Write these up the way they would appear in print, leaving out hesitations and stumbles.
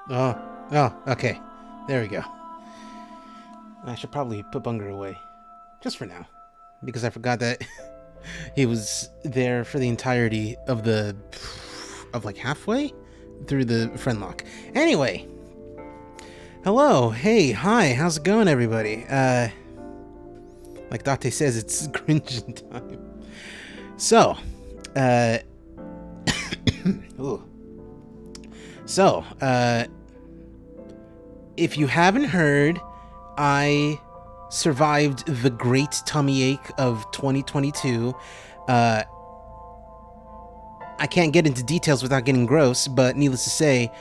Oh, okay. There we go. I should probably put Bunger away. Just for now. Because I forgot that he was there for the entirety of like halfway through the friend lock. Anyway. Hello. Hey. Hi. How's it going, everybody? Like Date says, it's cringing time. So, ooh. So, if you haven't heard, I survived the great tummy ache of 2022. I can't get into details without getting gross, but needless to say,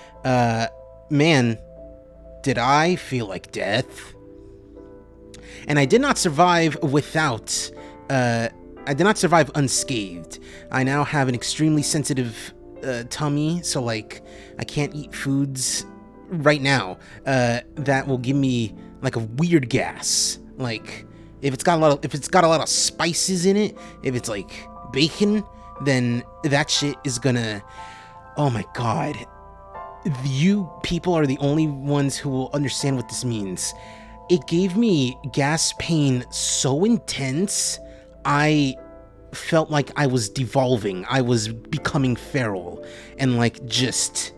man, did I feel like death. And I did not survive without, I did not survive unscathed. I now have an extremely sensitive tummy, so like I can't eat foods right now that will give me like a weird gas. Like if it's got a lot of spices in it, if it's like bacon, then that shit is gonna, oh my god. You people are the only ones who will understand what this means. It gave me gas pain so intense, I felt like I was devolving. I was becoming feral. And like just,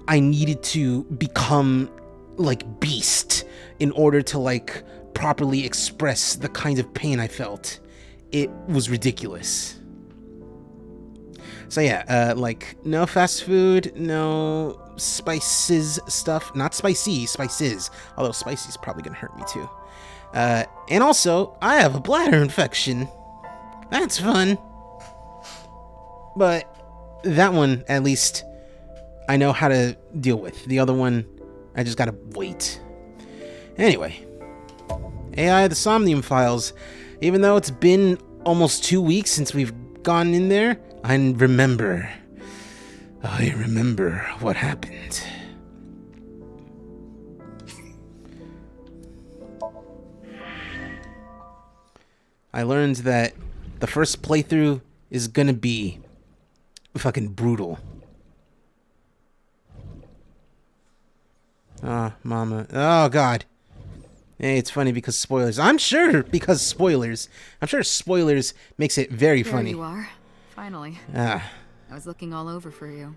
I needed to become like beast in order to like properly express the kind of pain I felt. It was ridiculous. So yeah, like no fast food, no spices stuff. Not spicy, spices. Although spicy is probably gonna hurt me too. And also, I have a bladder infection. That's fun. But that one, at least, I know how to deal with. The other one, I just gotta wait. Anyway, AI the Somnium Files. Even though it's been almost 2 weeks since we've gone in there, I remember what happened. I learned that the first playthrough is gonna be fucking brutal. Ah, mama. Oh, God. Hey, it's funny because spoilers. I'm sure spoilers makes it very funny. There you are. Finally. Ah. I was looking all over for you.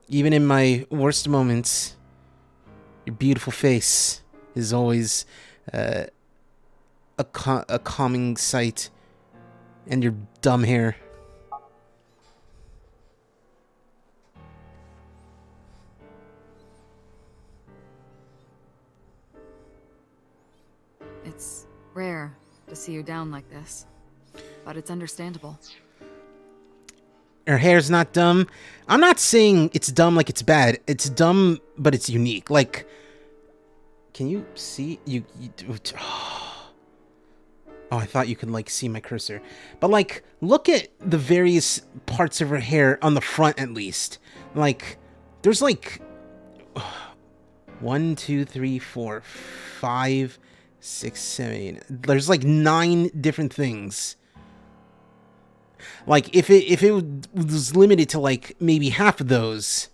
Even in my worst moments, your beautiful face is always a calming sight, and your dumb hair. It's rare to see you down like this, but it's understandable. Her hair's not dumb. I'm not saying it's dumb like it's bad. It's dumb, but it's unique. Like, can you see? Oh, I thought you could, like, see my cursor. But, like, look at the various parts of her hair on the front, at least. Like, there's, like, 1, 2, 3, 4, 5, 6, 7, 8. There's, like, 9 different things. Like, if it was limited to, like, maybe half of those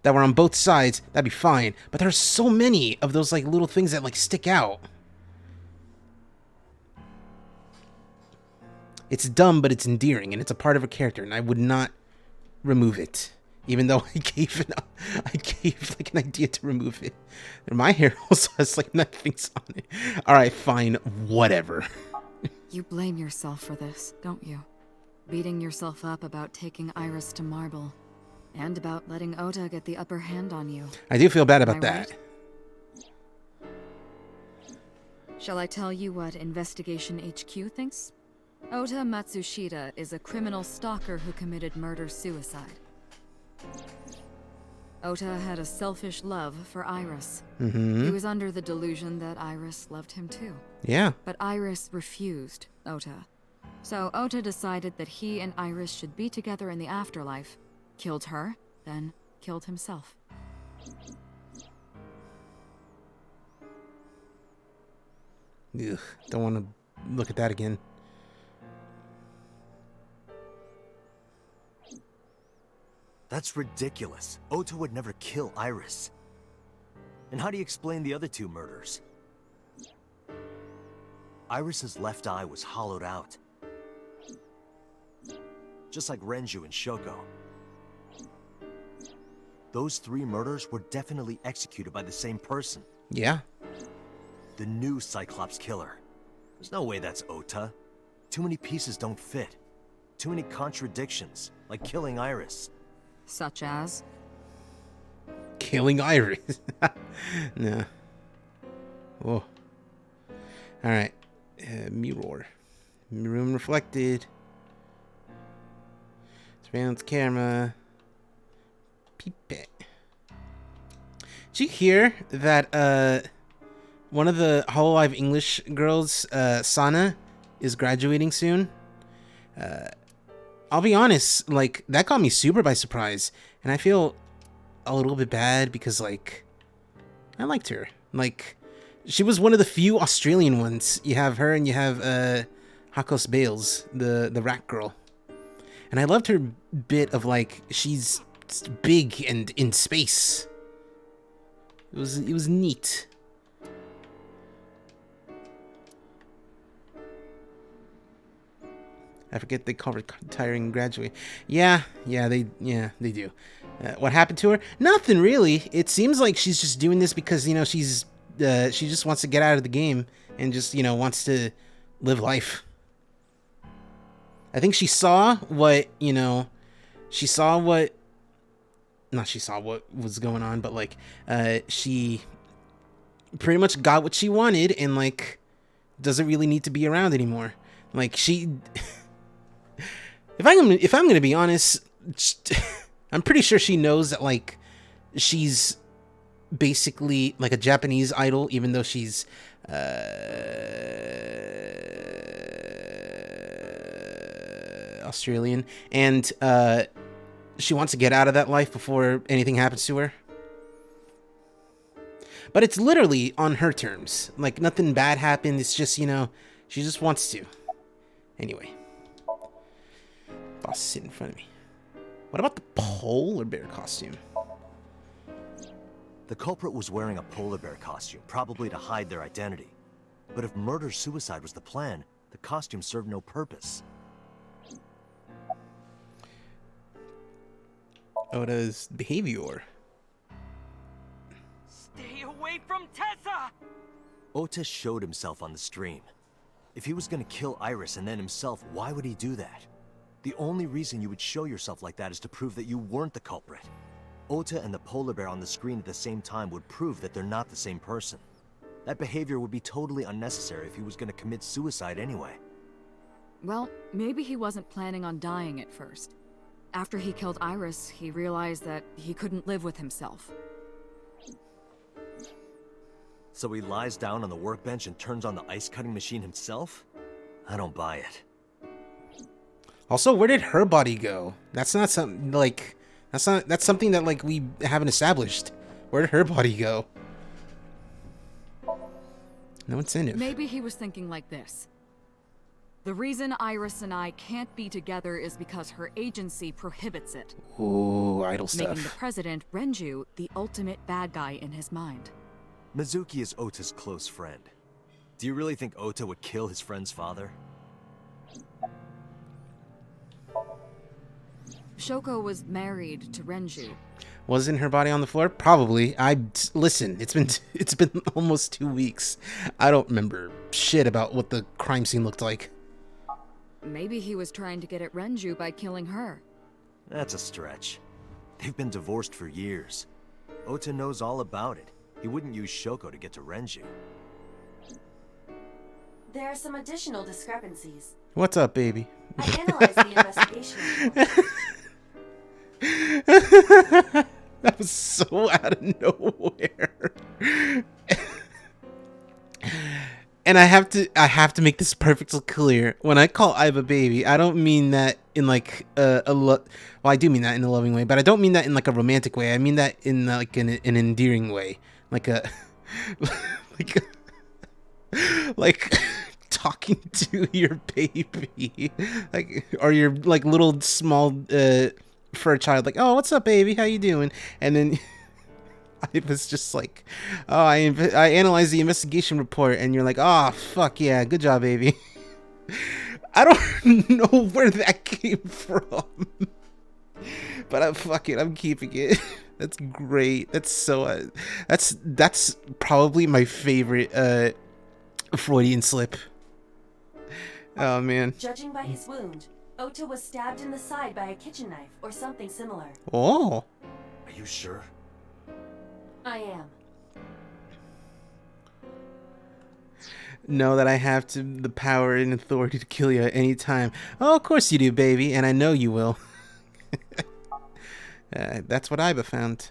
that were on both sides, that'd be fine. But there's so many of those, like, little things that, like, stick out. It's dumb, but it's endearing, and it's a part of a character, and I would not remove it. Even though I gave like an idea to remove it. And my hair also has like nothing's on it. Alright, fine, whatever. You blame yourself for this, don't you? Beating yourself up about taking Iris to Marble, and about letting Ota get the upper hand on you. I do feel bad Am about I that. right? Shall I tell you what Investigation HQ thinks? Ota Matsushita is a criminal stalker who committed murder-suicide. Ota had a selfish love for Iris. He was under the delusion that Iris loved him too. Yeah. But Iris refused Ota. So Ota decided that he and Iris should be together in the afterlife, killed her, then killed himself. Ugh, don't want to look at that again. That's ridiculous. Ota would never kill Iris. And how do you explain the other two murders? Iris's left eye was hollowed out. Just like Renju and Shoko. Those 3 murders were definitely executed by the same person. Yeah. The new Cyclops killer. There's no way that's Ota. Too many pieces don't fit. Too many contradictions, like killing Iris. Such as? Killing Iris. No. Whoa. Alright. Mirror. Room reflected. Surveillance camera. Peep it. Did you hear that one of the Hololive English girls, Sana, is graduating soon? I'll be honest, like, that caught me super by surprise. And I feel a little bit bad because, like, I liked her. Like, she was one of the few Australian ones. You have her and you have Hakos Bales, the rat girl. And I loved her bit of, like, she's big and in space. It was neat. I forget they call retiring graduate. Yeah, they do. What happened to her? Nothing really. It seems like she's just doing this because, you know, she just wants to get out of the game and just, you know, wants to live life. I think she saw what, you know, not she saw what was going on, but like she pretty much got what she wanted and like doesn't really need to be around anymore. Like she if I'm gonna be honest, I'm pretty sure she knows that like she's basically like a Japanese idol, even though she's Australian, and she wants to get out of that life before anything happens to her. But it's literally on her terms. Like nothing bad happened. It's just, you know, she just wants to. Anyway. Boss is sitting in front of me. What about the polar bear costume? The culprit was wearing a polar bear costume, probably to hide their identity. But if murder-suicide was the plan, the costume served no purpose. Oda's behavior. Stay away from Tessa! Ota showed himself on the stream. If he was gonna kill Iris and then himself, why would he do that? The only reason you would show yourself like that is to prove that you weren't the culprit. Ota and the polar bear on the screen at the same time would prove that they're not the same person. That behavior would be totally unnecessary if he was gonna commit suicide anyway. Well, maybe he wasn't planning on dying at first. After he killed Iris, he realized that he couldn't live with himself. So he lies down on the workbench and turns on the ice-cutting machine himself? I don't buy it. Also, where did her body go? That's not something like that's something that like we haven't established. Where did her body go? No incentive. Maybe he was thinking like this. The reason Iris and I can't be together is because her agency prohibits it. Ooh, idle stuff. Making the president, Renju, the ultimate bad guy in his mind. Mizuki is Ota's close friend. Do you really think Ota would kill his friend's father? Shoko was married to Renju. Wasn't her body on the floor? Probably. Listen. It's been almost 2 weeks. I don't remember shit about what the crime scene looked like. Maybe he was trying to get at Renju by killing her. That's a stretch. They've been divorced for years. Ota knows all about it. He wouldn't use Shoko to get to Renju. There are some additional discrepancies. What's up, baby? I analyzed the investigation. That was so out of nowhere. And I have to make this perfectly clear. When I call Iva baby, I don't mean that in like well, I do mean that in a loving way, but I don't mean that in like a romantic way. I mean that in like an endearing way, like a like talking to your baby, like, or your like little small for a child, like, oh, what's up, baby? How you doing? And then I was just like, oh, I analyzed the investigation report, and you're like, oh, fuck yeah, good job, baby. I don't know where that came from, but fuck it, I'm keeping it. That's great. That's so. That's probably my favorite Freudian slip. Oh man. Judging by his wound, Ota was stabbed in the side by a kitchen knife or something similar. Oh. Are you sure? I am. Know that I have the power and authority to kill you at any time. Oh, of course you do, baby, and I know you will. That's what Iba found.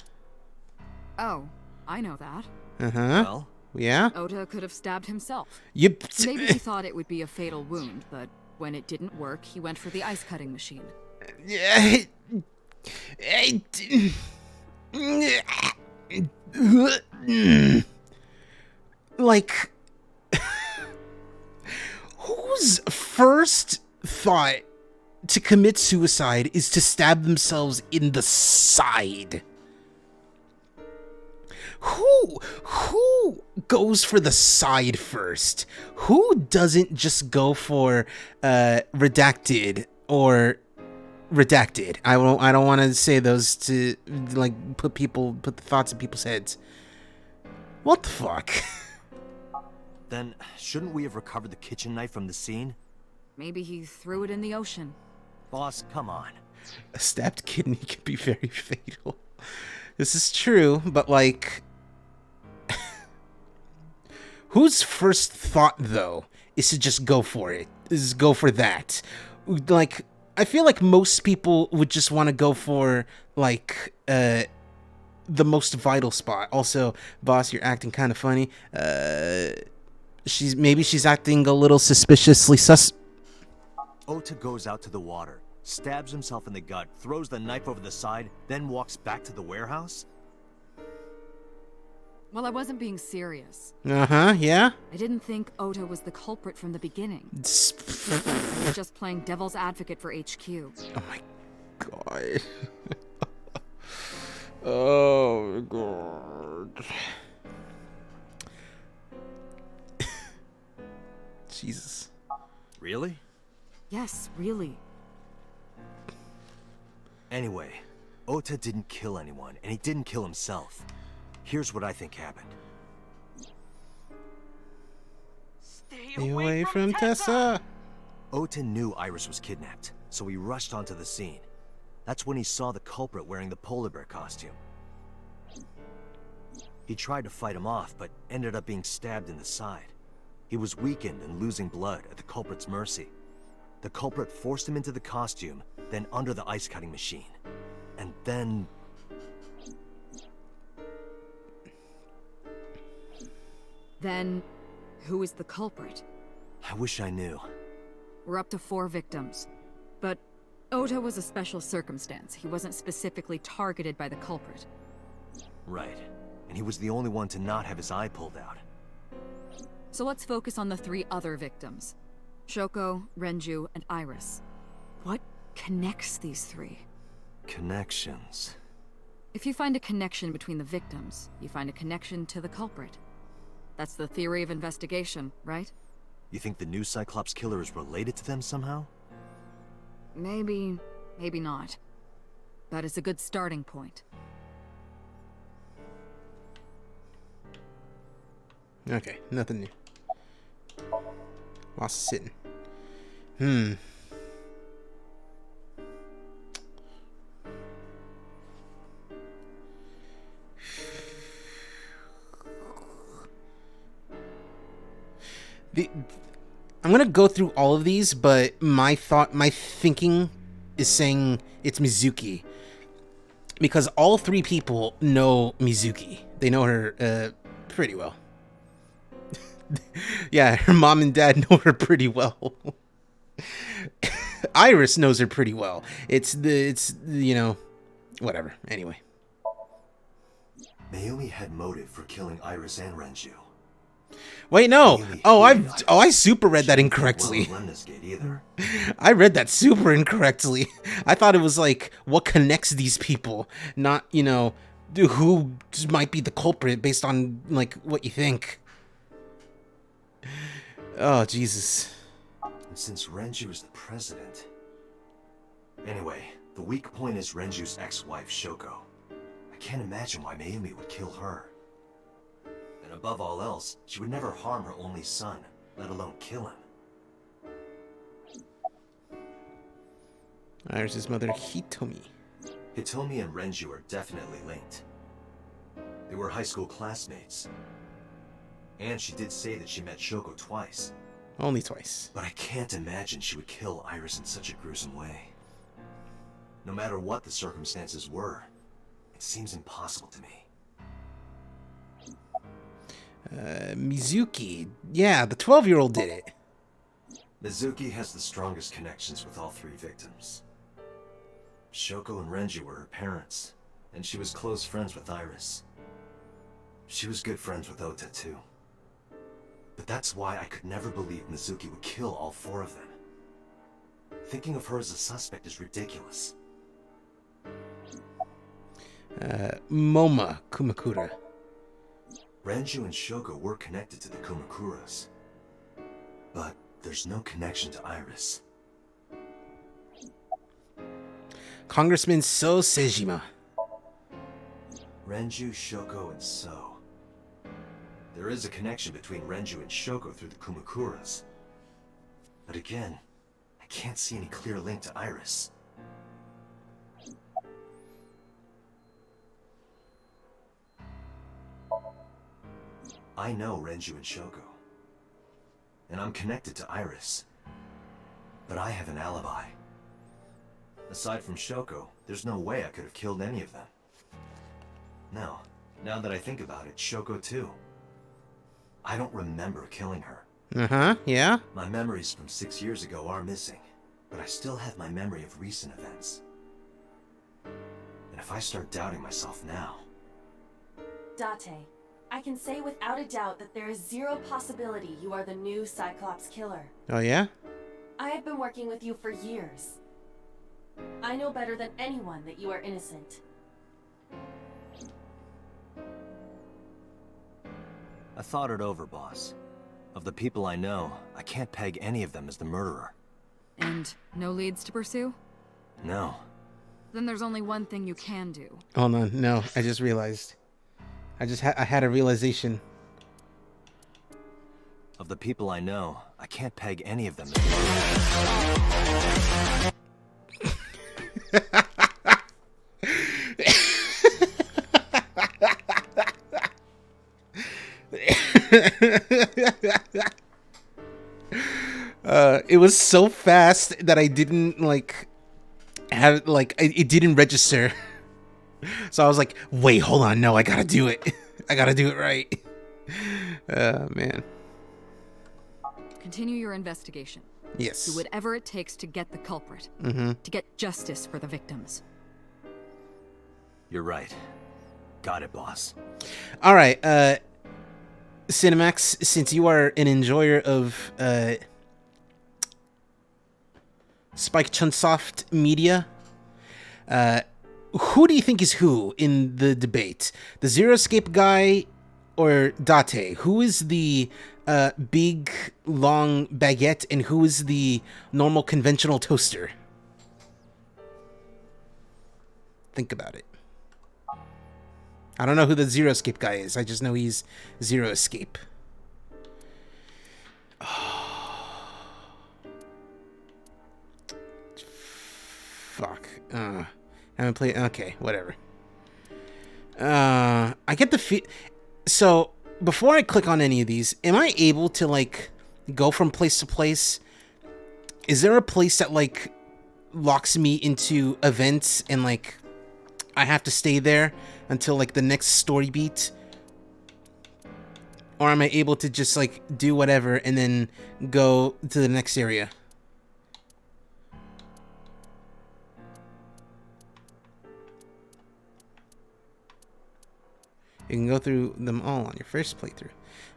Oh, I know that. Uh-huh. Well, Yeah? Ota could have stabbed himself. Yep. Maybe he thought it would be a fatal wound, but when it didn't work, he went for the ice cutting machine. Yeah. Like, whose first thought to commit suicide is to stab themselves in the side? Who goes for the side first? Who doesn't just go for redacted or redacted? I don't want to say those to like put the thoughts in people's heads. What the fuck? then shouldn't we have recovered the kitchen knife from the scene? Maybe he threw it in the ocean. Boss, come on. A stabbed kidney can be very fatal. This is true, but like, whose first thought though is to just go for it? Is go for that? Like, I feel like most people would just want to go for like the most vital spot. Also, boss, you're acting kind of funny. She's acting a little suspiciously sus. Ota goes out to the water, stabs himself in the gut, throws the knife over the side, then walks back to the warehouse? Well, I wasn't being serious. Uh-huh, yeah? I didn't think Ota was the culprit from the beginning. I was just playing devil's advocate for HQ. Oh my god. Oh my god. Jesus. Really? Yes, really. Anyway, Ota didn't kill anyone, and he didn't kill himself. Here's what I think happened. Stay Away from Tessa. Ota knew Iris was kidnapped, so he rushed onto the scene. That's when he saw the culprit wearing the polar bear costume. He tried to fight him off, but ended up being stabbed in the side. He was weakened and losing blood at the culprit's mercy. The culprit forced him into the costume, then under the ice cutting machine. And then... Then, who is the culprit? I wish I knew. We're up to 4 victims. But Ota was a special circumstance. He wasn't specifically targeted by the culprit. Right. And he was the only one to not have his eye pulled out. So let's focus on the 3 other victims. Shoko, Renju, and Iris. What connects these 3? Connections. If you find a connection between the victims, you find a connection to the culprit. That's the theory of investigation, right? You think the new Cyclops killer is related to them somehow? Maybe, maybe not. But it's a good starting point. Okay, nothing new. Lost sitting. I'm gonna go through all of these, but my thinking is saying it's Mizuki. Because all 3 people know Mizuki. They know her pretty well. Yeah, her mom and dad know her pretty well. Iris knows her pretty well. It's you know, whatever. Anyway. Mayumi had motive for killing Iris and Renju. Wait, no. Really Oh, hated I Iris. super read She that didn't think incorrectly. well of Lemniscate either. I read that super incorrectly. I thought it was like what connects these people, not, you know, who might be the culprit based on like what you think. Oh, Jesus. And since Renju is the president... Anyway, the weak point is Renju's ex-wife, Shoko. I can't imagine why Mayumi would kill her. And above all else, she would never harm her only son, let alone kill him. Iris' mother, Hitomi. Hitomi and Renju are definitely linked. They were high school classmates. And she did say that she met Shoko twice. Only twice. But I can't imagine she would kill Iris in such a gruesome way. No matter what the circumstances were, it seems impossible to me. Mizuki. Yeah, the 12-year-old did it. Mizuki has the strongest connections with all three victims. Shoko and Renju were her parents, and she was close friends with Iris. She was good friends with Ota too. But that's why I could never believe Mizuki would kill all four of them. Thinking of her as a suspect is ridiculous. Moma Kumakura. Renju and Shoko were connected to the Kumakuras. But there's no connection to Iris. Congressman So Sejima. Renju, Shoko, and So. There is a connection between Renju and Shoko through the Kumakuras. But again, I can't see any clear link to Iris. I know Renju and Shoko. And I'm connected to Iris. But I have an alibi. Aside from Shoko, there's no way I could have killed any of them. No, now that I think about it, Shoko too. I don't remember killing her. Uh-huh, yeah? My memories from 6 years ago are missing, but I still have my memory of recent events. And if I start doubting myself now... Date, I can say without a doubt that there is zero possibility you are the new Cyclops killer. Oh, yeah? I have been working with you for years. I know better than anyone that you are innocent. I thought it over, boss. Of the people I know, I can't peg any of them as the murderer. And no leads to pursue? No. Then there's only one thing you can do. Hold on, no, I just realized. I had a realization. Of the people I know, I can't peg any of them as the murderer. It was so fast that I didn't like have like it didn't register. So I was like, wait, hold on, no, I gotta do it. I gotta do it right. Man. Continue your investigation. Yes. Do whatever it takes to get the culprit. Mm-hmm. To get justice for the victims. You're right. Got it, boss. All right, Cinemax, since you are an enjoyer of Spike Chunsoft media, who do you think is who in the debate? The Zero Escape guy or Date? Who is the big, long baguette and who is the normal, conventional toaster? Think about it. I don't know who the Zero Escape guy is. I just know he's Zero Escape. Fuck. Haven't played. Okay, whatever. I get the So before I click on any of these, am I able to like go from place to place? Is there a place that like locks me into events and like I have to stay there until like the next story beat? Or am I able to just like do whatever and then go to the next area? You can go through them all on your first playthrough.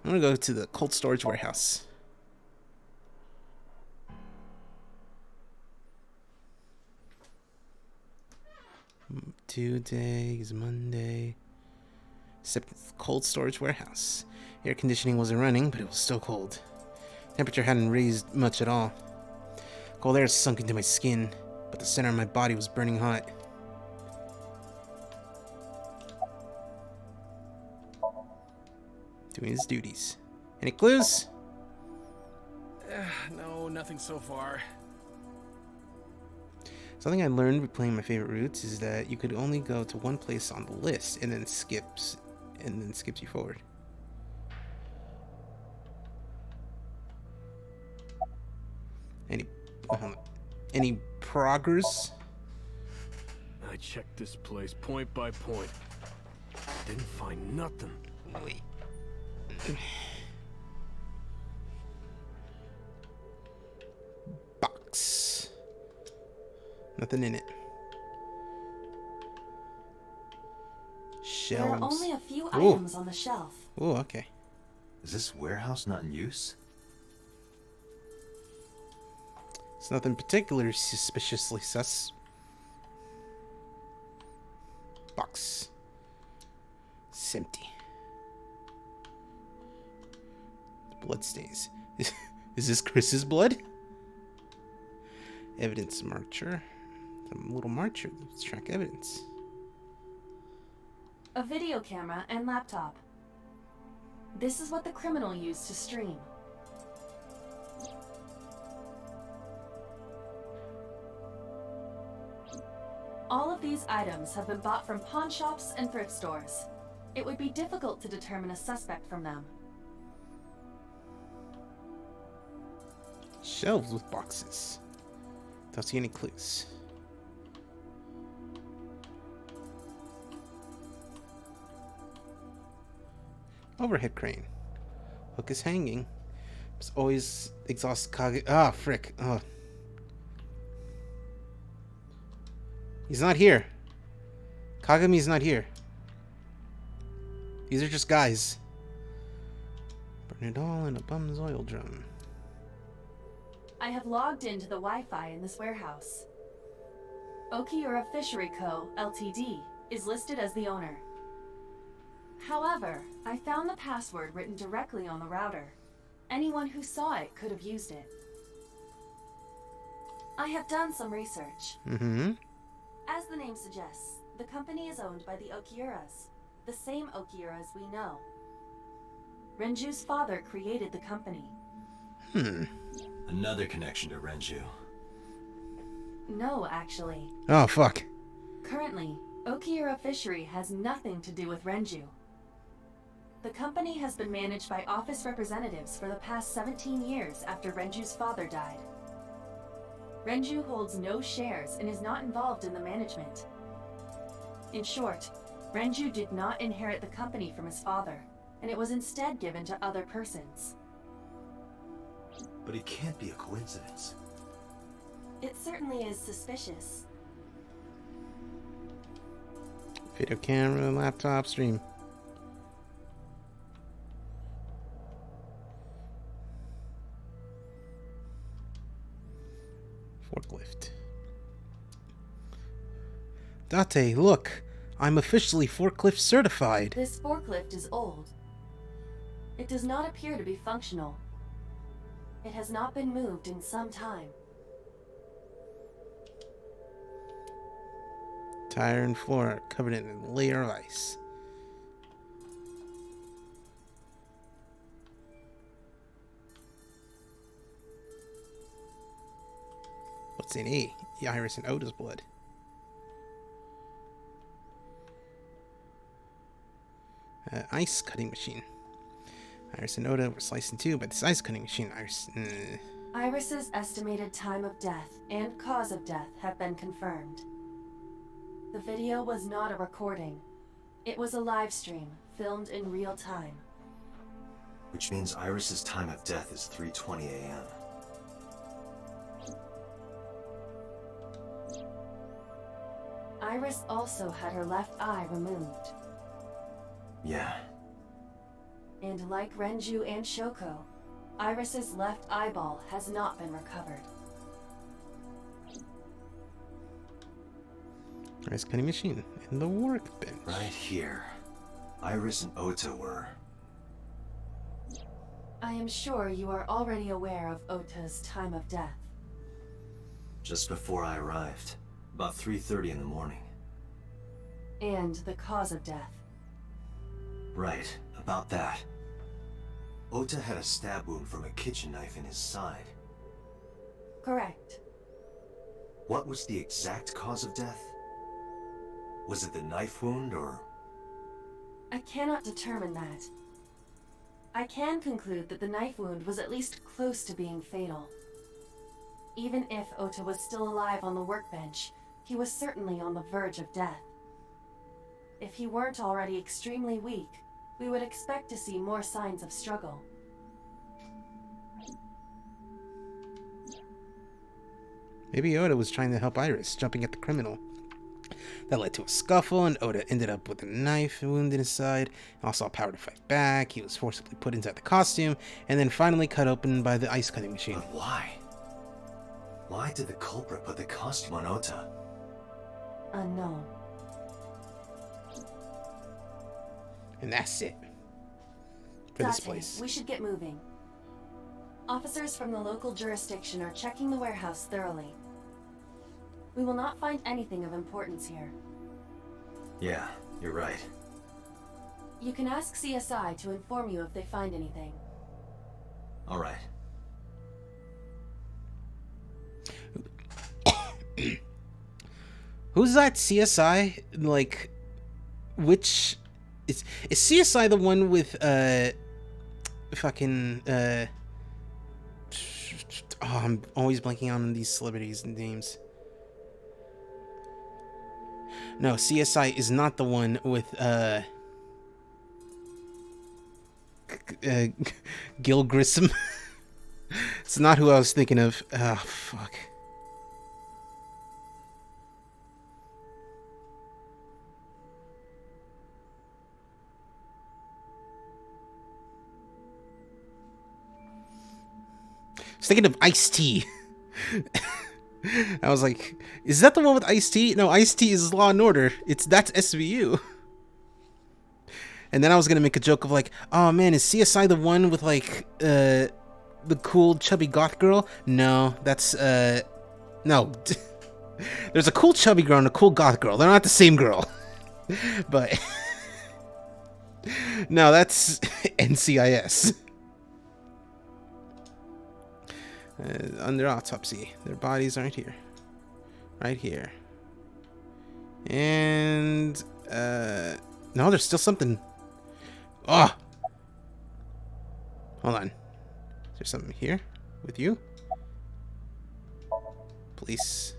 I'm gonna go to the cold storage warehouse. Today is Monday. Cold storage warehouse. Air conditioning wasn't running, but it was still cold. Temperature hadn't raised much at all. Cold air sunk into my skin, but the center of my body was burning hot. Doing his duties. Any clues? No, nothing so far. Something I learned with playing my favorite routes is that you could only go to one place on the list and then skips you forward. Any progress? I checked this place point by point. Didn't find nothing. Wait. Box. Nothing in it. Shelves. There are only a few items on the shelf. Oh, okay. Is this warehouse not in use? It's nothing particularly suspiciously sus. Box. It's empty. Blood stains. Is this Chris's blood? Evidence marker. Some little marker. Let's track evidence. A video camera and laptop. This is what the criminal used to stream. All of these items have been bought from pawn shops and thrift stores. It would be difficult to determine a suspect from them. Shelves with boxes. Don't see any clues. Overhead crane. Hook is hanging. It's always exhaust Kage. Ah, frick. Oh. He's not here. Kagami's not here. These are just guys. Burn it all in a bum's oil drum. I have logged into the Wi-Fi in this warehouse. Okiura Fishery Co., Ltd. is listed as the owner. However, I found the password written directly on the router. Anyone who saw it could have used it. I have done some research. As the name suggests, the company is owned by the Okiuras, the same Okiuras we know. Renju's father created the company. Another connection to Renju. No, actually. Oh, fuck. Currently, Okiura Fishery has nothing to do with Renju. The company has been managed by office representatives for the past 17 years after Renju's father died. Renju holds no shares and is not involved in the management. In short, Renju did not inherit the company from his father, and it was instead given to other persons. But it can't be a coincidence. It certainly is suspicious. Video camera, laptop, stream. Forklift. Date, look! I'm officially forklift certified. This forklift is old. It does not appear to be functional. It has not been moved in some time. Tire and floor are covered in a layer of ice. What's in A? The Iris and Oda's blood. Ice cutting machine. Iris and Oda were sliced in two by this ice cutting machine. Iris's estimated time of death and cause of death have been confirmed. The video was not a recording. It was a live stream, filmed in real time. Which means Iris's time of death is 3:20 a.m. Iris also had her left eye removed. Yeah. And like Renju and Shoko, Iris's left eyeball has not been recovered. Ice cutting machine in the workbench. Right here. Iris and Ota were. I am sure you are already aware of Ota's time of death. Just before I arrived. About 3:30 in the morning. And the cause of death. Right, about that. Ota had a stab wound from a kitchen knife in his side. Correct. What was the exact cause of death? Was it the knife wound, or...? I cannot determine that. I can conclude that the knife wound was at least close to being fatal. Even if Ota was still alive on the workbench, he was certainly on the verge of death. If he weren't already extremely weak, we would expect to see more signs of struggle. Maybe Ota was trying to help Iris, jumping at the criminal. That led to a scuffle, and Ota ended up with a knife wound in his side. Also power to fight back. He was forcibly put inside the costume, and then finally cut open by the ice cutting machine. But why? Why did the culprit put the costume on Ota? Unknown. And that's it for this Date, place. we should get moving. Officers from the local jurisdiction are checking the warehouse thoroughly. We will not find anything of importance here. Yeah, you're right. You can ask CSI to inform you if they find anything. All right. Who's that CSI? Like, which is CSI the one with fucking oh, I'm always blanking on these celebrities' names. No, CSI is not the one with Gil Grissom. It's not who I was thinking of. Oh, fuck. I was thinking of Ice-T. I was like, is that the one with Ice-T? No, Ice-T is Law and Order. That's SVU. And then I was gonna make a joke of like, oh man, is CSI the one with like the cool chubby goth girl? No, that's no. There's a cool chubby girl and a cool goth girl. They're not the same girl. But no, that's NCIS. Under autopsy. Their bodies aren't here. Right here. And no, there's still something. Oh, hold on. Is there something here with you? Police.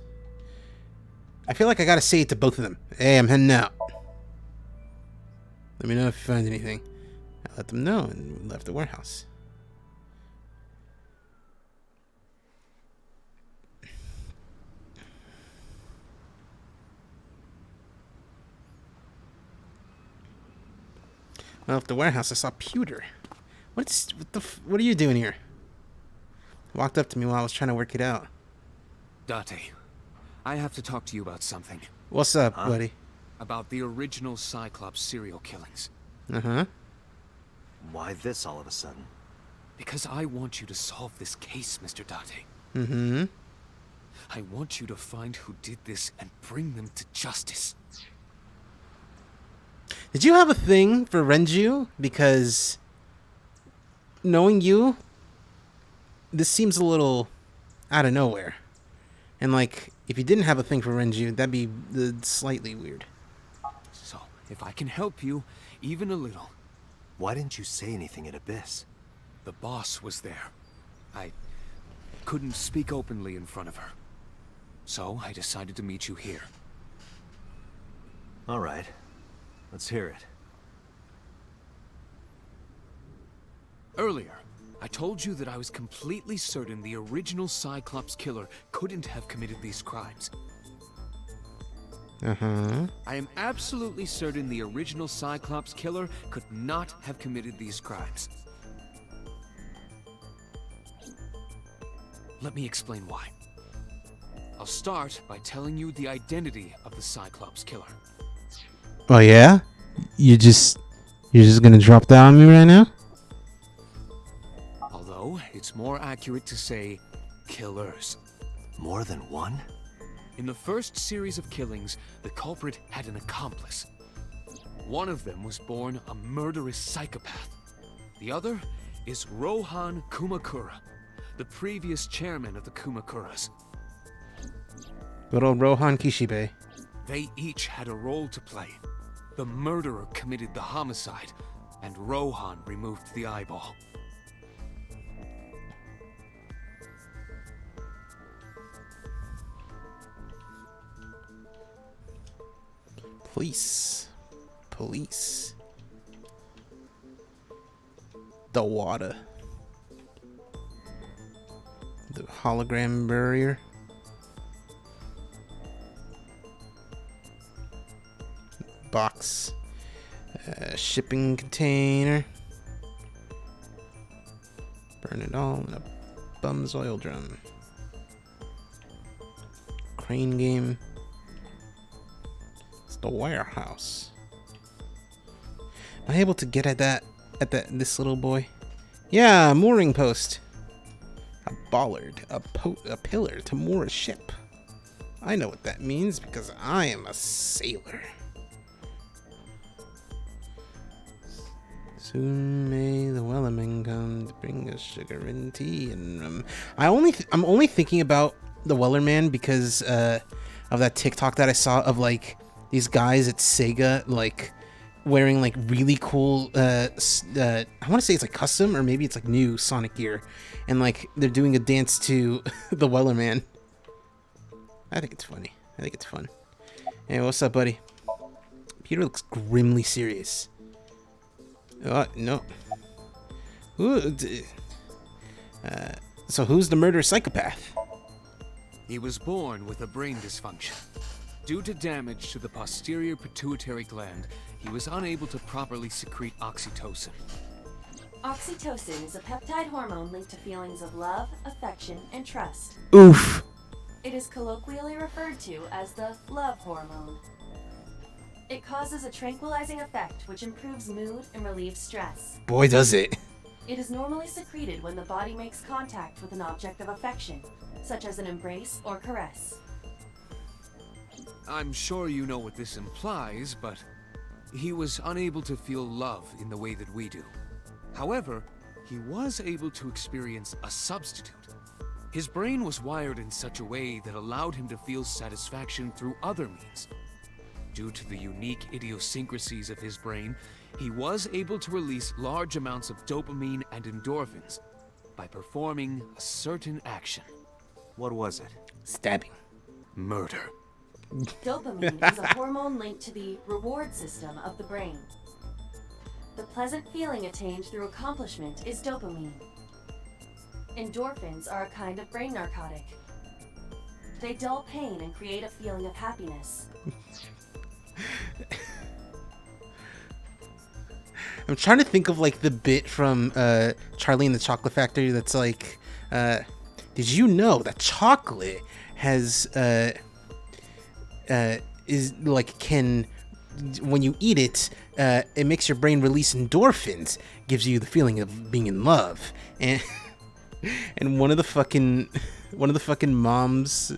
I feel like I gotta say it to both of them. Hey, I'm heading out. Let me know if you find anything. I let them know and left the warehouse. I left the warehouse. I saw Pewter. What are you doing here? Walked up to me while I was trying to work it out. Date, I have to talk to you about something. What's up, buddy? About the original Cyclops serial killings. Uh-huh. Why this all of a sudden? Because I want you to solve this case, Mr. Date. Mm-hmm. I want you to find who did this and bring them to justice. Did you have a thing for Renju? Because knowing you, this seems a little out of nowhere. And like, if you didn't have a thing for Renju, that'd be slightly weird. So, if I can help you, even a little. Why didn't you say anything at Abyss? The boss was there. I couldn't speak openly in front of her. So, I decided to meet you here. All right. Let's hear it. Earlier, I told you that I was completely certain the original Cyclops killer couldn't have committed these crimes. Uh-huh. I am absolutely certain the original Cyclops killer could not have committed these crimes. Let me explain why. I'll start by telling you the identity of the Cyclops killer. Oh yeah? You're just gonna drop that on me right now? Although, it's more accurate to say killers. More than one? In the first series of killings, the culprit had an accomplice. One of them was born a murderous psychopath. The other is Rohan Kumakura, the previous chairman of the Kumakuras. Good old Rohan Kishibe. They each had a role to play. The murderer committed the homicide, and Rohan removed the eyeball. Police. The water. The hologram barrier. Box. Shipping container. Burn it all in a bum's oil drum. Crane game. The warehouse. Am I able to get at this little boy? Yeah, mooring post. A bollard, a pillar to moor a ship. I know what that means because I am a sailor. Soon may the Wellerman come to bring us sugar and tea and rum. I'm only thinking about the Wellerman because of that TikTok that I saw of like these guys at Sega like wearing like really cool I want to say it's like custom or maybe it's like new Sonic gear, and like they're doing a dance to the Wellerman. I think it's funny. I think it's fun. Hey, what's up, buddy? Peter looks grimly serious. No. So who's the murderous psychopath? He was born with a brain dysfunction. Due to damage to the posterior pituitary gland, he was unable to properly secrete oxytocin. Oxytocin is a peptide hormone linked to feelings of love, affection, and trust. Oof. It is colloquially referred to as the love hormone. It causes a tranquilizing effect which improves mood and relieves stress. Boy, does it. It is normally secreted when the body makes contact with an object of affection, such as an embrace or caress. I'm sure you know what this implies, but he was unable to feel love in the way that we do. However, he was able to experience a substitute. His brain was wired in such a way that allowed him to feel satisfaction through other means. Due to the unique idiosyncrasies of his brain, he was able to release large amounts of dopamine and endorphins by performing a certain action. What was it? Stabbing. Murder. Dopamine is a hormone linked to the reward system of the brain. The pleasant feeling attained through accomplishment is dopamine. Endorphins are a kind of brain narcotic. They dull pain and create a feeling of happiness. I'm trying to think of like the bit from Charlie and the Chocolate Factory that's like, did you know that chocolate has is like can when you eat it, it makes your brain release endorphins, gives you the feeling of being in love, and one of the fucking moms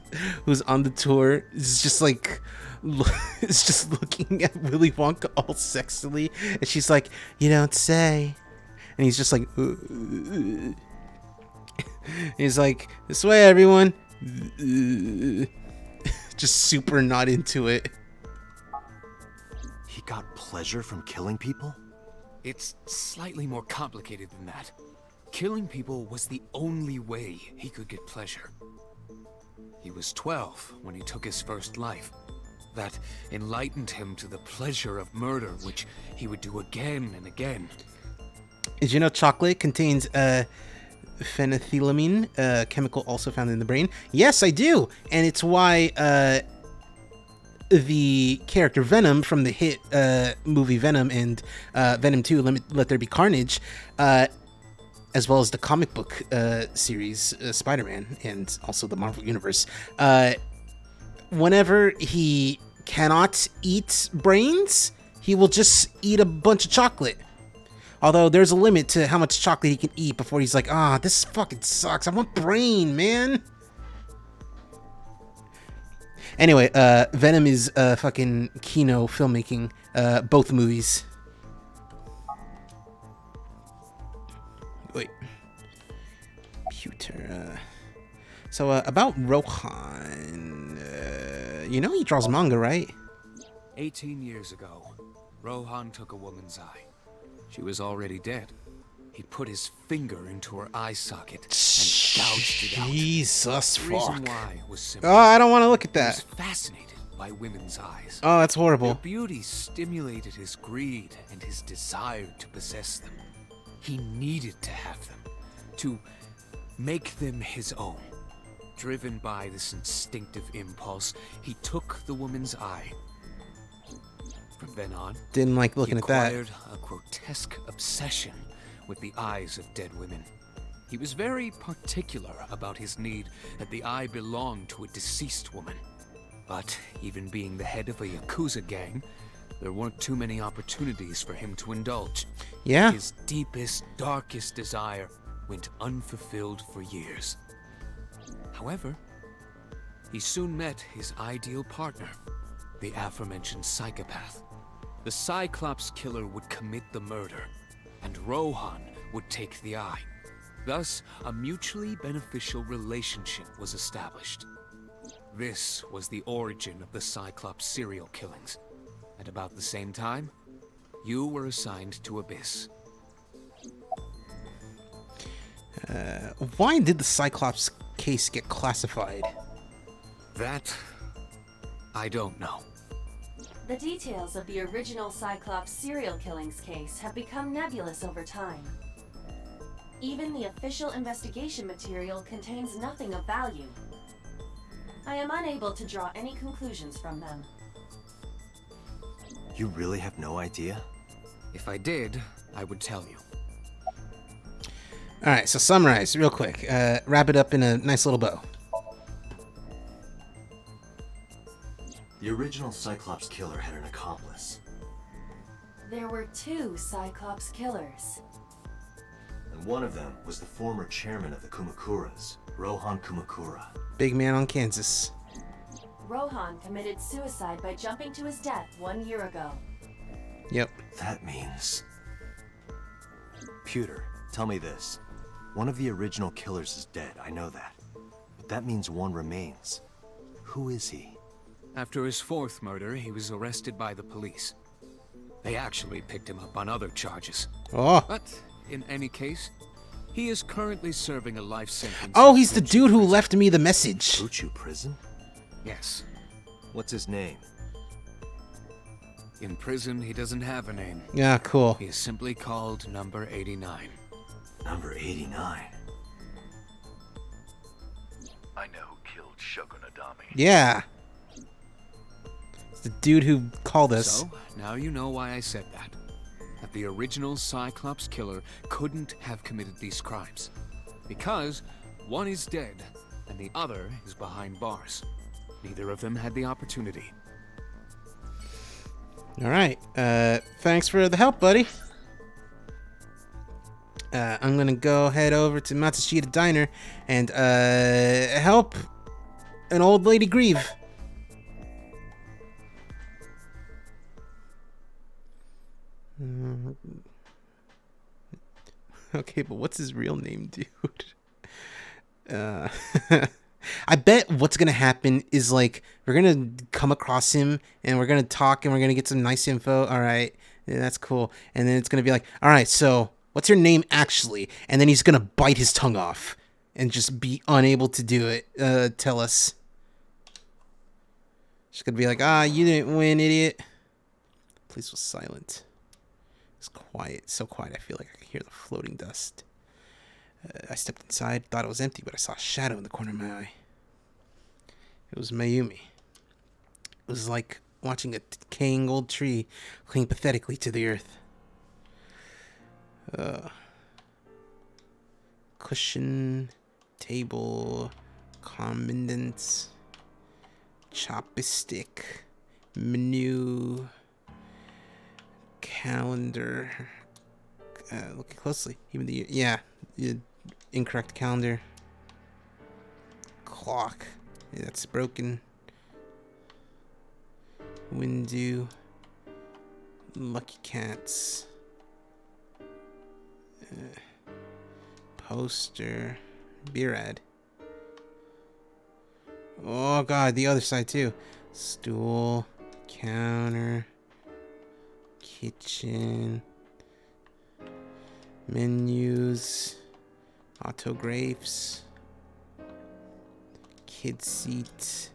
who's on the tour is just like is just looking at Willy Wonka all sexily, and she's like, "You don't say," and he's just like, he's like, "This way, everyone." Just super not into it. He got pleasure from killing people? It's slightly more complicated than that. Killing people was the only way he could get pleasure. He was 12 when he took his first life. That enlightened him to the pleasure of murder, which he would do again and again. Did you know chocolate contains phenethylamine, a chemical also found in the brain? Yes, I do, and it's why the character Venom from the hit movie Venom and Venom 2, Let There Be Carnage, as well as the comic book series Spider-Man and also the Marvel Universe. Whenever he cannot eat brains, he will just eat a bunch of chocolate. Although there's a limit to how much chocolate he can eat before he's like, this fucking sucks. I want brain, man. Anyway, Venom is fucking Kino filmmaking, both movies. Wait. Computer. So, about Rohan. You know he draws manga, right? 18 years ago, Rohan took a woman's eye. She was already dead. He put his finger into her eye socket and gouged it out. Jesus The reason fuck. why was simple. Oh, I don't want to look at He was that. fascinated by women's eyes. Oh, that's Their horrible. beauty stimulated his greed and his desire to possess them. He needed to have them, to make them his own. Driven by this instinctive impulse, he took the woman's eye. From then on, Didn't like he looking at that. acquired a grotesque obsession with the eyes of dead women. He was very particular about his need that the eye belonged to a deceased woman. But even being the head of a Yakuza gang, there weren't too many opportunities for him to indulge. Yeah. His deepest, darkest desire went unfulfilled for years. However, he soon met his ideal partner, the aforementioned psychopath. The Cyclops killer would commit the murder, and Rohan would take the eye. Thus, a mutually beneficial relationship was established. This was the origin of the Cyclops serial killings. At about the same time, you were assigned to Abyss. Why did the Cyclops case get classified? That, I don't know. The details of the original Cyclops serial killings case have become nebulous over time. Even the official investigation material contains nothing of value. I am unable to draw any conclusions from them. You really have no idea? If I did, I would tell you. All right, so summarize real quick. Wrap it up in a nice little bow. The original Cyclops killer had an accomplice, There were two Cyclops killers. and one of them was the former chairman of the Kumakuras, Rohan Kumakura. Big man on Kansas. Rohan committed suicide by jumping to his death 1 year ago. Yep. That means... Pewter, tell me this. One of the original killers is dead, I know that. But that means one remains. Who is he? After his fourth murder, he was arrested by the police. They actually picked him up on other charges. Oh. But, in any case, he is currently serving a life sentence. Oh, in he's the Fuji dude who prison. left me the message. Uchu prison? Yes. What's his name? In prison, he doesn't have a name. Yeah, cool. He is simply called Number 89. Number 89. I know who killed Shogun Adami. Yeah. It's the dude who called us. So, now you know why I said that. That the original Cyclops killer couldn't have committed these crimes. Because one is dead, and the other is behind bars. Neither of them had the opportunity. All right. Thanks for the help, buddy. I'm gonna go head over to Matsushita Diner and help an old lady grieve. Okay, but what's his real name, dude? I bet what's gonna happen is like we're gonna come across him and we're gonna talk and we're gonna get some nice info. All right, yeah, that's cool. And then it's gonna be like, all right, so what's your name actually? And then he's gonna bite his tongue off and just be unable to do it. Tell us. Just gonna be like, you didn't win, idiot. The place was silent. It's quiet, so quiet. I feel like I could hear the floating dust. I stepped inside, thought it was empty, but I saw a shadow in the corner of my eye. It was Mayumi. was like watching a decaying old tree cling pathetically to the earth. Cushion, table, condiments, chopstick, menu, calendar. Look closely. Even the incorrect calendar. Clock. Yeah, that's broken. Window. Lucky cats. Poster. Beer ad. Oh god, the other side too. Stool. Counter. Kitchen. Menus. Autographs. Kid seat.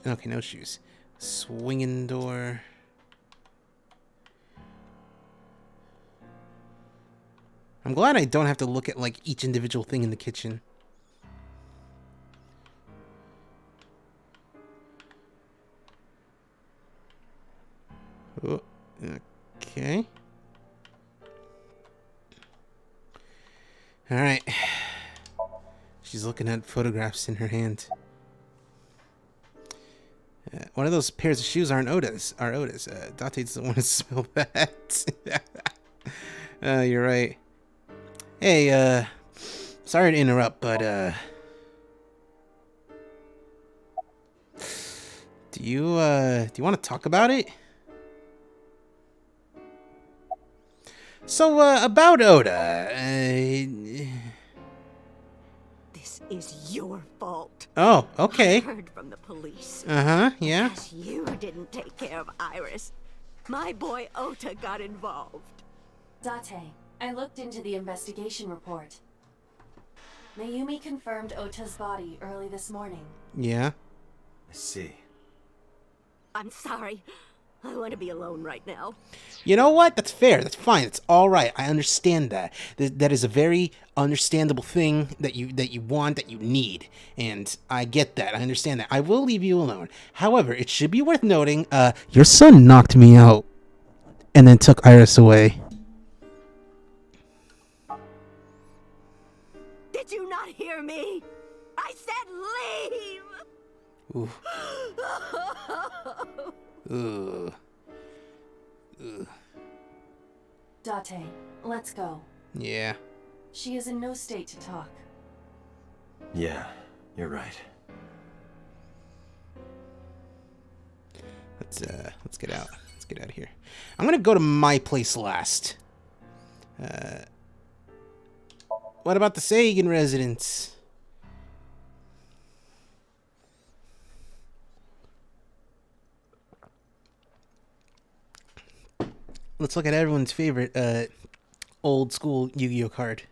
Okay, no shoes. Swinging door. I'm glad I don't have to look at like each individual thing in the kitchen. Oh, okay. All right. She's looking at photographs in her hand. One of those pairs of shoes aren't Oda's. Are Oda's. Date doesn't want to smell that. You're right. Hey, sorry to interrupt, but do you want to talk about it? So, about Oda. This is your fault. Oh, okay. I heard from the police. Yeah. Because you didn't take care of Iris. My boy Ota got involved. Date, I looked into the investigation report. Mayumi confirmed Ota's body early this morning. Yeah. I see. I'm sorry. I want to be alone right now. You know what? That's fair. That's fine. It's all right. I understand that. That is a very understandable thing that you want, that you need, and I get that. I understand that. I will leave you alone. However, it should be worth noting, your son knocked me out, and then took Iris away. Did you not hear me? I said leave! Ooh. Ugh. Ugh. Date, let's go. Yeah. She is in no state to talk. Yeah, you're right. Let's get out. Let's get out of here. I'm gonna go to my place last. What about the Sagan residence? Let's look at everyone's favorite old school Yu-Gi-Oh card.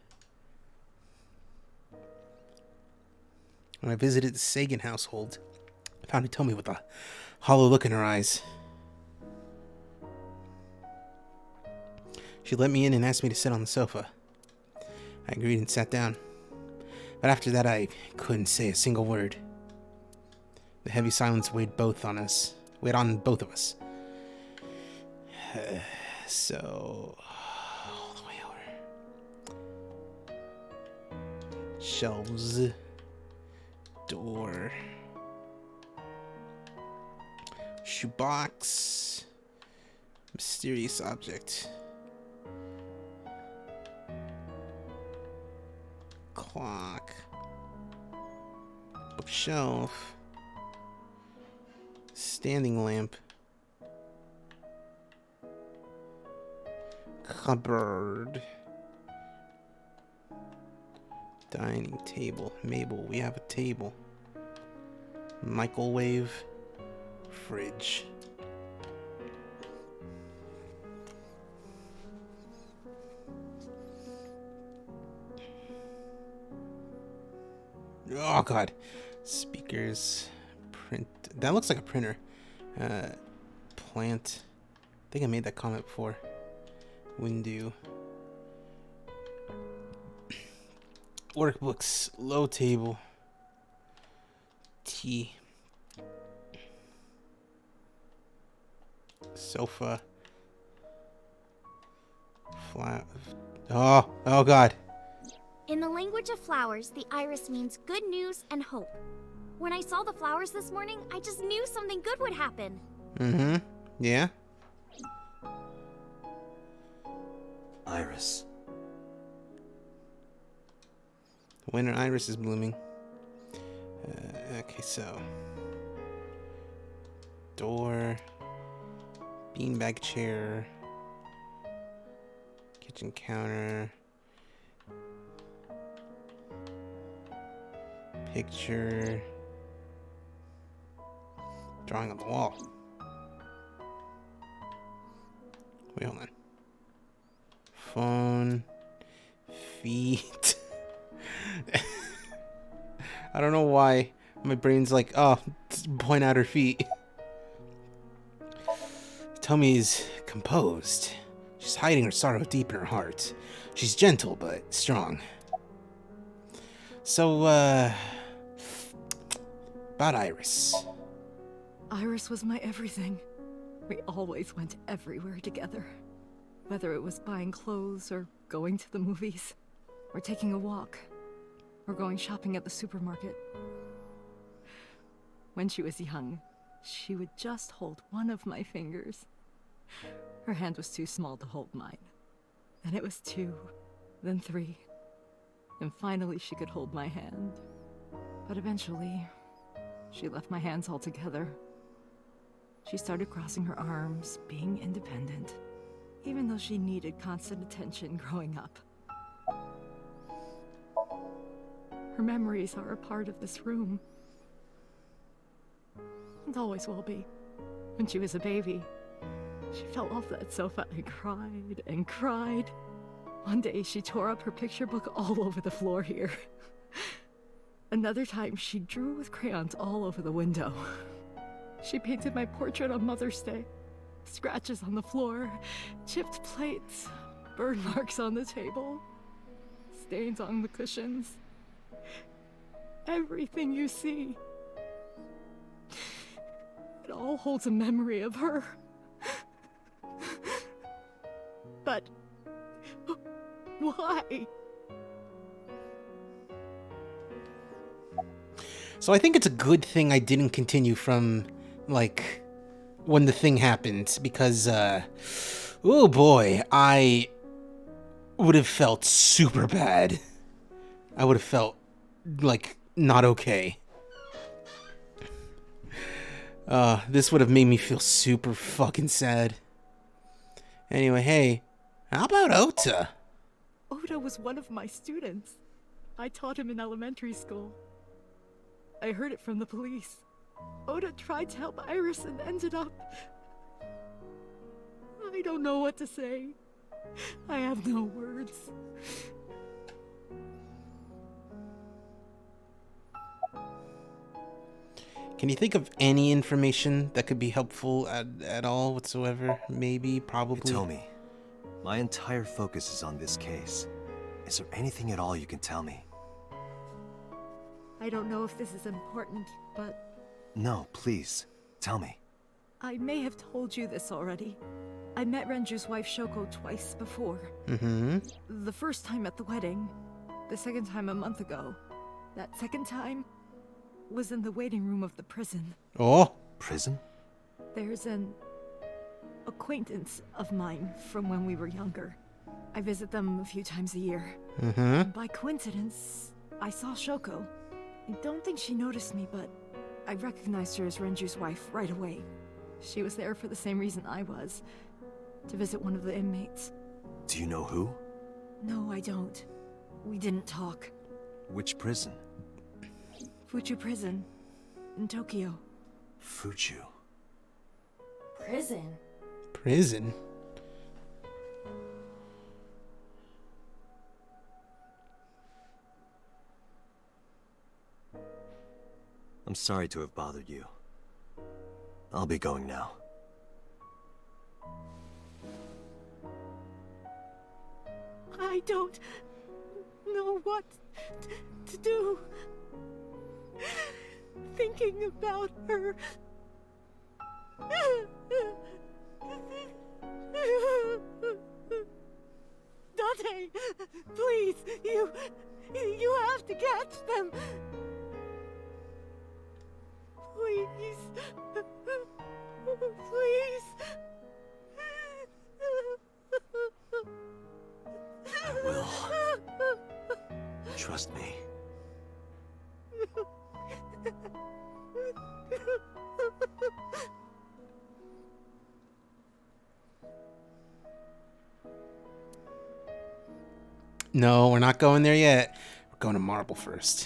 When I visited the Sagan household, I found Hitomi with a hollow look in her eyes. She let me in and asked me to sit on the sofa. I agreed and sat down. But after that, I couldn't say a single word. The heavy silence weighed on both of us. So, all the way over. Shelves. Door. Shoebox. Mysterious object. Clock. Bookshelf. Standing lamp. Cupboard. Dining table. Mabel, we have a table. Microwave. Fridge. Oh god. Speakers. Print. That looks like a printer. Plant. I think I made that comment before. Window. Workbooks. Low table. Tea. Sofa. Oh God. In the language of flowers, the iris means good news and hope. When I saw the flowers this morning, I just knew something good would happen. Mm-hmm. Yeah? Iris. Winter iris is blooming. Okay, so. Door. Beanbag chair. Kitchen counter. Picture. Drawing on the wall. Wait, hold on. Phone. Feet. I don't know why my brain's like, oh, point out her feet. Tommy's composed. She's hiding her sorrow deep in her heart. She's gentle but strong. So, about Iris. Iris was my everything. We always went everywhere together. Whether it was buying clothes, or going to the movies, or taking a walk, or going shopping at the supermarket. When she was young, she would just hold one of my fingers. Her hand was too small to hold mine. Then it was 2, then 3. And finally she could hold my hand. But eventually, she left my hands altogether. She started crossing her arms, being independent, even though she needed constant attention growing up. Her memories are a part of this room. And always will be. When she was a baby, she fell off that sofa and cried and cried. One day she tore up her picture book all over the floor here. Another time she drew with crayons all over the window. She painted my portrait on Mother's Day. Scratches on the floor, chipped plates, burn marks on the table, stains on the cushions. Everything you see. It all holds a memory of her. But why? So I think it's a good thing I didn't continue from, like, when the thing happened, because, oh boy, I would have felt super bad. I would have felt, like, not okay. This would have made me feel super fucking sad. Anyway, hey, how about Ota? Ota was one of my students. I taught him in elementary school. I heard it from the police. Ota tried to help Iris and ended up... I don't know what to say. I have no words. Can you think of any information that could be helpful at all whatsoever? Maybe, probably? Hitomi, my entire focus is on this case. Is there anything at all you can tell me? I don't know if this is important, but... No, please, tell me. I may have told you this already. I met Renju's wife Shoko twice before. Mm-hmm. The first time at the wedding, the second time a month ago. That second time was in the waiting room of the prison. Oh! Prison? There's an acquaintance of mine from when we were younger. I visit them a few times a year. Mm-hmm. By coincidence, I saw Shoko. I don't think she noticed me, but I recognized her as Renju's wife right away. She was there for the same reason I was, to visit one of the inmates. Do you know who? No, I don't. We didn't talk. Which prison? Fuchu Prison, in Tokyo. Fuchu. Prison? Prison? I'm sorry to have bothered you. I'll be going now. I don't know what to do. Thinking about her Please, you have to catch them. Please. Please. I will. Trust me. No, we're not going there yet. We're going to Marble first.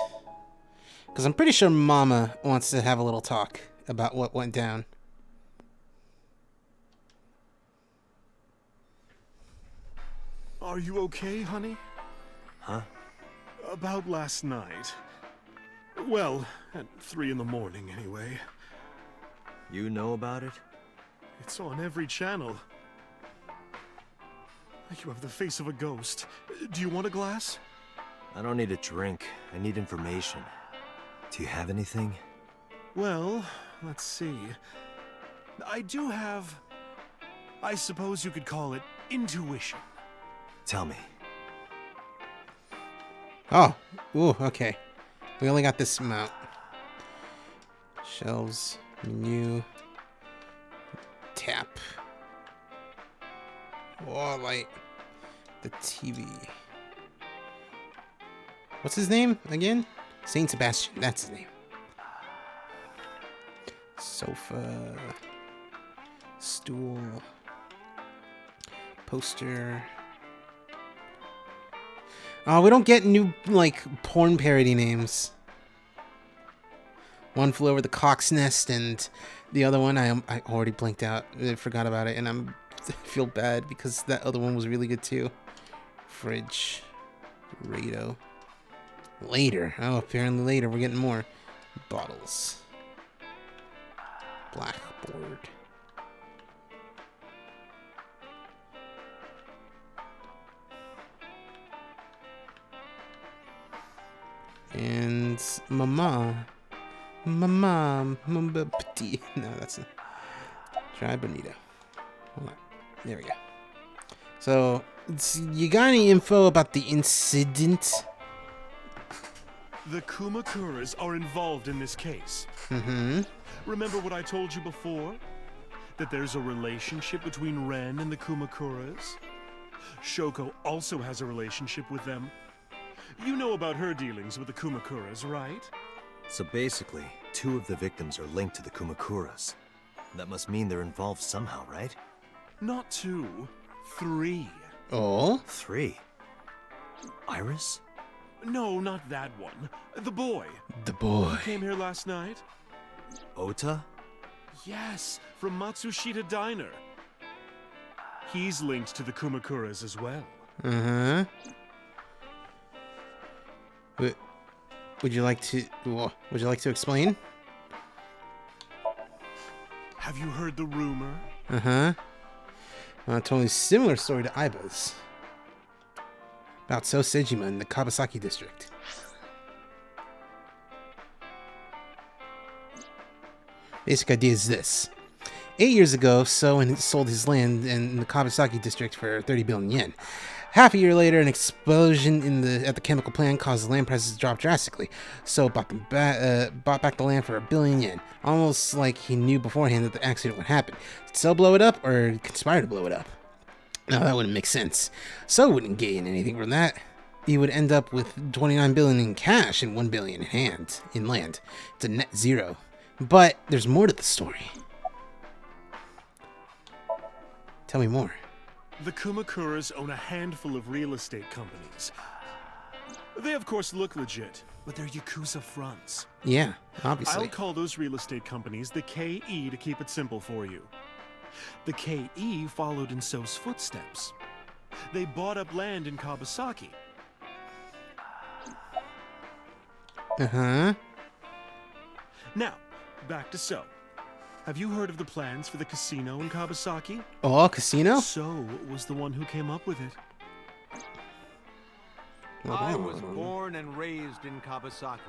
Because I'm pretty sure Mama wants to have a little talk about what went down. Are you okay, honey? Huh? About last night. Well, at 3 in the morning, anyway. You know about it? It's on every channel. You have the face of a ghost. Do you want a glass? I don't need a drink. I need information. Do you have anything? Well, let's see. I do have... I suppose you could call it intuition. Tell me. Oh, ooh, okay. We only got this amount. Shelves, menu, tap. Oh, light. The TV. What's his name again? Saint Sebastian, that's his name. Sofa. Stool. Poster. Oh, we don't get new, like, porn parody names. One Flew Over the Cock's Nest, and the other one, I already blinked out. I forgot about it, and I feel bad because that other one was really good, too. Fridge. Radio. Later. Oh, apparently later. We're getting more. Bottles. Blackboard. And Mama. Petit. No, that's not. Dry Bonito. Hold on. There we go. So, you got any info about the incident? The Kumakuras are involved in this case. Mm-hmm. Remember what I told you before? That there's a relationship between Ren and the Kumakuras? Shoko also has a relationship with them. You know about her dealings with the Kumakuras, right? So basically, 2 of the victims are linked to the Kumakuras. That must mean they're involved somehow, right? Not 2, 3. Oh? 3? Iris? No, not that one. The boy. The boy. Who came here last night? Ota? Yes, from Matsushita Diner. He's linked to the Kumakuras as well. Uh-huh. Would you like to explain? Have you heard the rumor? Uh-huh. A totally similar story to Aiba's. About So Sejima in the Kawasaki district. Basic idea is this. 8 years ago, So sold his land in the Kawasaki district for 30 billion yen. Half a year later, an explosion at the chemical plant caused the land prices to drop drastically. So bought back the land for 1 billion yen, almost like he knew beforehand that the accident would happen. Did So blow it up, or conspire to blow it up? No, that wouldn't make sense. So wouldn't gain anything from that. He would end up with 29 billion in cash and 1 billion in land. It's a net zero. But there's more to the story. Tell me more. The Kumakuras own a handful of real estate companies. They of course look legit, but they're Yakuza fronts. Yeah, obviously. I'll call those real estate companies the KE to keep it simple for you. The KE followed in So's footsteps. They bought up land in Kawasaki. Uh-huh. Now, back to So. Have you heard of the plans for the casino in Kawasaki? Oh, casino? So was the one who came up with it. I was born and raised in Kawasaki.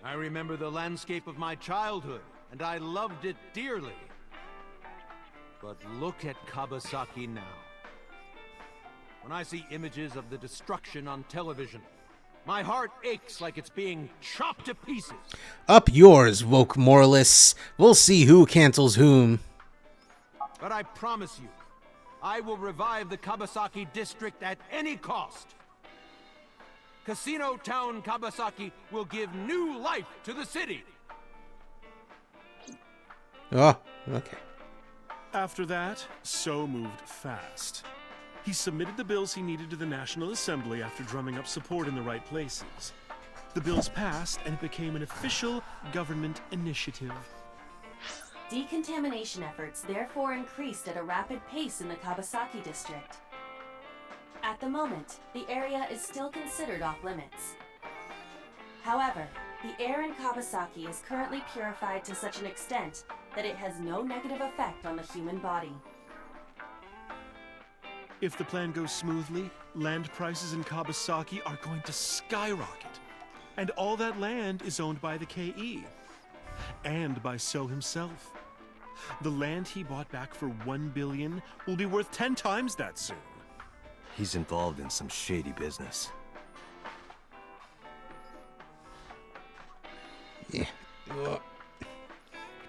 I remember the landscape of my childhood, and I loved it dearly. But look at Kawasaki now. when I see images of the destruction on television. My heart aches like it's being chopped to pieces. Up yours, woke moralists. We'll see who cancels whom. But I promise you, I will revive the Kabasaki district at any cost. Casino Town Kabasaki will give new life to the city. Oh, okay. After that, So moved fast. He submitted the bills he needed to the National Assembly after drumming up support in the right places. The bills passed, and it became an official government initiative. Decontamination efforts therefore increased at a rapid pace in the Kabasaki district. At the moment, the area is still considered off-limits. However, the air in Kabasaki is currently purified to such an extent that it has no negative effect on the human body. If the plan goes smoothly, land prices in Kabasaki are going to skyrocket. And all that land is owned by the KE. And by So himself. The land he bought back for $1 billion will be worth 10 times that soon. He's involved in some shady business. Yeah. Ugh.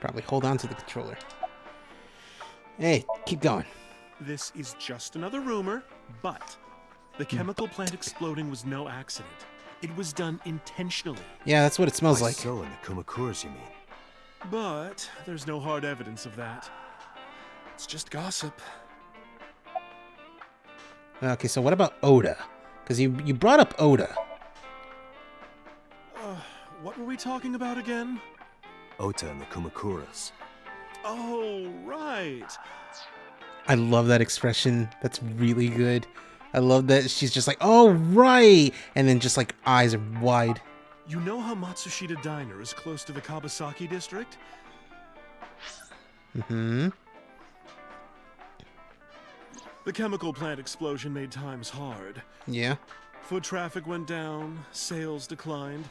Probably hold on to the controller. Hey, keep going. This is just another rumor, but the chemical plant exploding was no accident. It was done intentionally. Yeah, that's what it smells like. So in the Kumakuras, you mean? But there's no hard evidence of that. It's just gossip. Okay, so what about Oda? Because you brought up Oda. What were we talking about again? Ota and the Kumakuras. Oh, right. I love that expression. That's really good. I love that she's just like, oh, right. And then just like eyes are wide. You know how Matsushita Diner is close to the Kabasaki district? Mm-hmm. The chemical plant explosion made times hard. Yeah. Foot traffic went down, sales declined.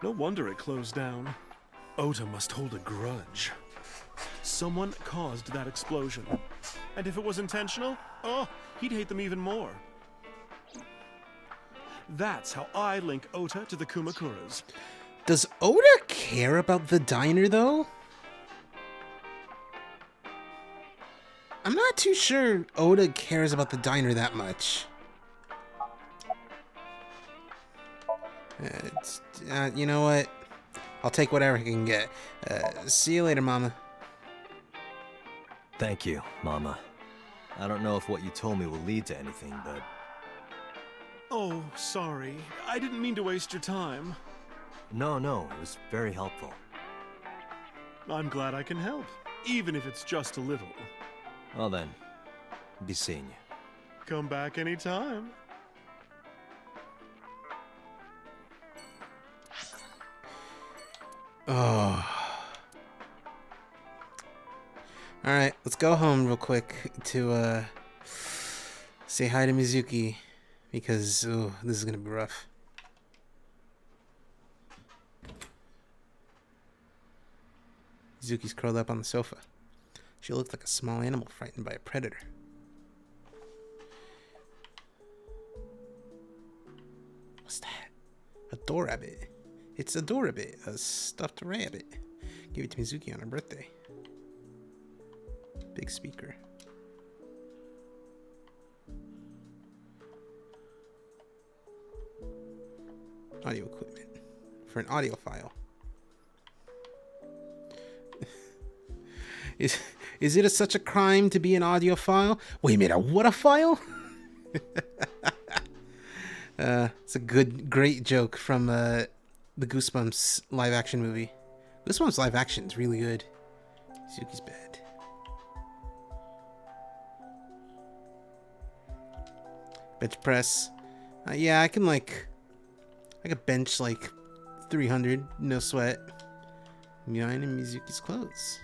No wonder it closed down. Ota must hold a grudge. Someone caused that explosion. And if it was intentional, oh, he'd hate them even more. That's how I link Ota to the Kumakuras. Does Oda care about the diner, though? I'm not too sure Oda cares about the diner that much. You know what? I'll take whatever I can get. See you later, Mama. Thank you, Mama. I don't know if what you told me will lead to anything, but... Oh, sorry. I didn't mean to waste your time. No, it was very helpful. I'm glad I can help, even if it's just a little. Well then, be seeing you. Come back anytime. Oh. Alright, let's go home real quick to say hi to Mizuki, because this is gonna be rough. Mizuki's curled up on the sofa. She looks like a small animal frightened by a predator. What's that? A door rabbit. It's a door rabbit, a stuffed rabbit. Give it to Mizuki on her birthday. Big speaker. Audio equipment for an audio file. Is it such a crime to be an audiophile? Wait a minute, what a file? It's a great joke from the Goosebumps live action movie. Goosebumps live action is really good. Suki's bad. Bench press. Yeah, I can bench like 300, no sweat. Behind Mizuki's clothes.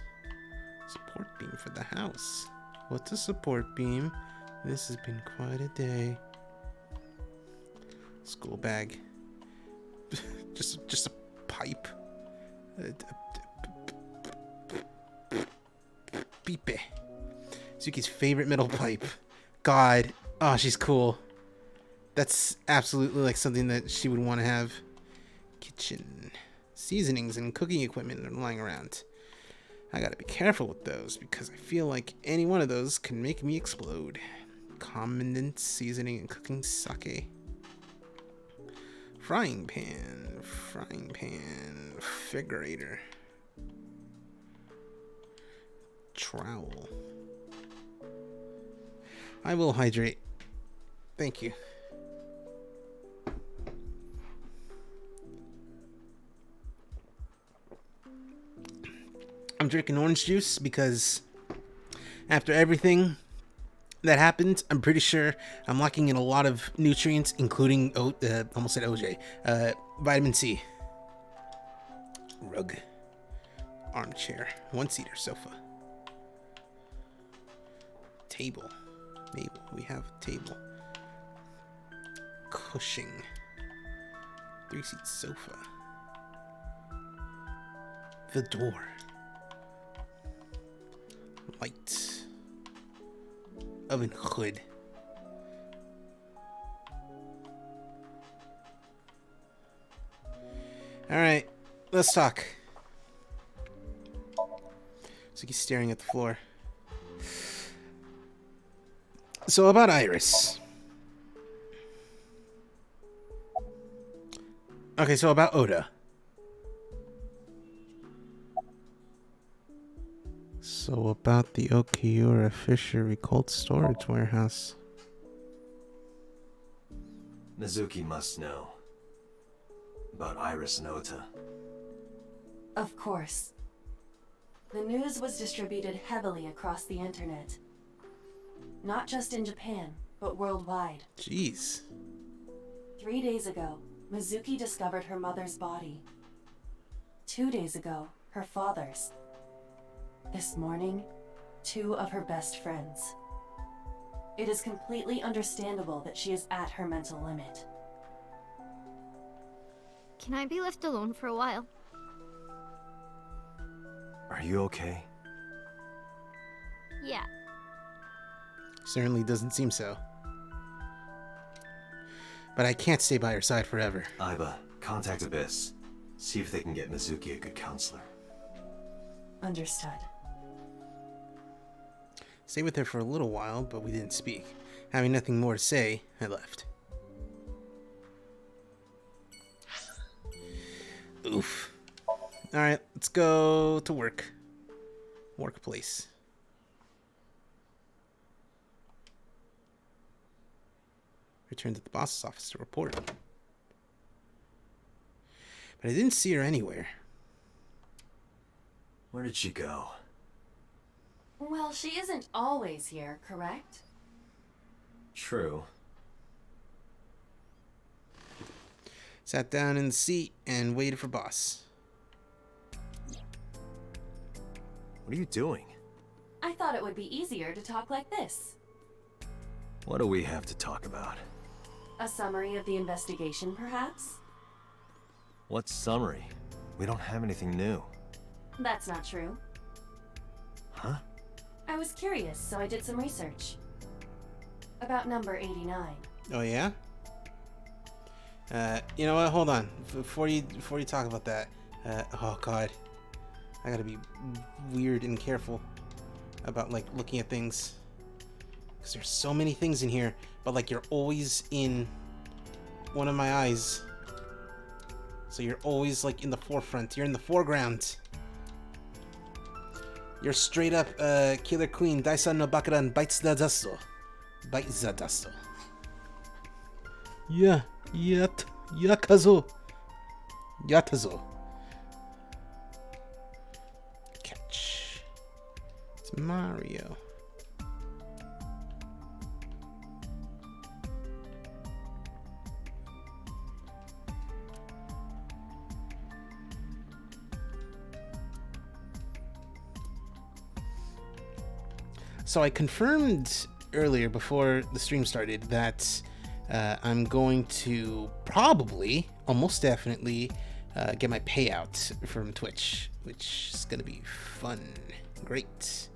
Support beam for the house. What's a support beam? This has been quite a day. School bag. just a pipe. Pipe. Suki's favorite metal pipe. God, Oh, she's cool. That's absolutely like something that she would want to have. Kitchen. Seasonings and cooking equipment are lying around. I gotta be careful with those because I feel like any one of those can make me explode. Condiments, seasoning, and cooking sake. Frying pan, refrigerator. Trowel. I will hydrate. Thank you. I'm drinking orange juice because after everything that happened, I'm pretty sure I'm lacking in a lot of nutrients, including, almost said OJ, vitamin C. Rug. Armchair. One-seater sofa. Table. Mabel. We have a table. Cushing. Three-seat sofa. The door. Light. Oven hood. Alright, let's talk. So he's staring at the floor. So about Iris. Okay, so about Oda. So about the Okiura Fishery Cold Storage Warehouse. Mizuki must know about Iris and Ota. Of course. The news was distributed heavily across the internet. Not just in Japan, but worldwide. Jeez. 3 days ago, Mizuki discovered her mother's body. 2 days ago, her father's. This morning, 2 of her best friends. It is completely understandable that she is at her mental limit. Can I be left alone for a while? Are you okay? Yeah. Certainly doesn't seem so. But I can't stay by her side forever. Aiba, contact Abyss. See if they can get Mizuki a good counselor. Understood. Stayed with her for a little while, but we didn't speak. Having nothing more to say, I left. Oof. Alright, let's go to work. Workplace. Returned to the boss's office to report. But I didn't see her anywhere. Where did she go? Well, she isn't always here, correct? True. Sat down in the seat and waited for boss. What are you doing? I thought it would be easier to talk like this. What do we have to talk about? A summary of the investigation, perhaps? What summary? We don't have anything new. That's not true. Huh? I was curious, so I did some research. About number 89. Oh yeah? You know what? Hold on. Before you talk about that, oh god, I gotta be weird and careful about like looking at things, because there's so many things in here, but like you're always in one of my eyes, so you're always like in the forefront. You're in the foreground. You're straight up Killer Queen. Daisan no Bakuran bites the dasto. Bites the dasto. Yeah. Yakazo. Yatazo. Catch. It's Mario. So I confirmed earlier before the stream started that I'm going to probably, almost definitely, get my payout from Twitch, which is going to be fun. Great.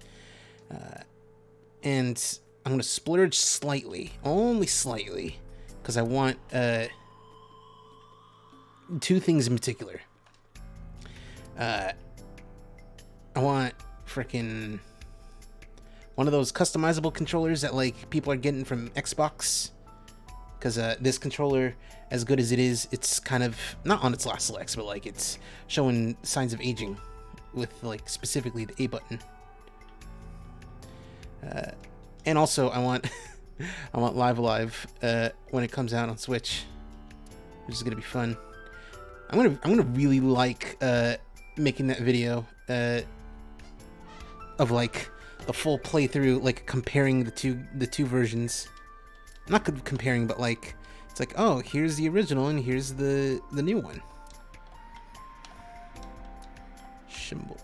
And I'm gonna splurge slightly, only slightly, because I want two things in particular. I want freaking one of those customizable controllers that like people are getting from Xbox, because this controller, as good as it is, it's kind of not on its last legs, but like it's showing signs of aging with like specifically the A button. And also I want I want Live Alive when it comes out on Switch, which is gonna be fun. I'm gonna really like making that video of like the full playthrough, like comparing the two versions. Not comparing, but like it's like, oh, here's the original and here's the new one. Shimble.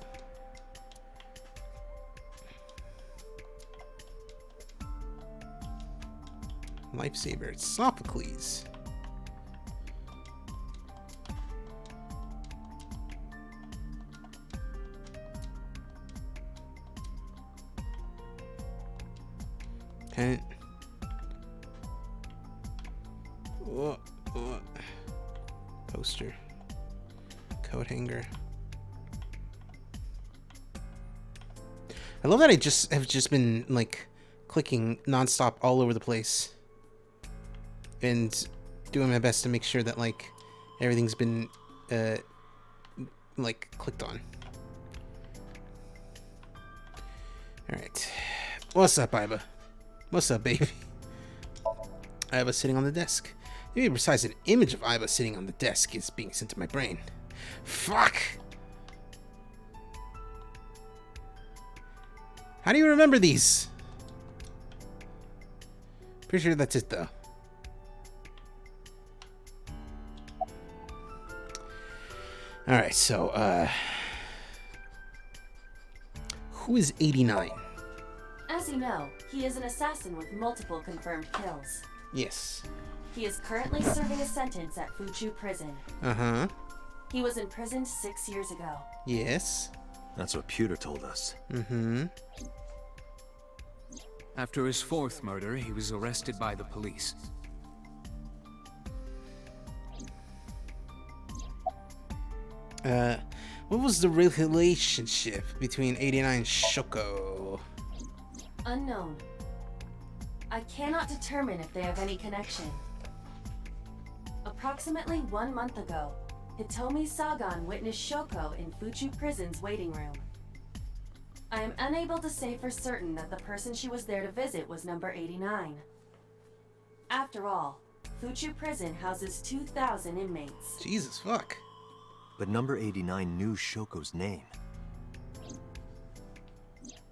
Lifesaver, Sophocles. Okay. Poster. Coat hanger. I love that I have just been like clicking nonstop all over the place and doing my best to make sure that like everything's been like clicked on. All right. What's up, Iba? What's up, baby? Iba sitting on the desk. To be precise, an image of Iba sitting on the desk is being sent to my brain. Fuck! How do you remember these? Pretty sure that's it, though. Alright, so, who is 89? As you know, he is an assassin with multiple confirmed kills. Yes. He is currently serving a sentence at Fuchu Prison. Uh-huh. He was imprisoned 6 years ago. Yes. That's what Pewter told us. Mm-hmm. After his fourth murder, he was arrested by the police. What was the relationship between 89 and Shoko? Unknown. I cannot determine if they have any connection. Approximately 1 month ago, Hitomi Sagan witnessed Shoko in Fuchu Prison's waiting room. I am unable to say for certain that the person she was there to visit was number 89. After all, Fuchu Prison houses 2,000 inmates. Jesus fuck. But number 89 knew Shoko's name.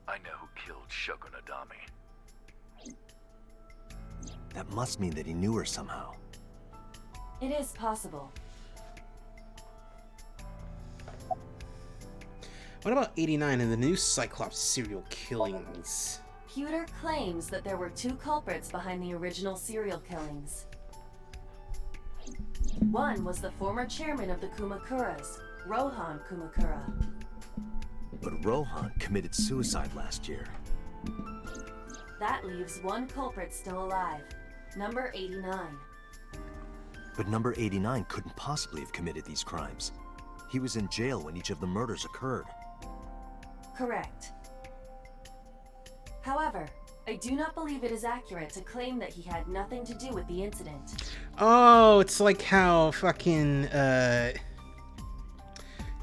I know who killed Shoko Nadami. That must mean that he knew her somehow. It is possible. What about 89 and the new Cyclops serial killings? Pewter claims that there were 2 culprits behind the original serial killings. One was the former chairman of the Kumakuras, Rohan Kumakura. But Rohan committed suicide last year. That leaves 1 culprit still alive, number 89. But number 89 couldn't possibly have committed these crimes. He was in jail when each of the murders occurred. Correct. However, I do not believe it is accurate to claim that he had nothing to do with the incident. Oh, it's like how fucking, it's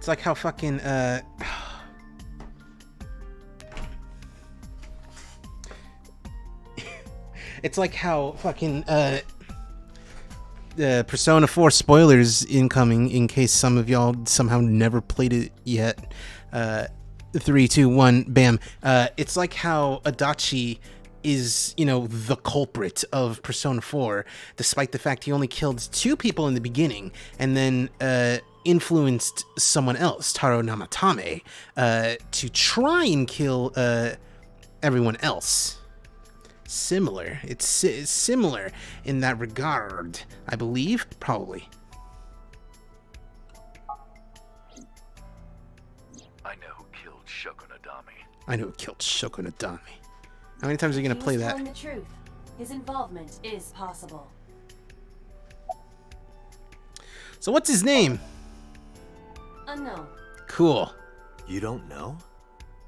like how fucking, it's like how fucking, Persona 4 spoilers incoming in case some of y'all somehow never played it yet. 3, 2, 1, bam. It's like how Adachi is, you know, the culprit of Persona 4, despite the fact he only killed 2 people in the beginning and then influenced someone else, Taro Namatame, to try and kill everyone else. Similar. It's similar in that regard, I believe. Probably. I know who killed Shoko Nadami. I know who killed Shoko Nadami. How many times are you gonna play He was that? telling the truth. His involvement is possible. So what's his name? Unknown. Cool. You don't know?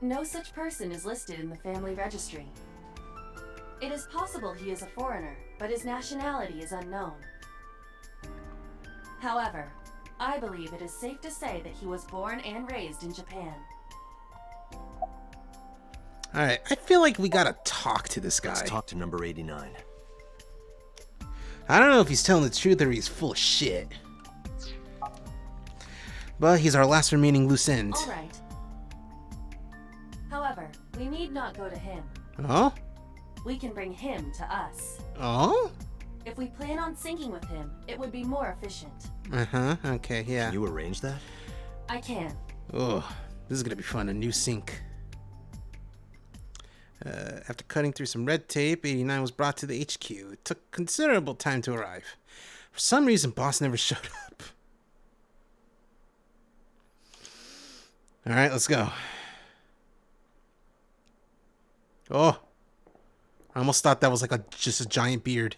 No such person is listed in the family registry. It is possible he is a foreigner, but his nationality is unknown. However, I believe it is safe to say that he was born and raised in Japan. Alright, I feel like we gotta talk to this guy. Let's talk to number 89. I don't know if he's telling the truth or he's full of shit. But he's our last remaining loose end. Alright. However, we need not go to him. Oh? We can bring him to us. Oh? If we plan on syncing with him, it would be more efficient. Uh-huh, okay, yeah. Can you arrange that? I can. Oh, this is gonna be fun, a new sync. After cutting through some red tape, 89 was brought to the HQ. It took considerable time to arrive. For some reason, boss never showed up. Alright, let's go. Oh. I almost thought that was like just a giant beard.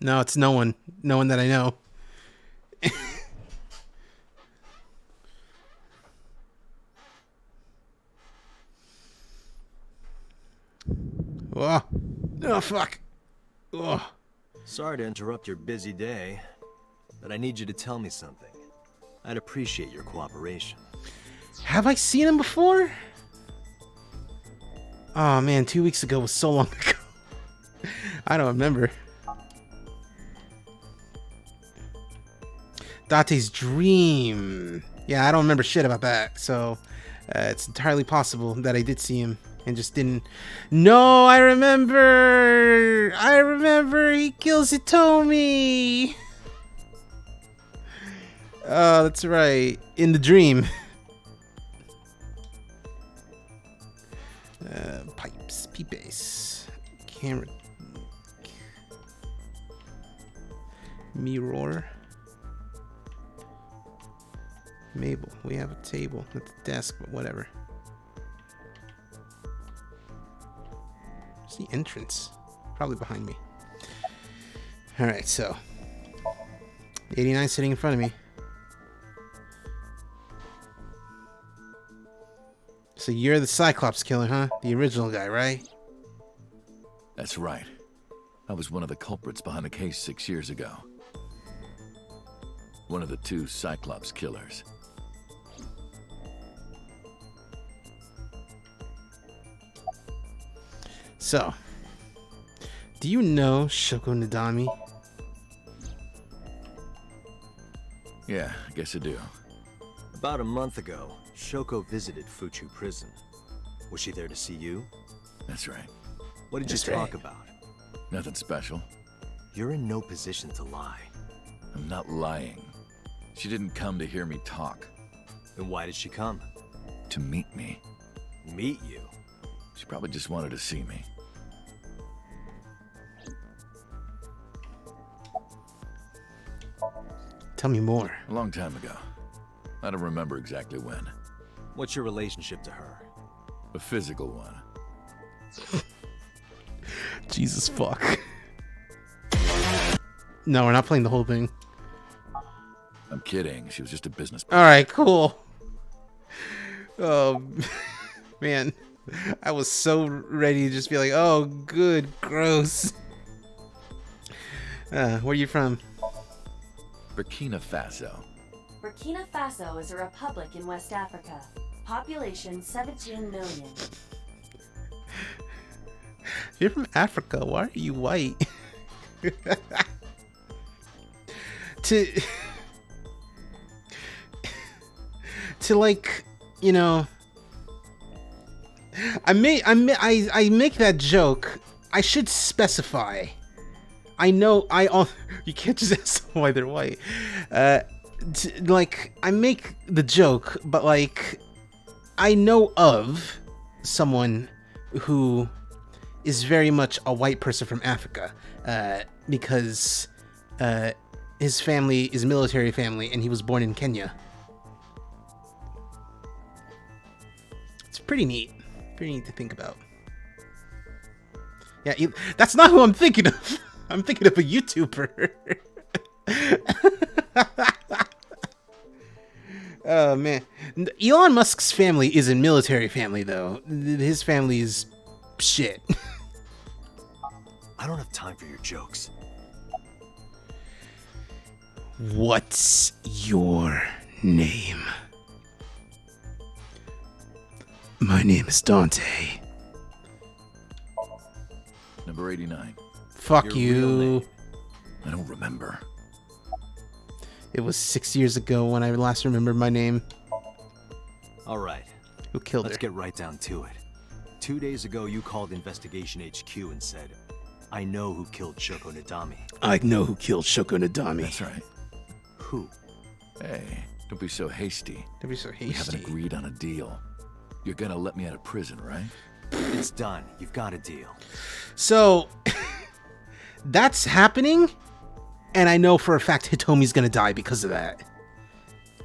No, it's no one. No one that I know. Oh. Oh, fuck. Oh. Sorry to interrupt your busy day, but I need you to tell me something. I'd appreciate your cooperation. Have I seen him before? Oh, man, 2 weeks ago was so long ago. I don't remember. Date's dream. Yeah, I don't remember shit about that, so it's entirely possible that I did see him and just didn't. No, I remember. I remember. He kills Hitomi. Oh, that's right. In the dream. Pipes, P-bass, camera, mirror. Mabel, we have a table. That's a desk, but whatever. Where's the entrance? Probably behind me. Alright, so 89 sitting in front of me. So you're the Cyclops killer, huh? The original guy, right? That's right. I was one of the culprits behind the case 6 years ago. One of the 2 Cyclops killers. So, do you know Shoko Nadami? Yeah, I guess I do. About a month ago, Shoko visited Fuchu Prison. Was she there to see you? That's right. What did you talk about? Nothing special. You're in no position to lie. I'm not lying. She didn't come to hear me talk. Then why did she come? To meet me. Meet you? She probably just wanted to see me. Tell me more. A long time ago. I don't remember exactly when. What's your relationship to her? A physical one. Jesus fuck. No, we're not playing the whole thing. I'm kidding. She was just a business. Alright, cool. Oh, man. I was so ready to just be like, oh, good, gross. Where are you from? Burkina Faso. Burkina Faso is a republic in West Africa. Population 17 million. You're from Africa. Why are you white? to like, you know, I make that joke. I should specify. I know you can't just ask why they're white. Like, I make the joke, but like, I know of someone who is very much a white person from Africa, because his family is a military family, and he was born in Kenya. It's pretty neat. Pretty neat to think about. Yeah, that's not who I'm thinking of. I'm thinking of a YouTuber. Oh, man. Elon Musk's family is a military family, though. His family is shit. I don't have time for your jokes. What's your name? My name is Dante. Number 89. Fuck Your real you. name. I don't remember. It was 6 years ago when I last remembered my name. All right. Who killed Let's her? get right down to it. 2 days ago, you called Investigation HQ and said, I know who killed Shoko Nadami. I know who killed Shoko Nadami. That's right. Who? Hey, don't be so hasty. Don't be so hasty. We haven't agreed on a deal. You're gonna let me out of prison, right? It's done. You've got a deal. So, that's happening, and I know for a fact Hitomi's gonna die because of that.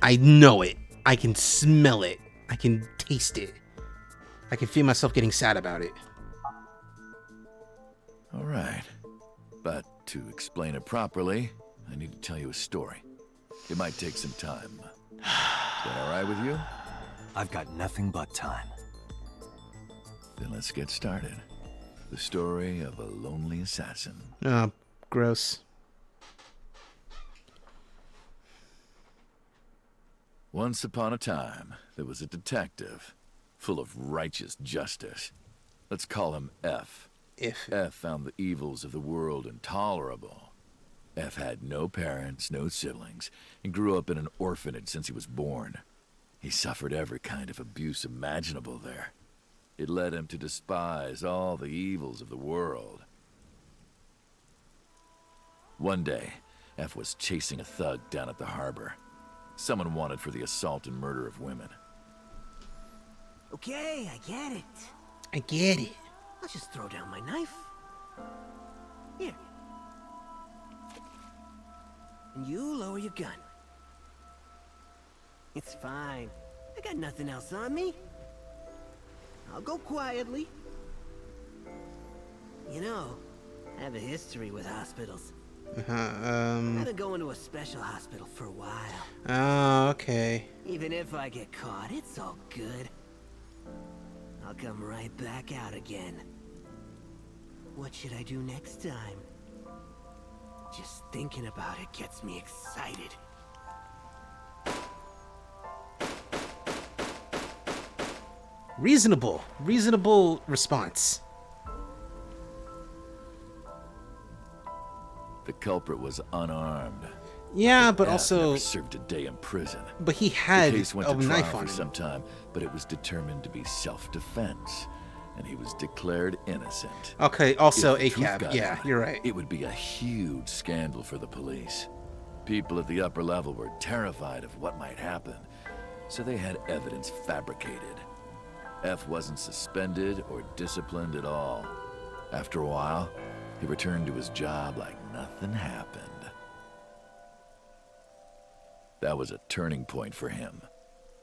I know it. I can smell it. I can taste it. I can feel myself getting sad about it. All right. But to explain it properly, I need to tell you a story. It might take some time. Is that all right with you? I've got nothing but time. Then let's get started. The story of a lonely assassin. Oh, gross. Once upon a time, there was a detective, full of righteous justice. Let's call him F. F found the evils of the world intolerable. F had no parents, no siblings, and grew up in an orphanage since he was born. He suffered every kind of abuse imaginable there. It led him to despise all the evils of the world. One day, F was chasing a thug down at the harbor. Someone wanted for the assault and murder of women. Okay, I get it. I get it. I'll just throw down my knife. Here. And you lower your gun. It's fine. I got nothing else on me. I'll go quietly. You know, I have a history with hospitals. I've been going to a special hospital for a while. Oh, okay. Even if I get caught, it's all good. I'll come right back out again. What should I do next time? Just thinking about it gets me excited. Reasonable response. The culprit was unarmed. Yeah, but F also never served a day in prison. But he had the case went a to trial knife for on him. some time, but it was determined to be self-defense, and he was declared innocent. Okay, also If the truth ACAB. got Yeah, out, you're right. It would be a huge scandal for the police. People at the upper level were terrified of what might happen, so they had evidence fabricated. F wasn't suspended or disciplined at all. After a while, he returned to his job like nothing happened. That was a turning point for him.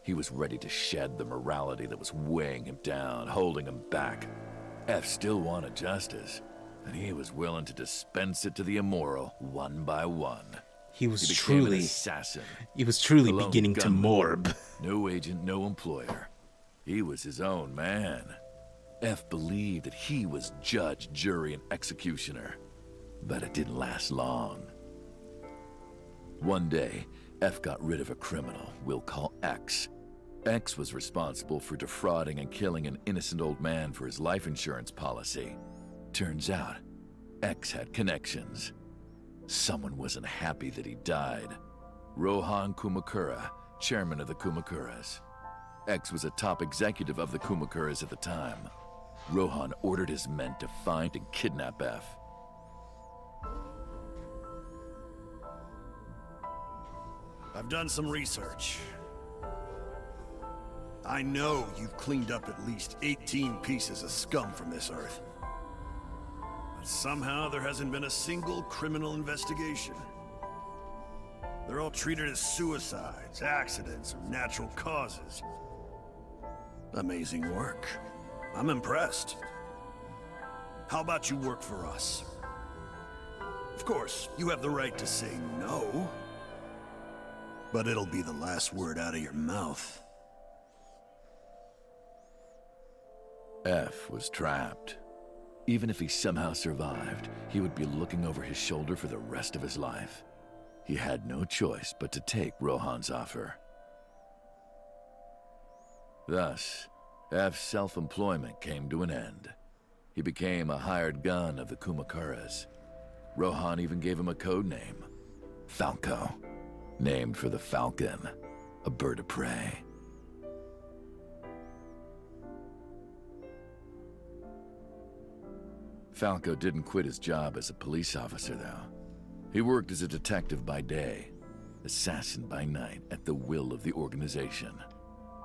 He was ready to shed the morality that was weighing him down, holding him back. F still wanted justice, and he was willing to dispense it to the immoral one by one. He was became an truly assassin. He was truly A lone beginning to gunman. morb. No agent, no employer. He was his own man. F believed that he was judge, jury, and executioner. But it didn't last long. One day, F got rid of a criminal we'll call X. X was responsible for defrauding and killing an innocent old man for his life insurance policy. Turns out, X had connections. Someone wasn't happy that he died. Rohan Kumakura, chairman of the Kumakuras. X was a top executive of the Kumakuras at the time. Rohan ordered his men to find and kidnap F. I've done some research. I know you've cleaned up at least 18 pieces of scum from this earth. But somehow there hasn't been a single criminal investigation. They're all treated as suicides, accidents, or natural causes. Amazing work. I'm impressed. How about you work for us? Of course, you have the right to say no. But it'll be the last word out of your mouth. F was trapped. Even if he somehow survived, he would be looking over his shoulder for the rest of his life. He had no choice but to take Rohan's offer. Thus, F's self-employment came to an end. He became a hired gun of the Kumakuras. Rohan even gave him a code name, Falco, named for the falcon, a bird of prey. Falco didn't quit his job as a police officer, though. He worked as a detective by day, assassin by night at the will of the organization.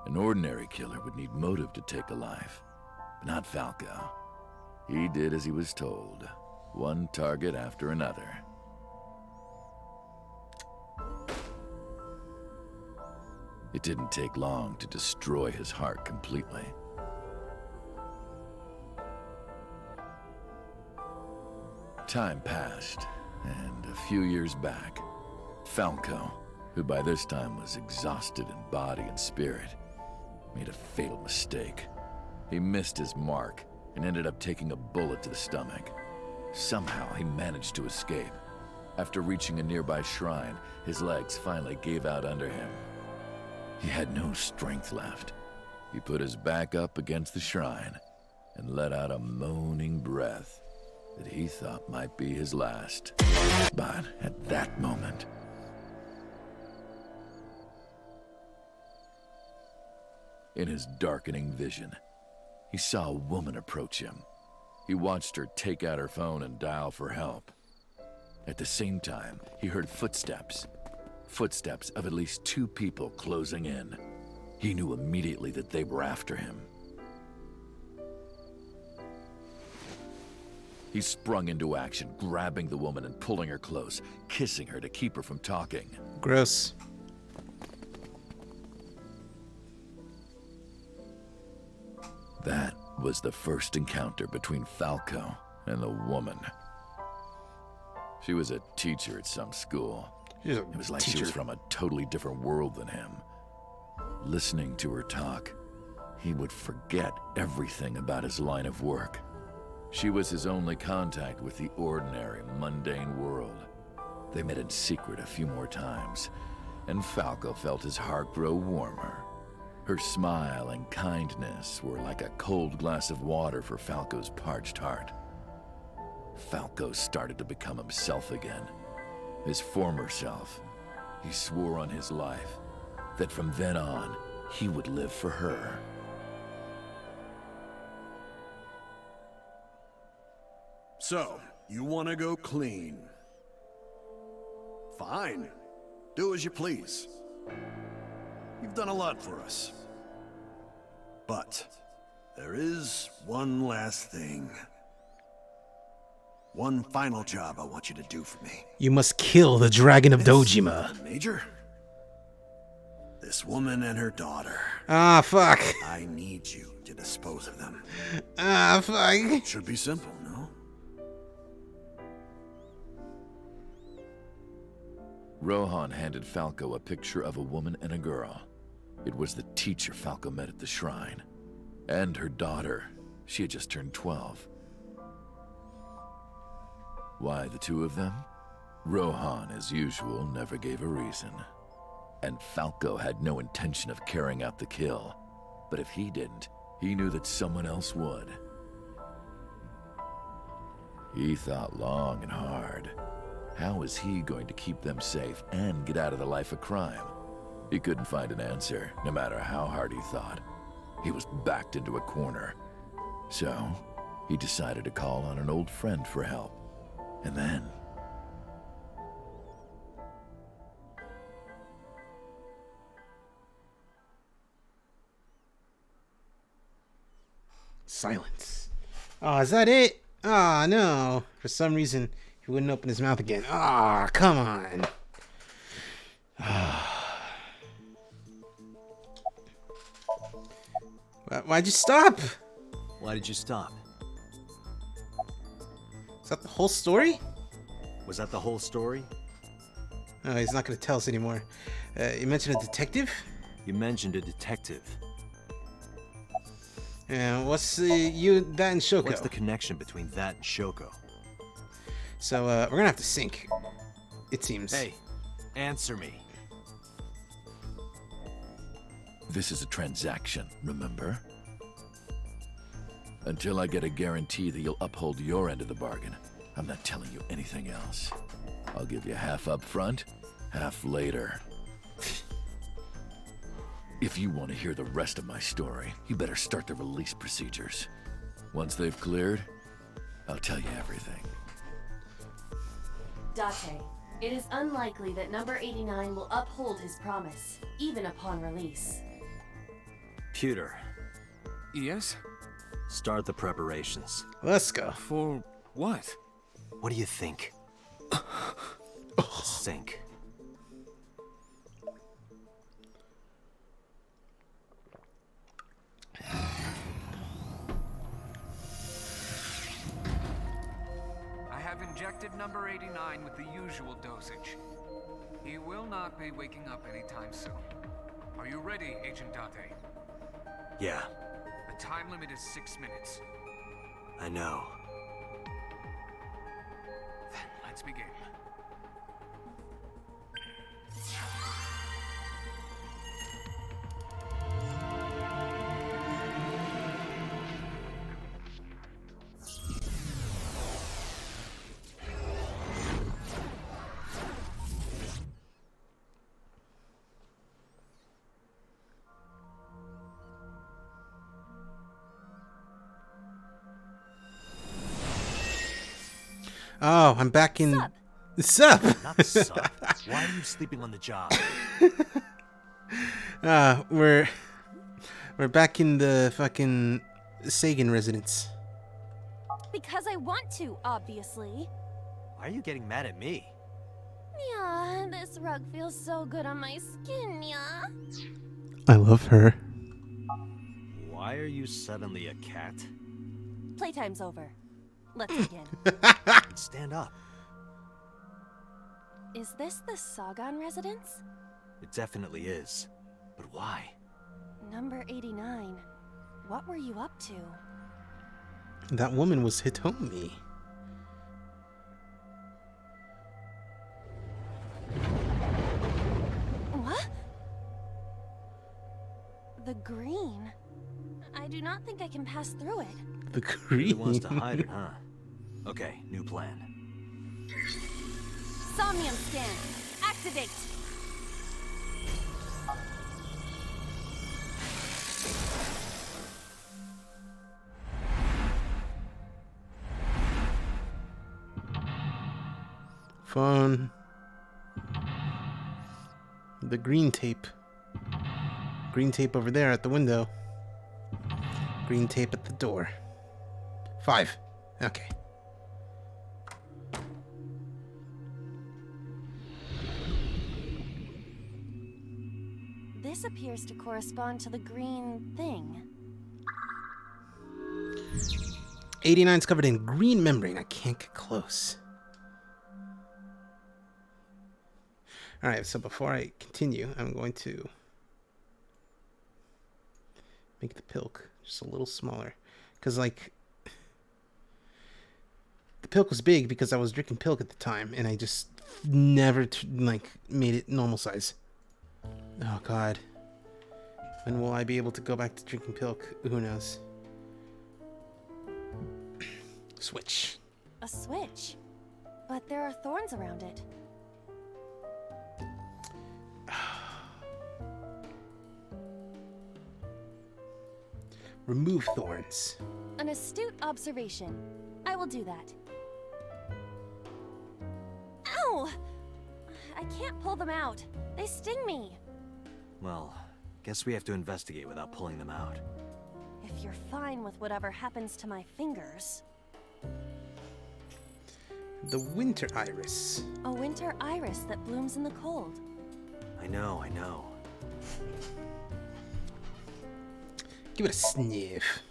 An ordinary killer would need motive to take a life, but not Falco. He did as he was told, one target after another. It didn't take long to destroy his heart completely. Time passed, and a few years back, Falco, who by this time was exhausted in body and spirit, made a fatal mistake. He missed his mark and ended up taking a bullet to the stomach. Somehow he managed to escape. After reaching a nearby shrine, his legs finally gave out under him. He had no strength left. He put his back up against the shrine and let out a moaning breath that he thought might be his last. But at that moment, in his darkening vision, he saw a woman approach him. He watched her take out her phone and dial for help. At the same time, he heard footsteps. Footsteps of at least 2 people closing in. He knew immediately that they were after him. He sprung into action, grabbing the woman and pulling her close, kissing her to keep her from talking. Gross. That was the first encounter between Falco and the woman. She was a teacher at some school. It was like she was from a totally different world than him. Listening to her talk, he would forget everything about his line of work. She was his only contact with the ordinary, mundane world. They met in secret a few more times, and Falco felt his heart grow warmer. Her smile and kindness were like a cold glass of water for Falco's parched heart. Falco started to become himself again, his former self. He swore on his life that from then on, he would live for her. So, you want to go clean? Fine. Do as you please. You've done a lot for us. But there is one last thing. One final job I want you to do for me. You must kill the Dragon of Dojima. Major? This woman and her daughter. Ah, fuck. I need you to dispose of them. Ah, fuck. Should be simple, no? Rohan handed Falco a picture of a woman and a girl. It was the teacher Falco met at the shrine. And her daughter. She had just turned 12. Why the 2 of them? Rohan, as usual, never gave a reason. And Falco had no intention of carrying out the kill. But if he didn't, he knew that someone else would. He thought long and hard. How was he going to keep them safe and get out of the life of crime? He couldn't find an answer, no matter how hard he thought. He was backed into a corner. So, he decided to call on an old friend for help. And then... Silence. Oh, is that it? Ah, no. For some reason, he wouldn't open his mouth again. Ah, come on. Why'd you stop? Why did you stop? Is that the whole story? Was that the whole story? Oh, he's not going to tell us anymore. You mentioned a detective? You mentioned a detective. Yeah, what's that and Shoko? What's the connection between that and Shoko? So, we're gonna have to sync, it seems. Hey, answer me. This is a transaction, remember? Until I get a guarantee that you'll uphold your end of the bargain, I'm not telling you anything else. I'll give you half up front, half later. If you want to hear the rest of my story, you better start the release procedures. Once they've cleared, I'll tell you everything. Date, it is unlikely that number 89 will uphold his promise, even upon release. Pewter. Yes? Start the preparations. Let's go. For what? What do you think? Sync. I have injected number 89 with the usual dosage. He will not be waking up anytime soon. Are you ready, Agent Date? Yeah, The time limit is 6 minutes. I know. Then let's begin. Oh, I'm back in... Sup? Sup? Not sup. Why are you sleeping on the job? We're back in the fucking Sagan residence. Because I want to, obviously. Why are you getting mad at me? Yeah, this rug feels so good on my skin, yeah. I love her. Why are you suddenly a cat? Playtime's over. Let's begin. Stand up. Is this the Sagan residence? It definitely is. But why? Number 89. What were you up to? That woman was Hitomi. What? The green? I do not think I can pass through it. The Really green. wants to hide it, huh? Okay, new plan. Somnium scan. Activate. Phone. The green tape. Green tape over there at the window. Green tape at the door. 5. Okay. This appears to correspond to the green thing. 89's covered in green membrane. I can't get close. Alright, so before I continue, I'm going to make the pilk just a little smaller. Because, like, the pilk was big because I was drinking pilk at the time, and I just never, made it normal size. Oh, God. When will I be able to go back to drinking pilk? Who knows? Switch. A switch. But there are thorns around it. Remove thorns. An astute observation. I will do that. Ow! I can't pull them out. They sting me. Well, guess we have to investigate without pulling them out. If you're fine with whatever happens to my fingers. The winter iris. A winter iris that blooms in the cold. I know. Give it a sniff.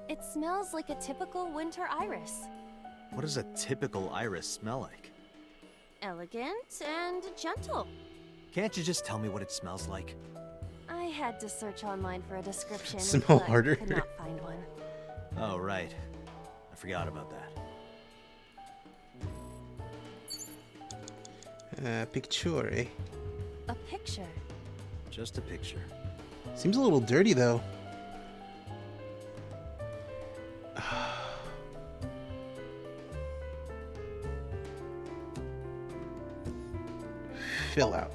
It smells like a typical winter iris. What does a typical iris smell like? Elegant and gentle. Can't you just tell me what it smells like? I had to search online for a description, Smell but harder. could not find one. Oh, right. I forgot about that. Picture, eh? A picture. Just a picture. Seems a little dirty, though. Fill out.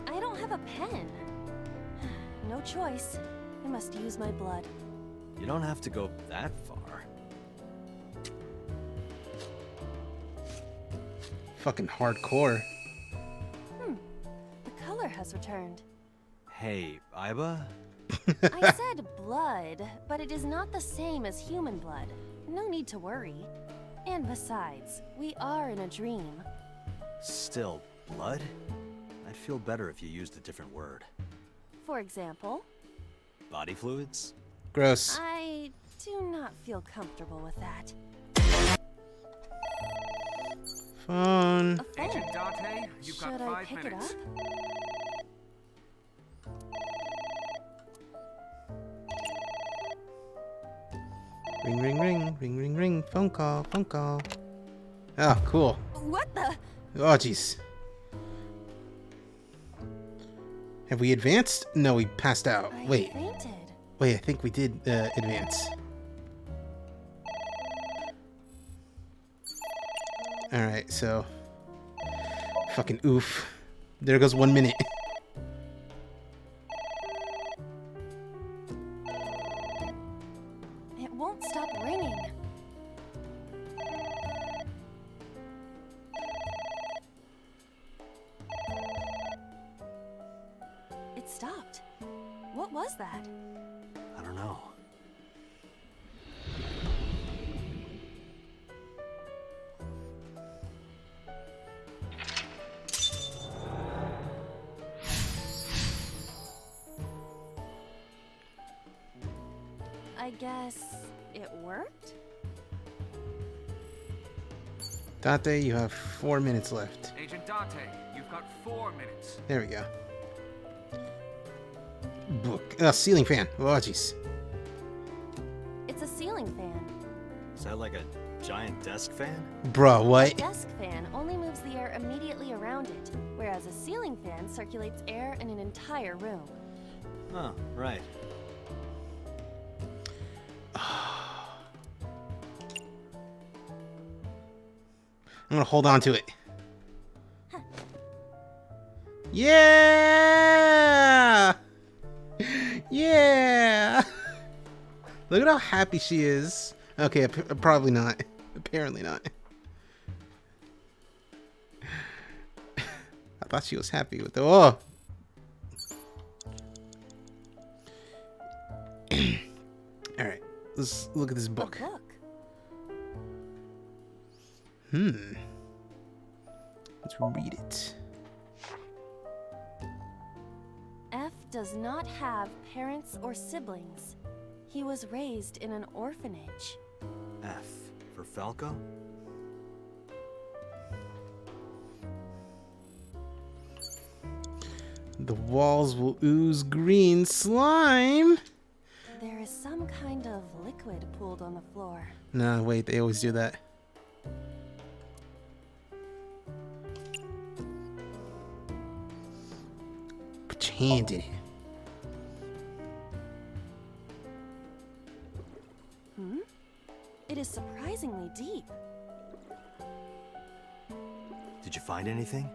I don't have a pen. No choice. I must use my blood. You don't have to go that far. Fucking hardcore. The color has returned. Hey, Iba? I said blood, but it is not the same as human blood. No need to worry. And besides, we are in a dream. Still, blood? I'd feel better if you used a different word. For example, Body fluids? Gross. I do not feel comfortable with that. Phone. A phone. Agent Date, you've got Should I 5 pick minutes. it up? Ring, ring, ring, ring, ring, ring. Phone call, phone call. Oh, cool. What the? Oh, jeez. Have we advanced? No, we passed out. I Wait, fainted. I think we did advance. Alright, so... Fucking oof. There goes 1 minute. It won't stop ringing. It stopped. What was that? I don't know. I guess it worked? Date, you have 4 minutes left. Agent Date, you've got 4 minutes. There we go. Book. Ceiling fan. Oh, jeez. It's a ceiling fan. Is that like a giant desk fan? Bruh, A what? desk fan only moves the air immediately around it, whereas a ceiling fan circulates air in an entire room. Oh, right. I'm gonna hold on to it. Yeah! Yeah! Look at how happy she is. Okay, probably not. Apparently not. I thought she was happy with it. Oh! Alright, let's look at this book. A book. Let's read it. F does not have parents or siblings. He was raised in an orphanage. F for Falco? The walls will ooze green slime. There is some kind of liquid pooled on the floor. No, wait, they always do that. Put your hand in it. It is surprisingly deep. Did you find anything?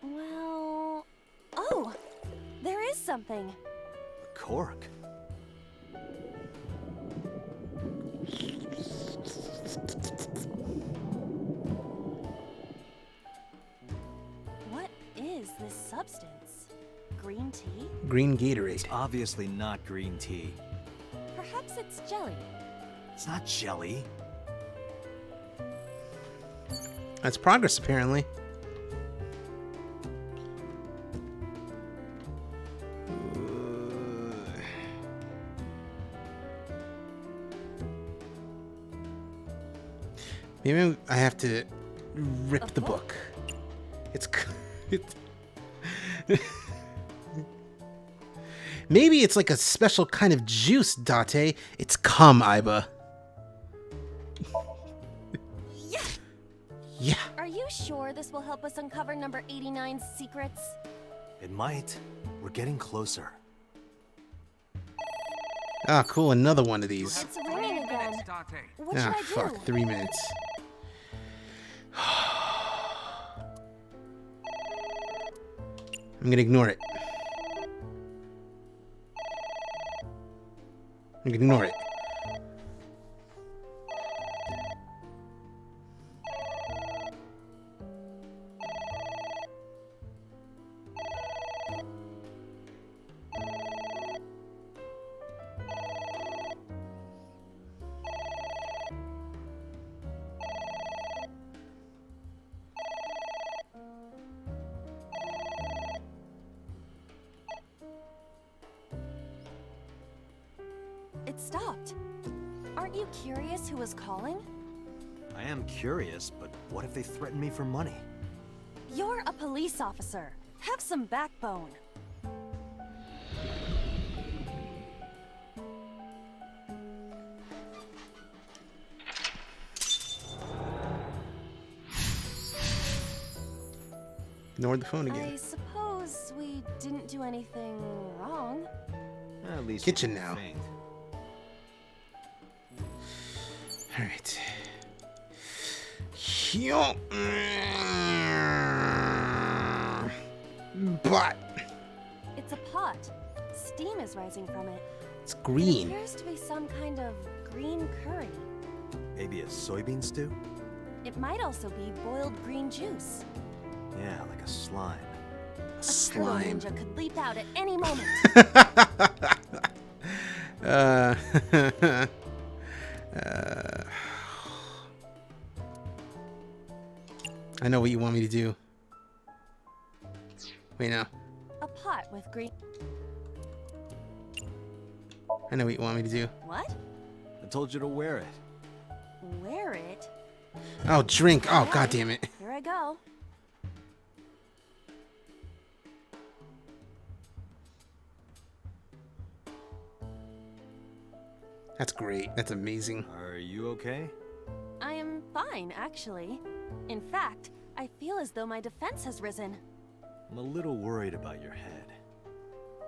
Well... Oh! There is something. A cork. What is this substance? Green tea? Green Gatorade. It's obviously not green tea. Perhaps it's jelly. It's not jelly. That's progress, apparently. Maybe I have to rip the book. It's maybe it's like a special kind of juice, Date. It's cum, Iba. Yeah. Are you sure this will help us uncover number 89's secrets? It might. We're getting closer. Ah, cool. Another one of these. It's ringing again. What should Ah, I do? fuck. 3 minutes. I'm gonna ignore it. I'm gonna ignore it. It stopped. Aren't you curious who was calling? I am curious, but what if they threaten me for money? You're a police officer. Have some backbone. Ignored the phone again. I suppose we didn't do anything wrong. At least Kitchen now. faint. All right. But It's a pot. Steam is rising from it. it's It green. appears to be some kind of green curry. Maybe a soybean stew? It might also be boiled green juice. Yeah, like a slime. A turtle Slime. ninja could leap out at any moment. uh, I know what you want me to do. Wait, no. A pot with green. I know what you want me to do. What? I told you to wear it. Wear it? Oh, drink. Oh, Alright, god damn it. Here I go. That's great. That's amazing. Are you okay? I am fine, actually. In fact, I feel as though my defense has risen. I'm a little worried about your head.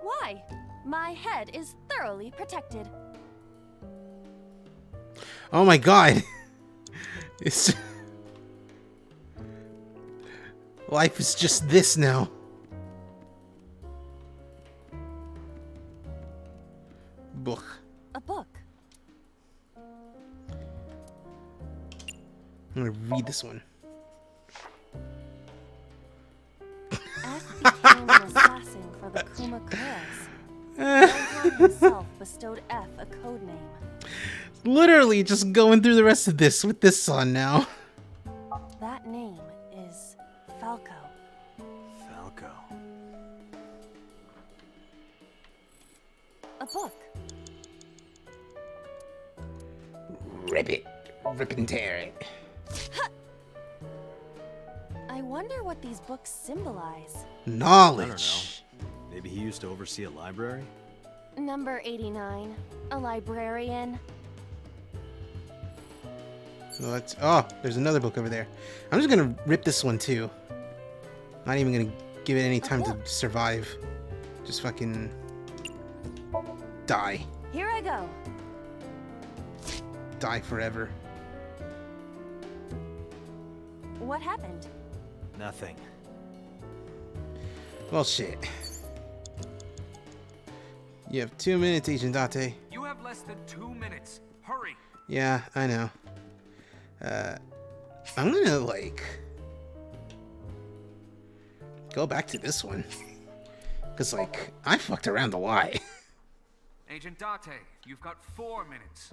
Why? My head is thoroughly protected. Oh my god. It's life is just this now. Book. A book. I'm gonna read this one. F became an assassin for the Kumakuras. Rohan himself bestowed F a code name. Literally just going through the rest of this with this on now. That name is Falco. Falco. A book. Rip it. Rip and tear it. I wonder what these books symbolize. Knowledge. I don't know. Maybe he used to oversee a library? Number 89. A librarian. Oh, there's another book over there. I'm just gonna rip this one too. Not even gonna give it any time to survive. Just fucking die. Here I go. Die forever. What happened? Nothing. Well, shit. You have 2 minutes, Agent Date. You have less than 2 minutes. Hurry. Yeah, I know. I'm gonna, like, go back to this one. Because, like, I fucked around a lot. Agent Date, you've got 4 minutes.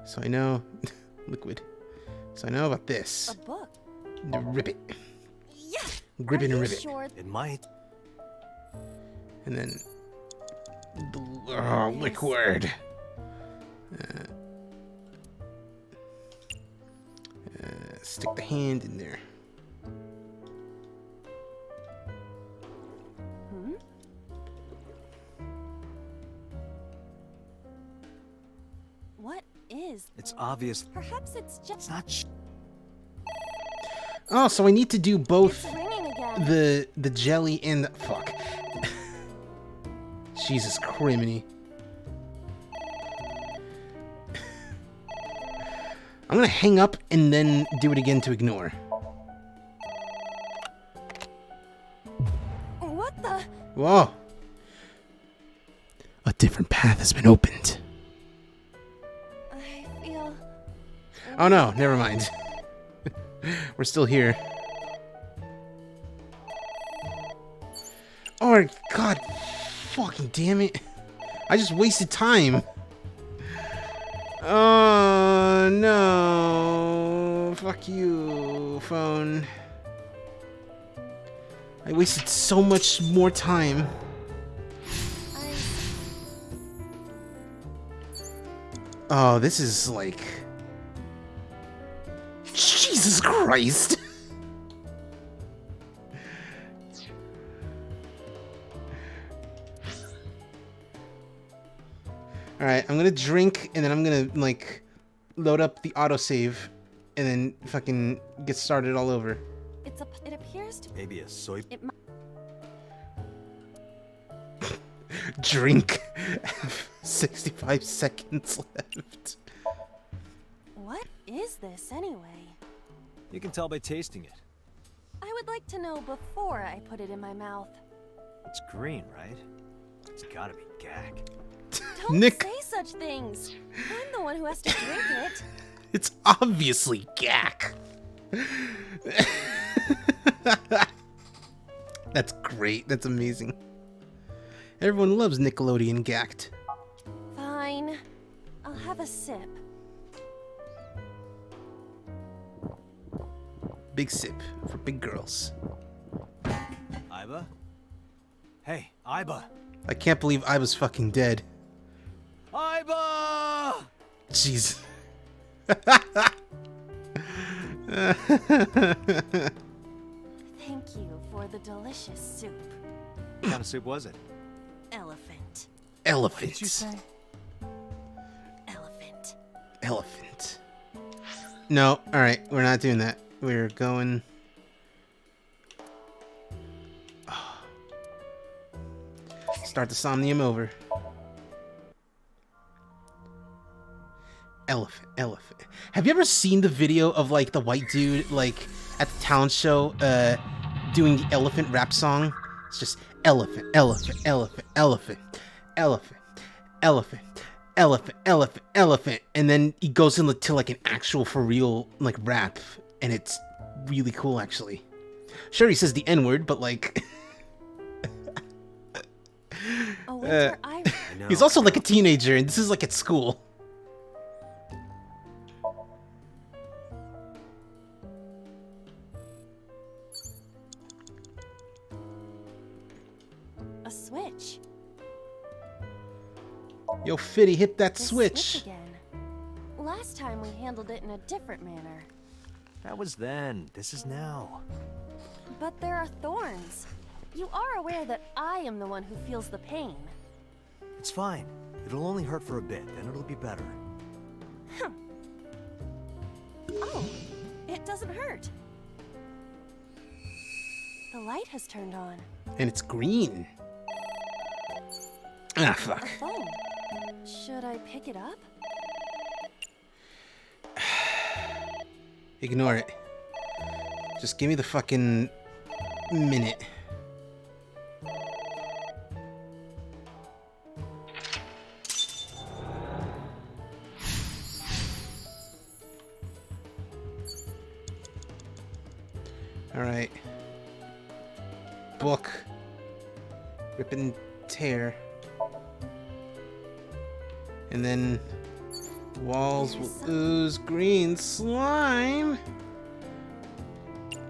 So I know... liquid. So I know about this. A book. The ribbit. Yeah. Grip it and ribbit. Sure? It might. And then... liquid. Stick the hand in there. What is? It's obvious. Perhaps it's just. It's not. Oh, so I need to do both It's ringing again. the jelly and the fuck. Jesus criminy. I'm gonna hang up and then do it again to ignore. What the? Whoa. A different path has been opened. I feel. Oh no, never mind. We're still here. Oh god, fucking damn it. I just wasted time. Oh no. Fuck you, phone. I wasted so much more time. Oh, this is like... Jesus Christ! Alright, I'm gonna drink, and then I'm gonna, like, load up the autosave, and then fucking get started all over. It appears to. Maybe a soy. Drink. 65 seconds left. What is this anyway? You can tell by tasting it. I would like to know before I put it in my mouth. It's green, right? It's gotta be gag. Don't Nick. say such things. I'm the one who has to drink it. It's obviously gack. That's great. That's amazing. Everyone loves Nickelodeon gacked. Fine. I'll have a sip. Big sip for big girls. Iba? Hey, Iba! I can't believe I was fucking dead. Iba! Jeez. Thank you for the delicious soup. What kind of soup was it? Elephant. Elephant. What did you say? Elephant. Elephant. No, alright, we're not doing that. We're going... Start the Somnium over. Elephant, elephant. Have you ever seen the video of, like, the white dude, like, at the talent show, doing the elephant rap song? It's just elephant, elephant, elephant, elephant, elephant, elephant, elephant, elephant, elephant. And then he goes into, like, an actual, for real, like, rap. And it's really cool, actually. Sure, he says the N-word, but, like... He's also, like, a teenager, and this is, like, at school. A switch. Yo, Fitty, hit that The switch. again. Last time we handled it in a different manner. That was then. This is now. But there are thorns. You are aware that I am the one who feels the pain. It's fine. It'll only hurt for a bit, then it'll be better. Oh, it doesn't hurt. The light has turned on. And it's green. Ah, fuck. A phone. Should I pick it up? Ignore it. Just give me the fucking minute. Alright. Book. Rip and tear. And then walls will ooze green slime.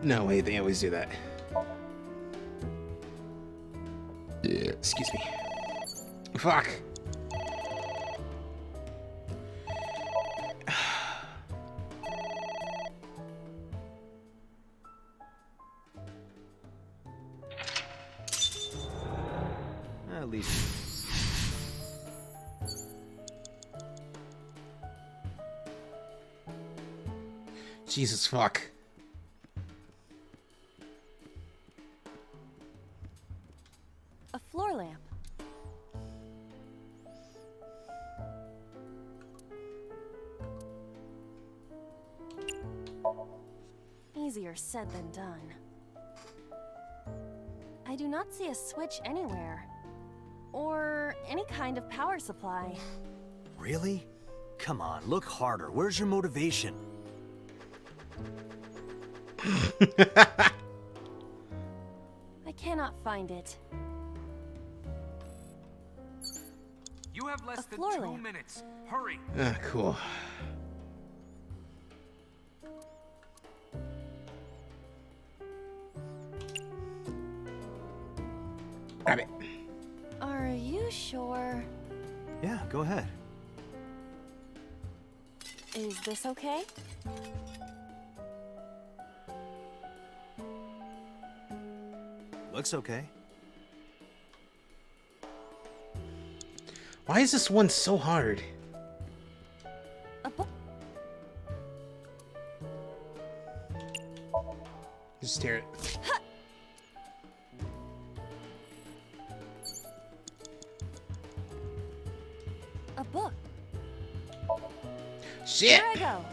No, wait, they always do that. Yeah. Excuse me. Fuck. Jesus fuck. A floor lamp. Easier said than done. I do not see a switch anywhere. Or any kind of power supply. Really? Come on, look harder. Where's your motivation? I cannot find it. You have less than floor 2 lamp. minutes. Hurry. Ah, cool. Grab it. Are you sure? Yeah, go ahead. Is this okay? Looks okay. Why is this one so hard? A book. Just stare it. A book. Shit! Here I go.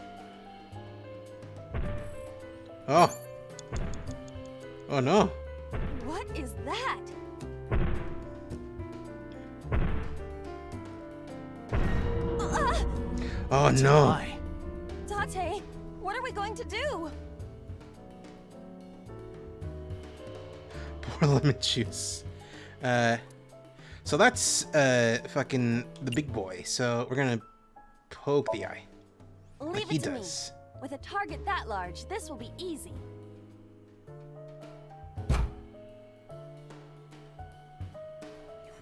Oh. Oh no. What is that? Oh no. Why? Date, what are we going to do? Pour lemon juice. So that's fucking the big boy. So we're gonna poke the eye. Leave like it he to does. me. With a target that large, this will be easy.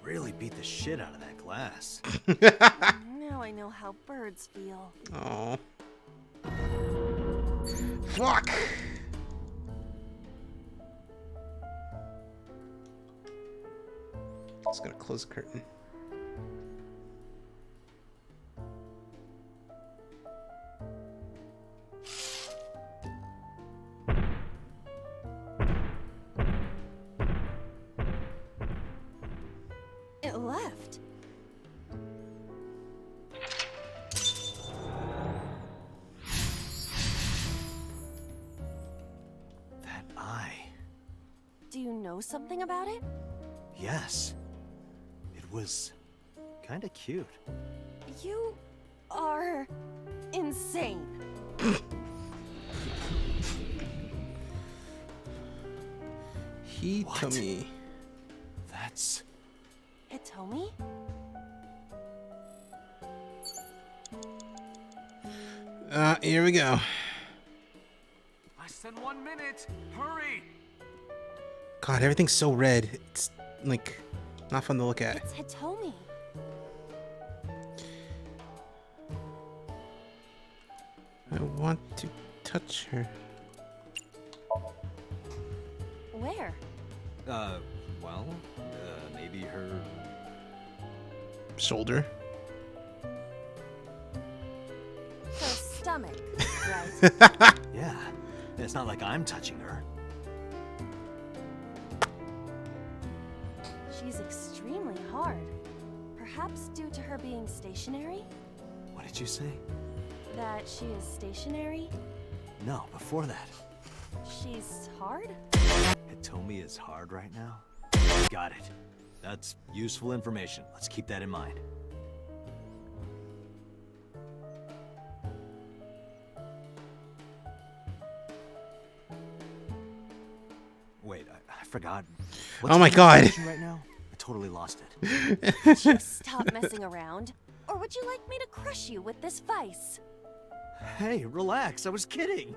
Really beat the shit out of that glass. Now I know how birds feel. Oh. Fuck. Just gonna close the curtain. It left. That eye. Do you know something about it? Yes. It was kinda cute. You are insane. Hitomi. That's... Hitomi? Here we go. Less than 1 minute. Hurry. God, everything's so red. It's like not fun to look at. It's Hitomi. I want to touch her. Where? Well, maybe her... Shoulder. Her stomach, right? Yeah. It's not like I'm touching her. She's extremely hard. Perhaps due to her being stationary? What did you say? That she is stationary? No, before that. She's hard? Hitomi is hard right now? Got it. That's useful information. Let's keep that in mind. Wait, I forgot. What's Oh my the God. information right now? I totally lost it. Would you stop messing around? Or would you like me to crush you with this vice? Hey, relax. I was kidding.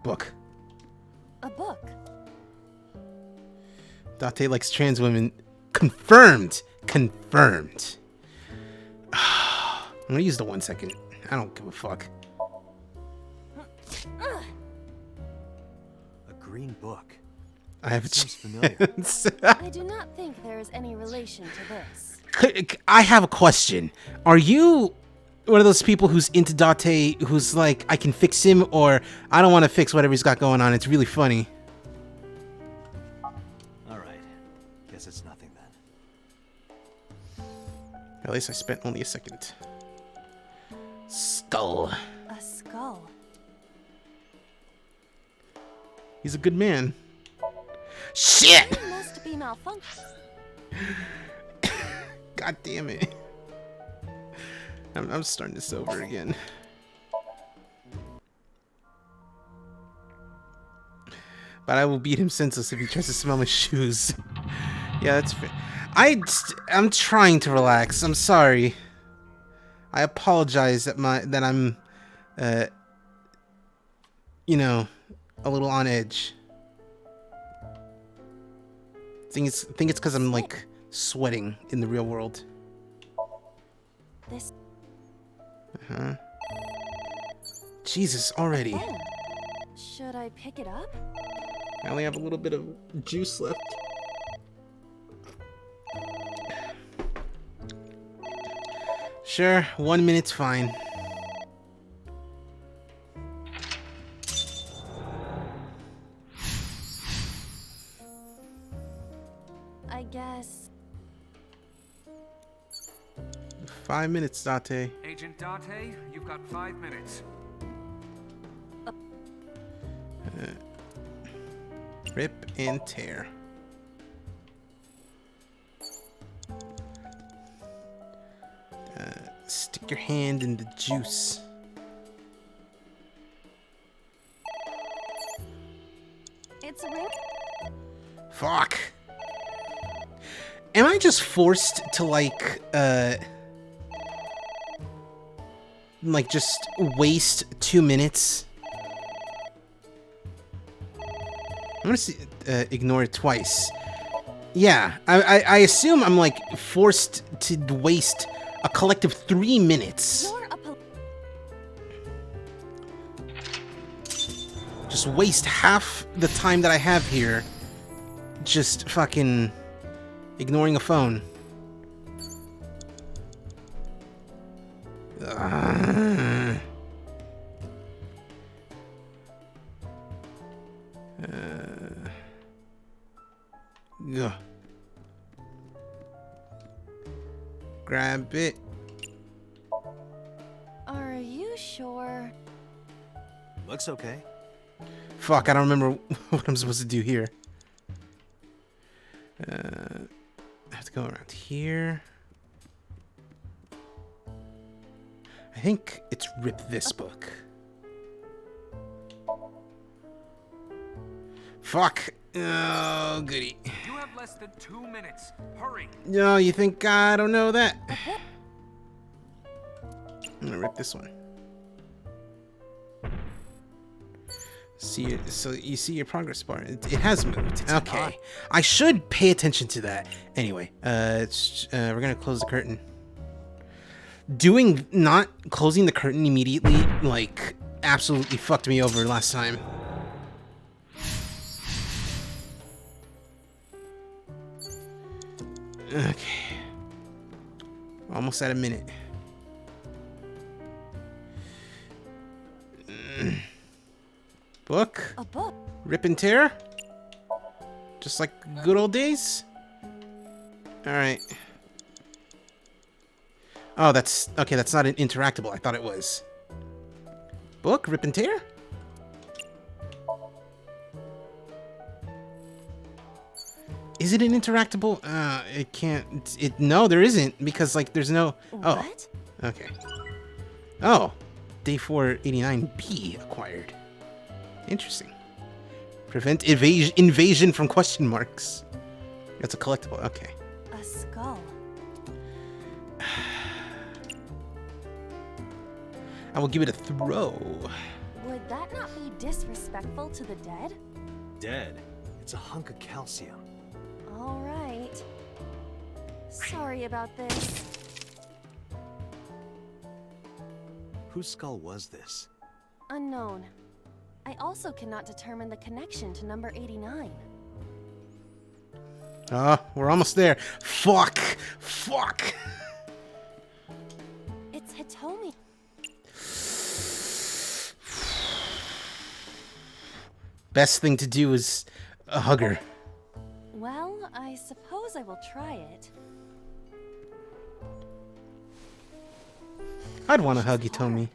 Book. A book. Date likes trans women. Confirmed. Confirmed. I'm gonna use the 1 second. I don't give a fuck. green book. I have a Seems familiar. chance. I do not think there is any relation to this. I have a question. Are you one of those people who's into Date, who's like, I can fix him, or I don't want to fix whatever he's got going on? It's really funny. Alright. Guess it's nothing then. At least I spent only a second. Skull. A skull. He's a good man. Shit! It must be malfunction. God damn it. I'm starting this over again. But I will beat him senseless if he tries to smell my shoes. Yeah, that's fair. I'm trying to relax. I'm sorry. I apologize that I'm you know, a little on edge. Think it's because I'm like sweating in the real world. This. Jesus, already. Oh. Should I pick it up? I only have a little bit of juice left. Sure, 1 minute's fine. I guess. 5 minutes, Date. Agent Date, you've got 5 minutes. Rip and tear. Stick your hand in the juice. It's a ring. Fuck. Am I just forced to like just waste 2 minutes? I'm gonna see, ignore it twice. Yeah, I assume I'm like forced to waste a collective 3 minutes. Just waste half the time that I have here just fucking ignoring a phone. Ugh. Grab it. Are you sure? Looks okay. Fuck, I don't remember what I'm supposed to do here. I have to go around here. I think it's rip this book. Fuck. Oh, goody. You have less than 2 minutes. Hurry. No, you think I don't know that? I'm gonna rip this one. See it, so you see your progress bar. It has moved. Okay, I should pay attention to that. Anyway, we're gonna close the curtain. Not closing the curtain immediately, like, absolutely fucked me over last time. Okay. Almost at a minute. Book? A book. Rip and tear? Just like good old days? Alright. Oh, that's... Okay, that's not an interactable. I thought it was. Book? Rip and tear? Is it an interactable? It can't... No, there isn't. Because, like, there's no... Oh. What? Okay. Oh. Day 489B acquired. Interesting. Prevent invasion from question marks. That's a collectible. Okay. A skull. I will give it a throw. Would that not be disrespectful to the dead? Dead? It's a hunk of calcium. All right. Sorry about this. Whose skull was this? Unknown. I also cannot determine the connection to number 89. We're almost there. Fuck! Fuck! It's Hitomi. Best thing to do is hug her. Well, I suppose I will try it. I'd want to hug Hitomi.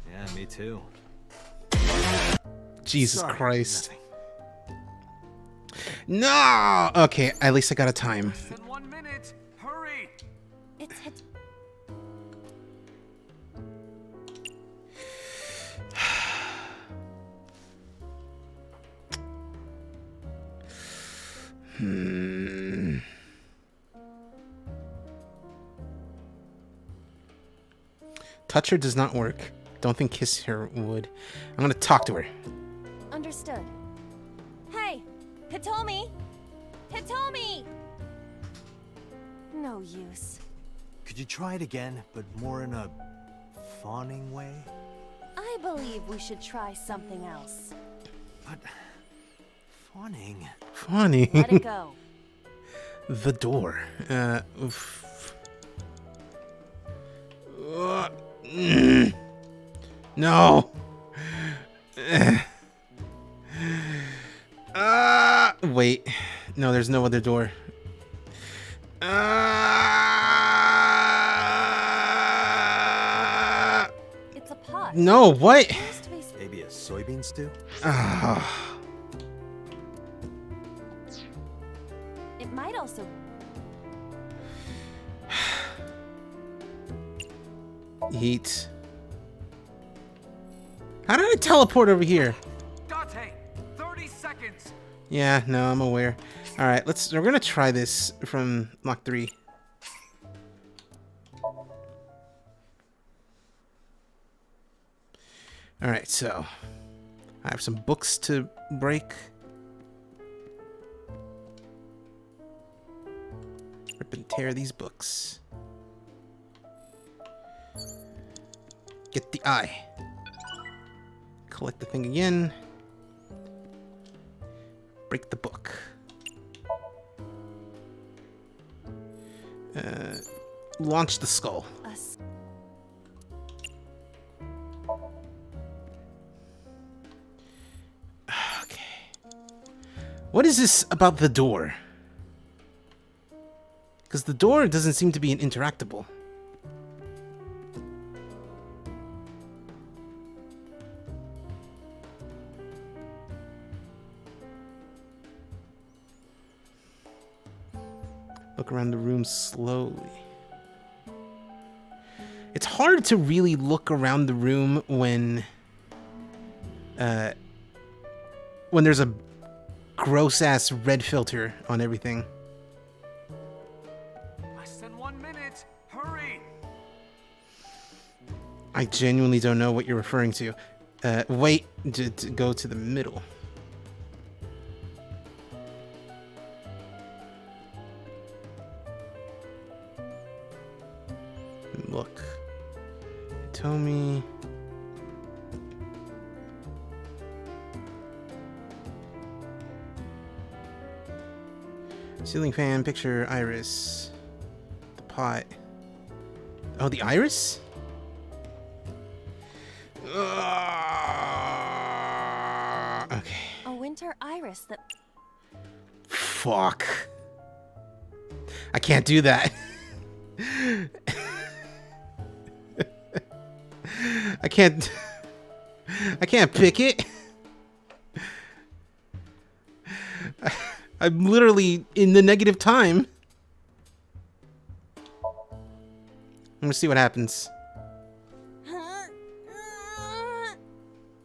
Yeah, me too. Jesus Sorry, Christ. nothing. No! Okay, at least I got a time. Less than 1 minute. Hurry. It's Hit. Touch her does not work. Don't think kiss her would. I'm gonna talk to her. Understood. Hey! Hitomi! Hitomi! No use. Could you try it again, but more in a fawning way? I believe we should try something else. But fawning. Funny. Let it go. The door. Oof. No. Wait. No, there's no other door. It's a pot. No, what? Maybe a soybean stew? It might also. Heat. How did I teleport over here? Date, 30 seconds. Yeah, no, I'm aware. All right, we're gonna try this from Mach 3. All right, so I have some books to break. Rip and tear these books. Get the eye. Collect the thing again. Break the book. Launch the skull. Okay. What is this about the door? Because the door doesn't seem to be an interactable. Look around the room slowly. It's hard to really look around the room when there's a gross-ass red filter on everything. Less than 1 minute. Hurry. I genuinely don't know what you're referring to. Wait to go to the middle. Look. Hitomi. Ceiling fan, picture, iris. The pot. Oh, the iris? Okay. A winter iris that. Fuck. I can't do that. I can't pick it. I'm literally in the negative time. I'm gonna see what happens.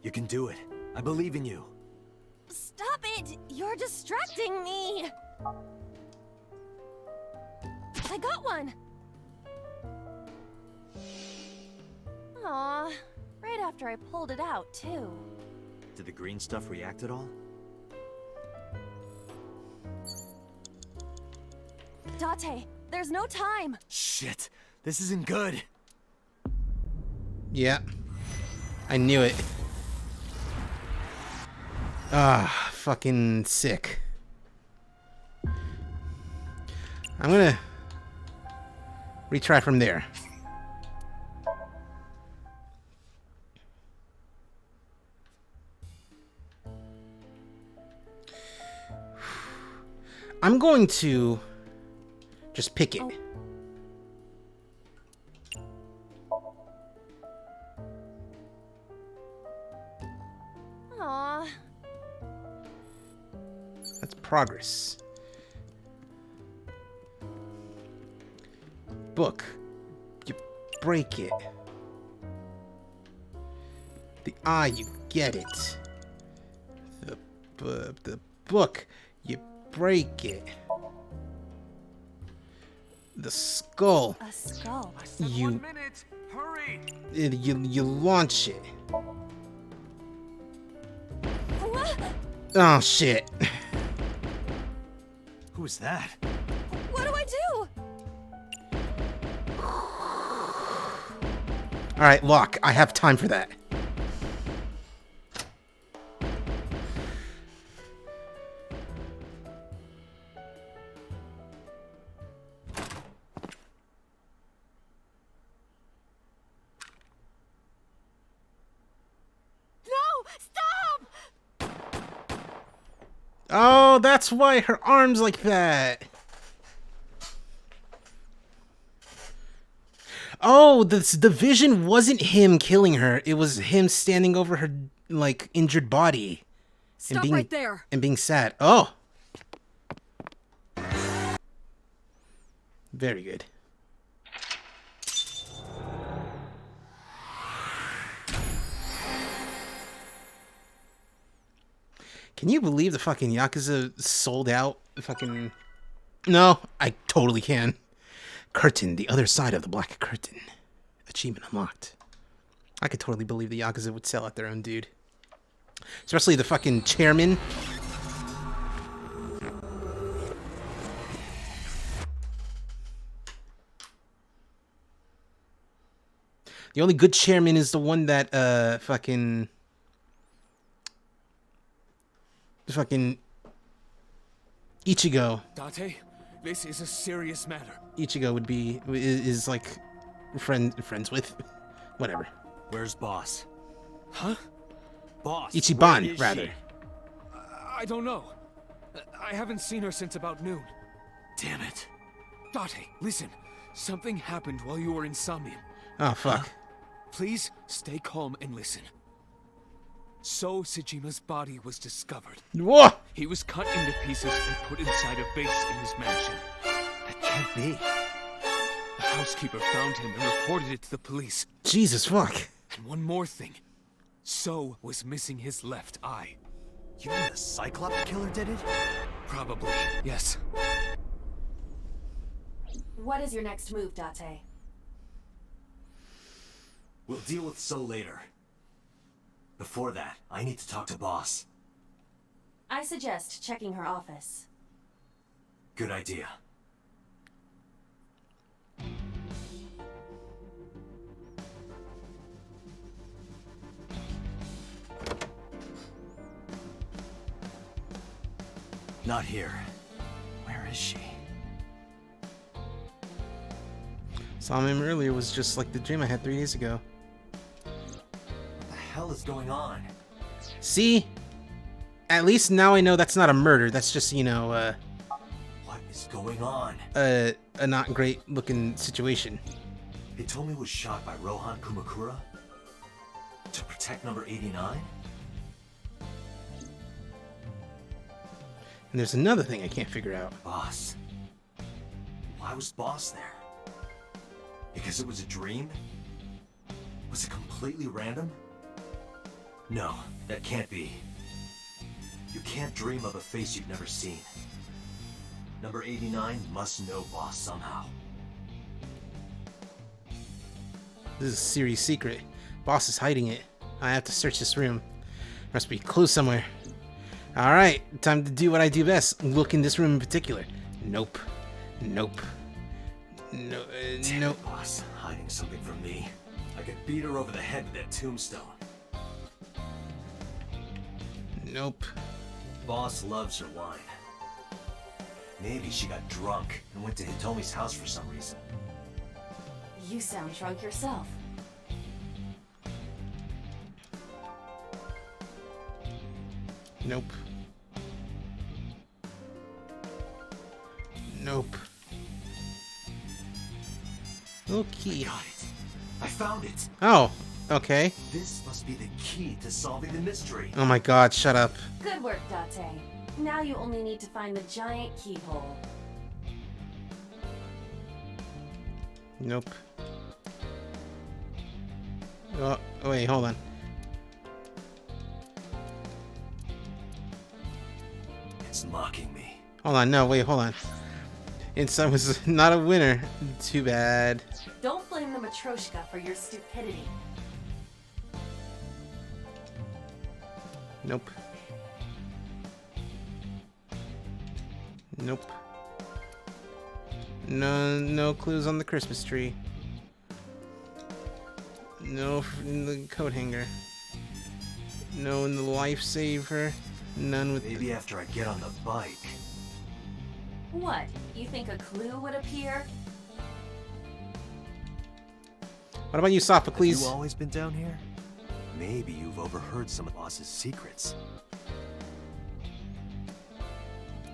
You can do it. I believe in you. Stop it! You're distracting me! I got one! Aw, right after I pulled it out, too. Did the green stuff react at all? Date, there's no time! Shit, this isn't good. Yeah. I knew it. Ah, fucking sick. I'm gonna retry from there. I'm going to just pick it. Aww. That's progress. Book. You break it. The eye, you get it. The book, you break it. The skull. A skull. You 1 minute. Hurry. you launch it. Oh shit. Who is that? What do I do? All right, Locke, I have time for that. Oh, that's why her arm's like that. Oh, the vision wasn't him killing her. It was him standing over her, like, injured body. Stop right there. And being sad. Oh. Very good. Can you believe the fucking Yakuza sold out fucking... No, I totally can. Curtain, the other side of the black curtain. Achievement unlocked. I could totally believe the Yakuza would sell out their own dude. Especially the fucking chairman. The only good chairman is the one that, fucking Ichigo. Date, this is a serious matter. Ichigo would be is like friends with, whatever. Where's Boss? Huh? Boss. Ichiban, rather. I don't know. I haven't seen her since about noon. Damn it. Date, listen. Something happened while you were in Somnium. Oh fuck. Huh? Please stay calm and listen. So Sejima's body was discovered. Whoa! He was cut into pieces and put inside a vase in his mansion. That can't be. The housekeeper found him and reported it to the police. Jesus fuck. And one more thing. So was missing his left eye. You mean the Cyclops killer did it? Probably, yes. What is your next move, Date? We'll deal with So later. Before that, I need to talk to Boss. I suggest checking her office. Good idea. Not here. Where is she? Saw him earlier, was just like the dream I had 3 days ago. What the hell is going on? See? At least now I know that's not a murder. That's just, you know, What is going on? a not great looking situation. They told me it was shot by Rohan Kumakura? To protect number 89? And there's another thing I can't figure out. Boss. Why was Boss there? Because it was a dream? Was it completely random? No, that can't be. You can't dream of a face you've never seen. Number 89 must know Boss somehow. This is a serious secret. Boss is hiding it. I have to search this room. Must be a clue somewhere. Alright, time to do what I do best. Look in this room in particular. Nope. Nope. No, nope. Boss, hiding something from me. I could beat her over the head with that tombstone. Nope. Boss loves her wine. Maybe she got drunk and went to Hitomi's house for some reason. You sound drunk yourself. Nope. Nope. Okay. I got it. I found it. Oh, okay. This must be the key to solving the mystery. Oh my god, shut up. Good work, Date. Now you only need to find the giant keyhole. Nope. Oh, wait, hold on. It's mocking me. Hold on, no, wait, hold on. Inside was not a winner. Too bad. Don't blame the Matryoshka for your stupidity. Nope. Nope. No clues on the Christmas tree. No in the coat hanger. No in the lifesaver. None with. Maybe after I get on the bike. What? You think a clue would appear? What about you, Sophocles? Have you always been down here? Maybe you've overheard some of the boss's secrets.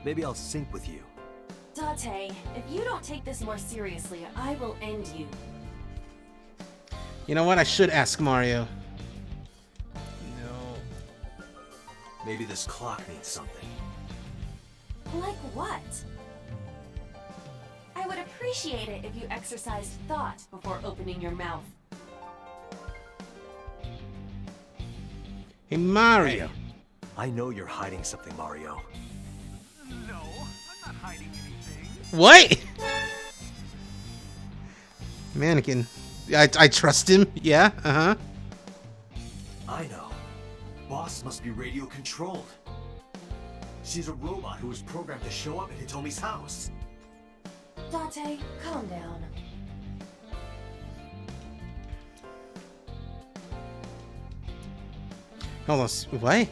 Maybe I'll sync with you. Date, if you don't take this more seriously, I will end you. You know what? I should ask Mario. No. Maybe this clock means something. Like what? I would appreciate it if you exercised thought before opening your mouth. Hey, Mario. Hey, I know you're hiding something, Mario. No, I'm not hiding anything. What? Mannequin. I trust him. Yeah, uh-huh. I know. Boss must be radio controlled. She's a robot who was programmed to show up at Hitomi's house. Date, calm down. Hold on. What?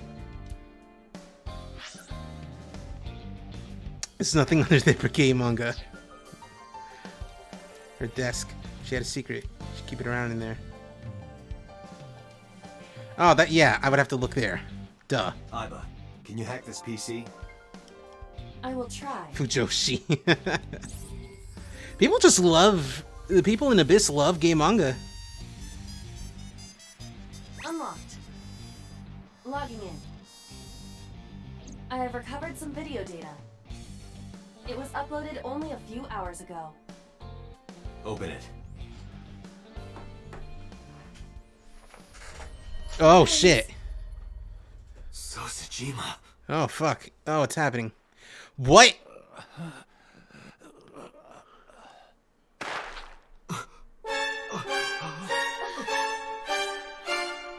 There's nothing under the Brigade manga. Her desk. She had a secret. She keep it around in there. Oh, that, yeah, I would have to look there. Duh. Aiba, can you hack this PC? I will try. Fujoshi. People just love... The people in Abyss love gay manga. Unlocked. Logging in. I have recovered some video data. It was uploaded only a few hours ago. Open it. Oh, shit. Sosajima. Oh, fuck. Oh, it's happening. What?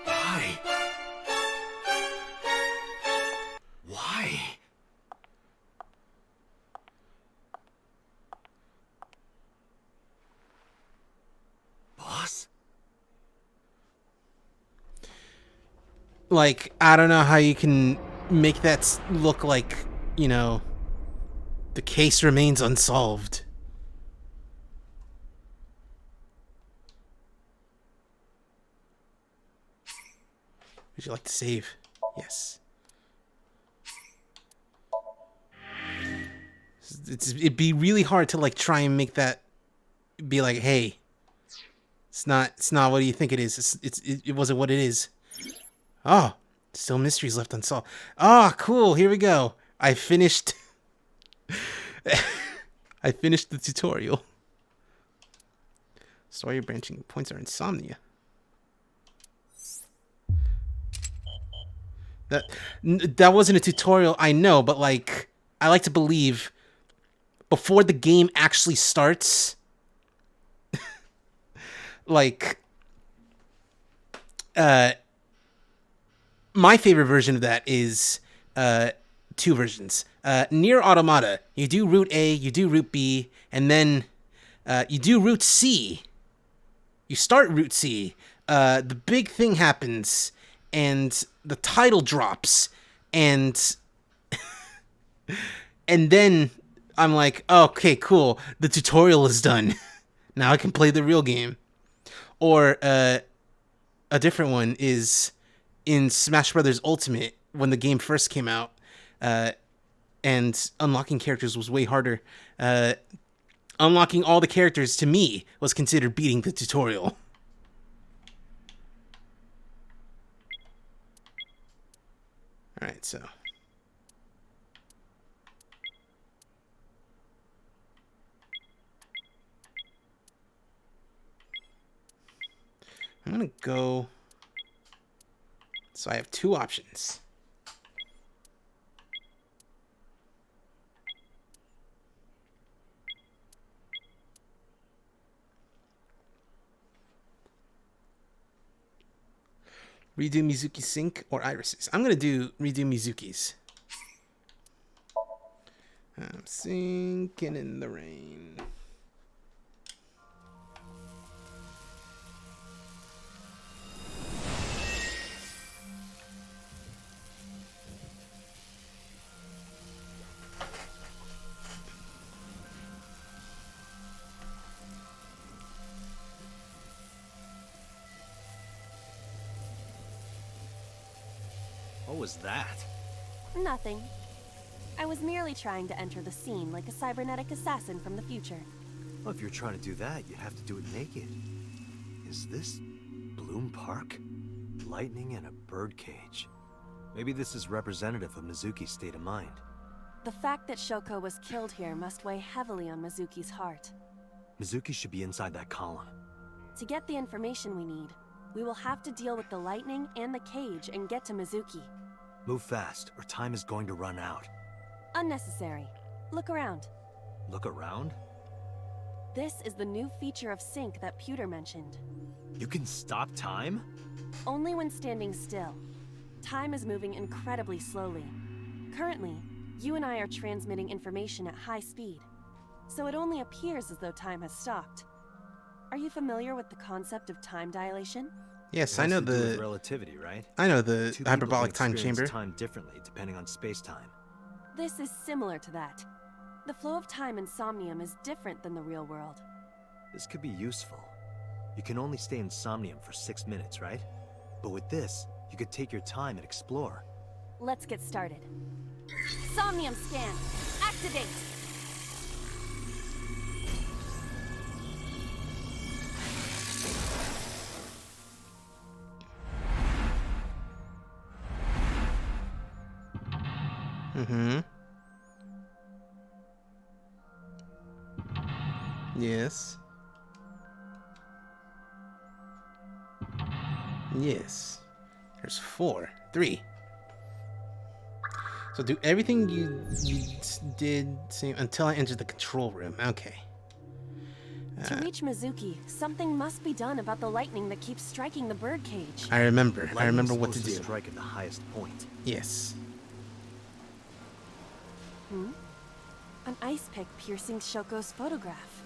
Why? Why? Boss? Like, I don't know how you can make that look like, you know, the case remains unsolved. Would you like to save? Yes. It'd be really hard to like try and make that be like, hey, it's not what you think it is. It wasn't what it is. Oh, still mysteries left unsolved. Oh, cool. Here we go. I finished. I finished the tutorial. Story branching points are insomnia. That wasn't a tutorial, I know, but like I like to believe before the game actually starts, like my favorite version of that is two versions. Near Automata, you do route A, you do route B, and then you do route C. You start route C. The big thing happens, and the title drops, And and then I'm like, okay, cool. The tutorial is done. Now I can play the real game. Or a different one is in Smash Brothers Ultimate when the game first came out, and unlocking characters was way harder. Unlocking all the characters to me was considered beating the tutorial. All right, so I'm gonna go. So I have two options. Redo Mizuki's Sync or Iris's. I'm gonna do redo Mizuki's. I'm sinking in the rain. What was that? Nothing. I was merely trying to enter the scene like a cybernetic assassin from the future. Well, if you're trying to do that, you'd have to do it naked. Is this Bloom Park? Lightning and a birdcage. Maybe this is representative of Mizuki's state of mind. The fact that Shoko was killed here must weigh heavily on Mizuki's heart. Mizuki should be inside that column. To get the information we need, we will have to deal with the lightning and the cage and get to Mizuki. Move fast, or time is going to run out. Unnecessary. Look around. Look around? This is the new feature of Sync that Pewter mentioned. You can stop time? Only when standing still. Time is moving incredibly slowly. Currently, you and I are transmitting information at high speed, so it only appears as though time has stopped. Are you familiar with the concept of time dilation? Yes, I know the relativity, right? I know the Two people hyperbolic can time experience chamber. Time differently depending on space-time. This is similar to that. The flow of time in Somnium is different than the real world. This could be useful. You can only stay in Somnium for 6 minutes, right? But with this, you could take your time and explore. Let's get started. Somnium scan! Activate! Mm-hmm. Yes. Yes. There's 4. 3. So do everything you did until I enter the control room. Okay. To reach Mizuki, something must be done about the lightning that keeps striking the birdcage. I remember. I remember what to Lightning is do. supposed strike at the highest point. Yes. An ice pick piercing Shoko's photograph.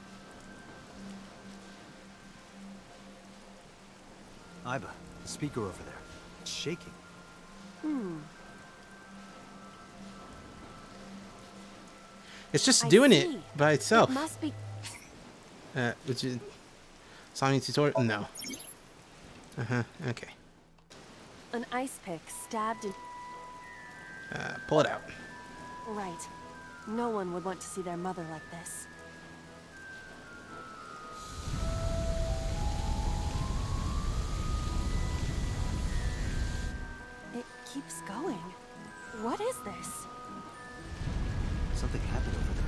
Aiba, the speaker over there. It's shaking. It's just I doing see. it by itself. It must be. Which is Somnium tutorial? No. Okay. An ice pick stabbed in. Pull it out. Right. No one would want to see their mother like this. It keeps going. What is this? Something happened over there.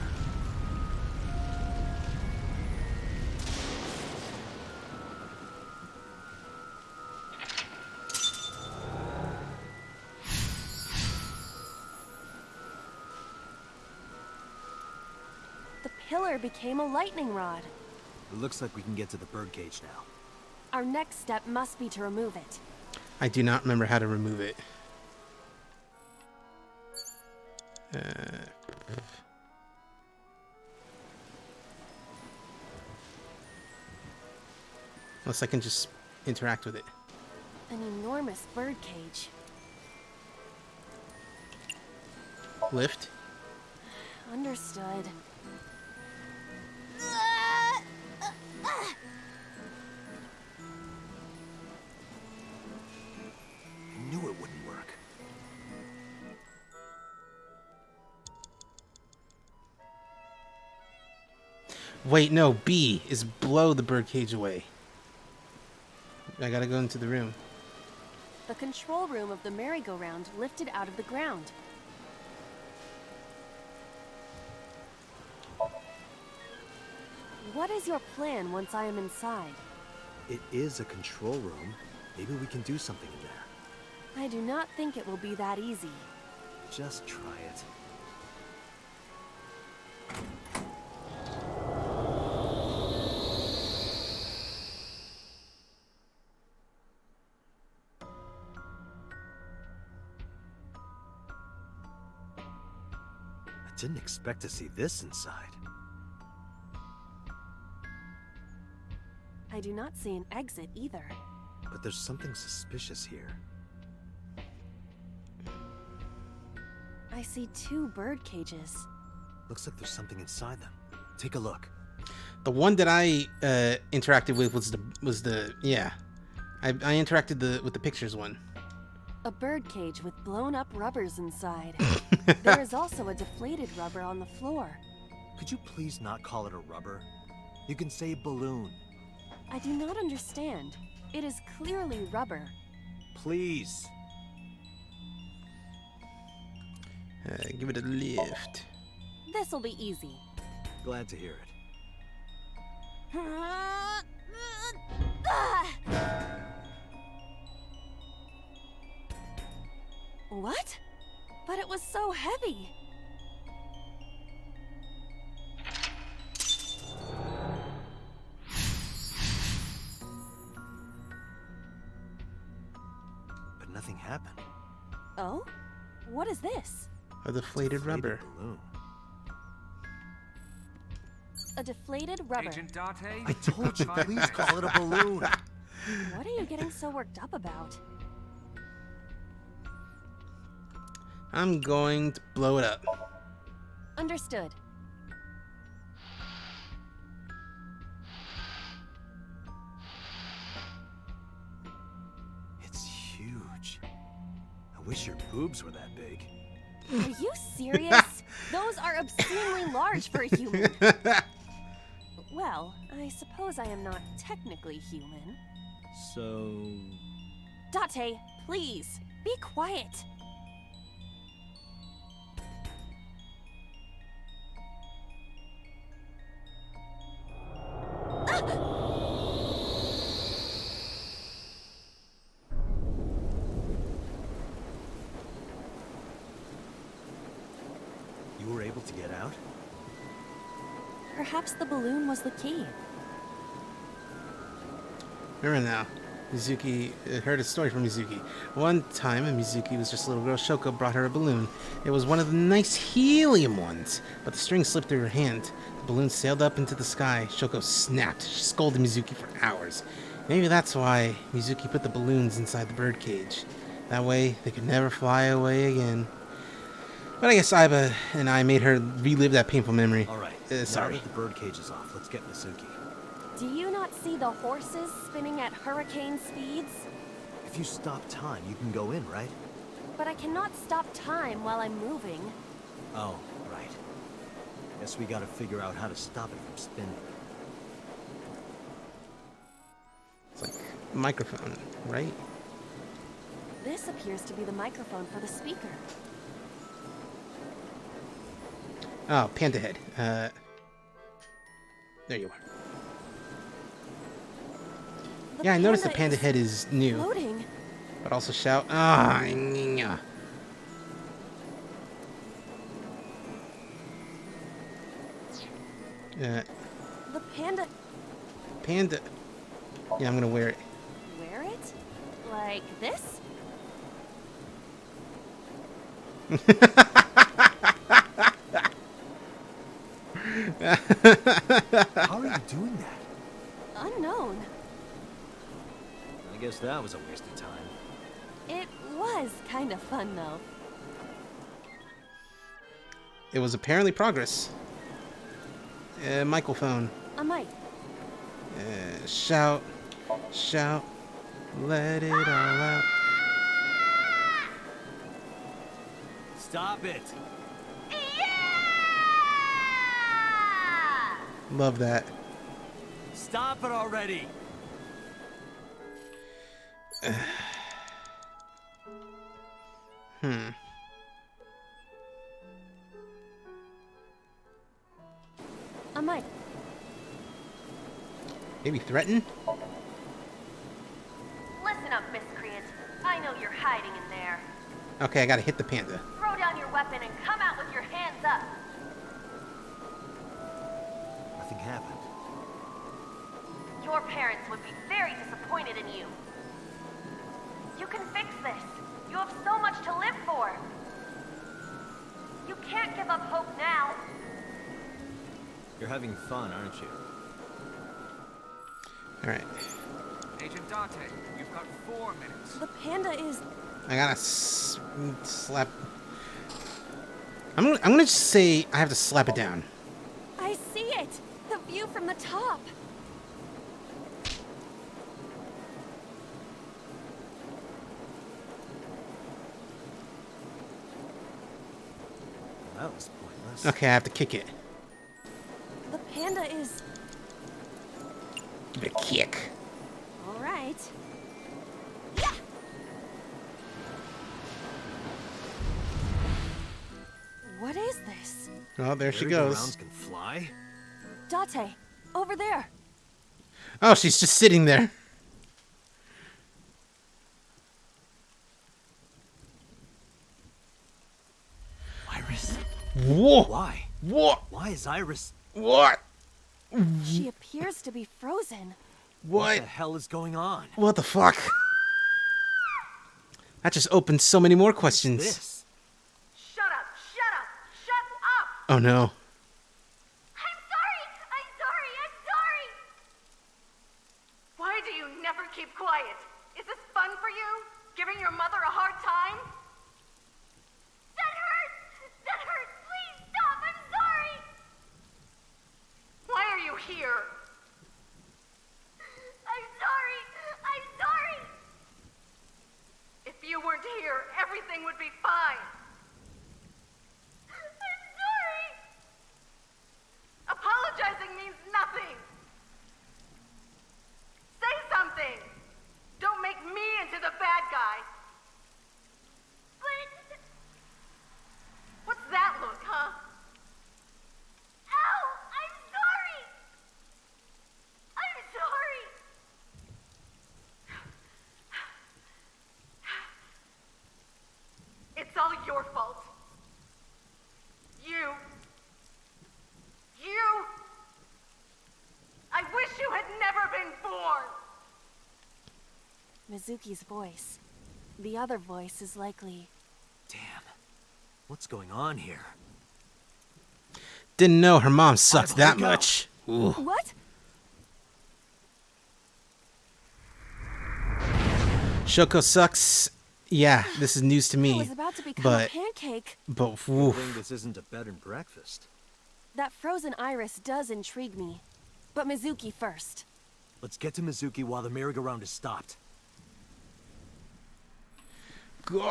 The pillar became a lightning rod. It looks like we can get to the birdcage now. Our next step must be to remove it. I do not remember how to remove it. Unless I can just interact with it. An enormous birdcage. lift. Understood. Knew it wouldn't work. Wait, no, B is blow the birdcage away. I gotta go into the room. The control room of the merry-go-round lifted out of the ground. What is your plan once I am inside? It is a control room. Maybe we can do something in there. I do not think it will be that easy. Just try it. I didn't expect to see this inside. I do not see an exit either. But there's something suspicious here. I see 2 bird cages. Looks like there's something inside them. Take a look. The one that I interacted with was the yeah. I interacted with the pictures one. A bird cage with blown up rubbers inside. There is also a deflated rubber on the floor. Could you please not call it a rubber? You can say balloon. I do not understand. It is clearly rubber. Please. Give it a lift. This'll be easy. Glad to hear it. What? But it was so heavy. But nothing happened. Oh? What is this? A deflated rubber. Balloon. A deflated rubber. Agent Date? I told you, please call it a balloon. What are you getting so worked up about? I'm going to blow it up. Understood. It's huge. I wish your boobs were that big. Are you serious? Those are obscenely large for a human. Well, I suppose I am not technically human. So... Date, please, be quiet. You were able to get out? Perhaps the balloon was the key. Remember now, Mizuki heard a story from Mizuki. One time, Mizuki was just a little girl. Shoko brought her a balloon. It was one of the nice helium ones, but the string slipped through her hand. The balloon sailed up into the sky. Shoko snapped. She scolded Mizuki for hours. Maybe that's why Mizuki put the balloons inside the birdcage. That way, they could never fly away again. But I guess Aiba and I made her relive that painful memory. All right. Sorry. Now that the birdcage is off, let's get Mizuki. Do you not see the horses spinning at hurricane speeds? If you stop time, you can go in, right? But I cannot stop time while I'm moving. Oh, right. Guess we gotta figure out how to stop it from spinning. It's like a microphone, right? This appears to be the microphone for the speaker. Oh, Panda Head. There you are. Yeah, I noticed the Panda Head is new. Floating. But also shout. Ah, yeah. The panda. Panda. Yeah, I'm gonna wear it. Wear it? Like this? How are you doing that? Unknown. I guess that was a waste of time. It was kind of fun, though. It was apparently progress. Microphone. A mic. Shout. Shout. Let it all out. Stop it. Love that. Stop it already. A mic. Maybe threaten? Listen up, miscreant. I know you're hiding in there. Okay, I gotta hit the panda. Throw down your weapon and come out with your hands up. Nothing happened. Your parents would be very disappointed in you. You can fix this. You have so much to live for. You can't give up hope now. You're having fun, aren't you? Alright. Agent Dante, you've got 4 minutes. The panda is... I gotta slap... I'm gonna just say I have to slap it down. I see it! The view from the top! That was pointless. Okay, I have to kick it. The panda is... Give it a kick. Alright. What is this? Oh, there she goes. Merry-go-rounds can fly? Date, over there. Oh, she's just sitting there. Iris? Whoa! Why? What? Why is Iris... What? She appears to be frozen. What the hell is going on? What the fuck? That just opened so many more questions. This? Shut up! Shut up! Shut up! Oh no. I'm sorry! I'm sorry! I'm sorry! Why do you never keep quiet? Is this fun for you? Giving your mother a hard time? That hurts! That hurts! Please stop! I'm sorry! Why are you here? I'm sorry! I'm sorry! If you weren't here, everything would be fine. I'm sorry! Apologizing means nothing! Say something! Don't make me into the bad guy! But... what's that look, huh? Ow! I'm sorry! I'm sorry! It's all your fault. You. I wish you had never been born! Mizuki's voice. The other voice is likely... Damn. What's going on here? Didn't know her mom sucked that go. much. Ooh. What? Shoko sucks. Yeah, this is news to I me. was about to become But, a pancake. but, I oof. think this isn't a bed and breakfast. That frozen iris does intrigue me. But Mizuki first. Let's get to Mizuki while the merry-go-round is stopped. Go!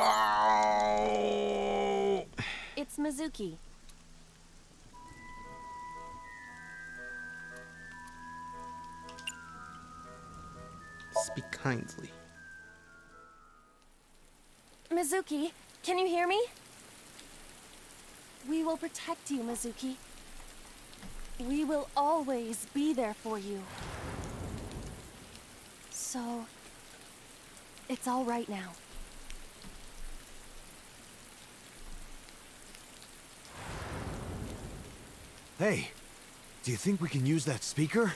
It's Mizuki. Speak kindly. Mizuki, can you hear me? We will protect you, Mizuki. We will always be there for you. So... it's all right now. Hey, do you think we can use that speaker?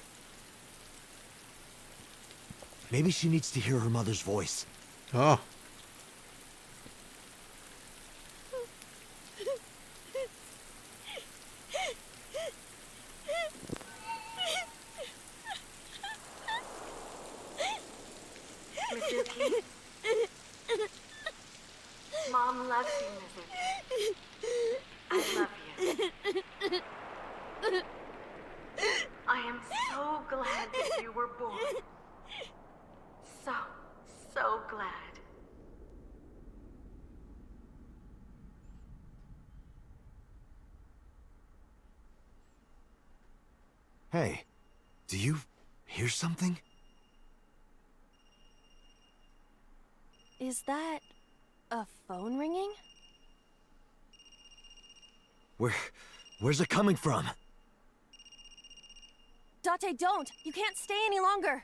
Maybe she needs to hear her mother's voice. Oh. Mizuki. Mom loves you, Mizuki. I love you. I am so glad that you were born. So glad. Hey, do you hear something? Is that a phone ringing? Where's it coming from? Date, don't! You can't stay any longer!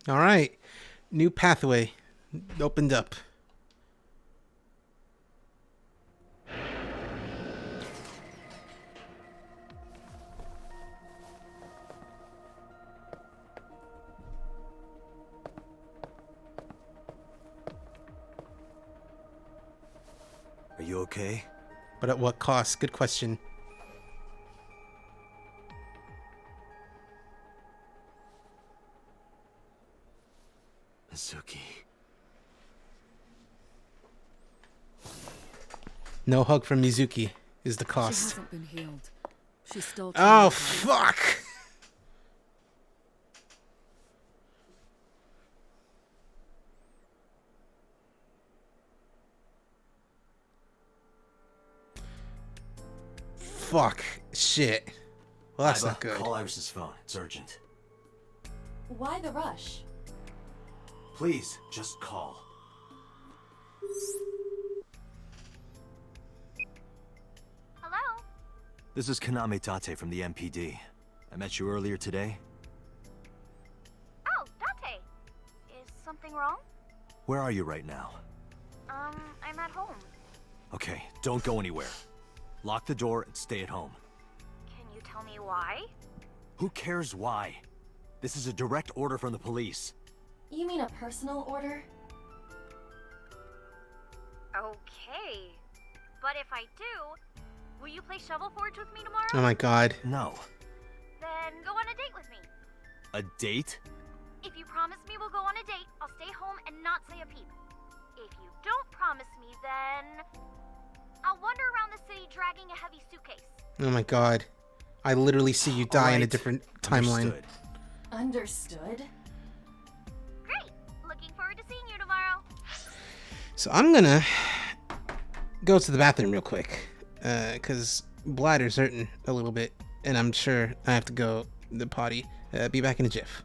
All right. New pathway opened up. Are you okay? But at what cost? Good question. Mizuki. No hug from Mizuki is the She cost. hasn't been healed. She's still Oh, traumatized. fuck! Fuck. Shit. Well, that's Iva, not good. Call Iris's phone. It's urgent. Why the rush? Please, just call. Hello? This is Kaname Tate from the MPD. I met you earlier today. Oh, Date. Is something wrong? Where are you right now? I'm at home. Okay, don't go anywhere. Lock the door and stay at home. Can you tell me why? Who cares why? This is a direct order from the police. You mean a personal order? Okay. But if I do, will you play Shovel Forge with me tomorrow? Oh my god. No. Then go on a date with me. A date? If you promise me we'll go on a date, I'll stay home and not say a peep. If you don't promise me, then I'll wander around the city dragging a heavy suitcase. Oh my god. I literally see you die in a Alright. different timeline. Understood. Understood. Great. Looking forward to seeing you tomorrow. So I'm gonna go to the bathroom real quick. Cause bladder's hurting a little bit. And I'm sure I have to go to the potty. Be back in a jiff.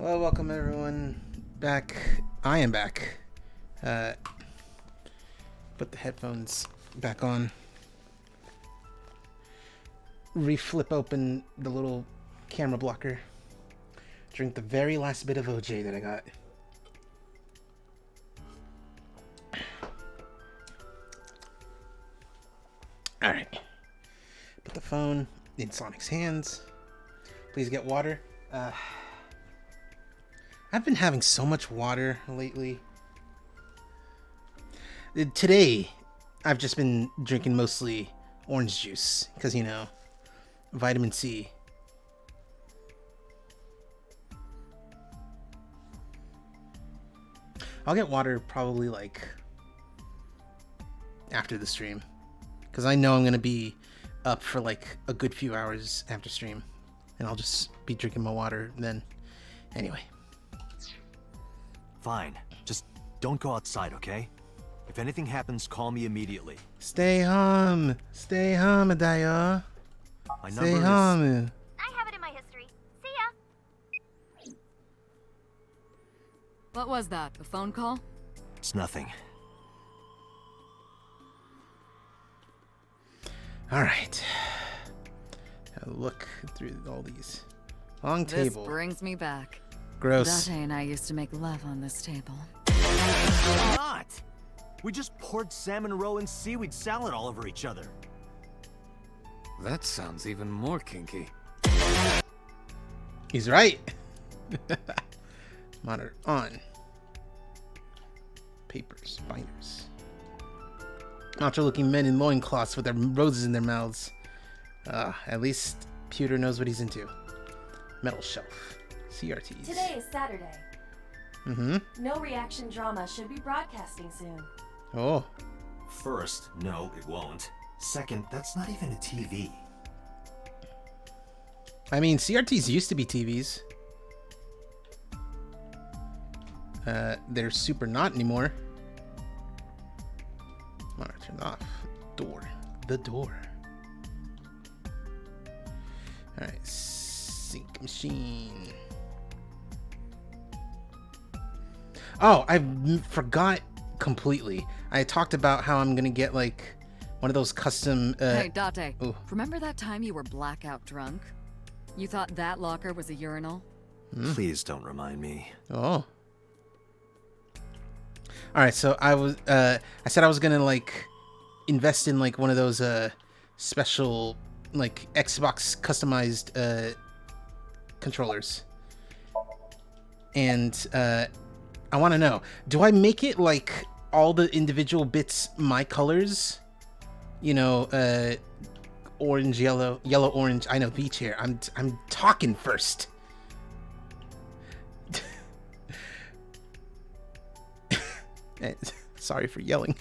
Hello, welcome everyone back. I am back. Put the headphones back on. Reflip open the little camera blocker. Drink the very last bit of OJ that I got. Alright. Put the phone in Sonic's hands. Please get water. I've been having so much water lately. Today, I've just been drinking mostly orange juice. Because, you know, vitamin C. I'll get water probably like after the stream. Because I know I'm going to be up for like a good few hours after stream. And I'll just be drinking my water then. Anyway. Fine. Just don't go outside, okay? If anything happens, call me immediately. Stay home. Stay home, Adaya. My Stay number home. I have it in my history. See ya. What was that? A phone call? It's nothing. Alright. Look through all these. Long table. This brings me back. Gross. Date and I used to make love on this table. Not! We just poured salmon roe and seaweed salad all over each other. That sounds even more kinky. He's right. Monitor on. Papers, binders. Macho-looking men in loincloths with their roses in their mouths. At least Pewter knows what he's into. Metal shelf. CRTs. Today is Saturday. Mm-hmm. No reaction drama should be broadcasting soon. Oh. First, no, it won't. Second, that's not even a TV. I mean, CRTs used to be TVs. They're super not anymore. Monitor turned off. Door. The door. Alright. Sync machine. Oh, I forgot completely. I talked about how I'm gonna get like one of those custom. Hey, Date. Ooh. Remember that time you were blackout drunk? You thought that locker was a urinal? Please don't remind me. Oh. All right, so I said I was gonna like invest in like one of those special like Xbox customized controllers, and I want to know, do I make it like all the individual bits my colors? You know, orange, yellow, yellow, orange. I know, beach hair. I'm talking first. Sorry for yelling.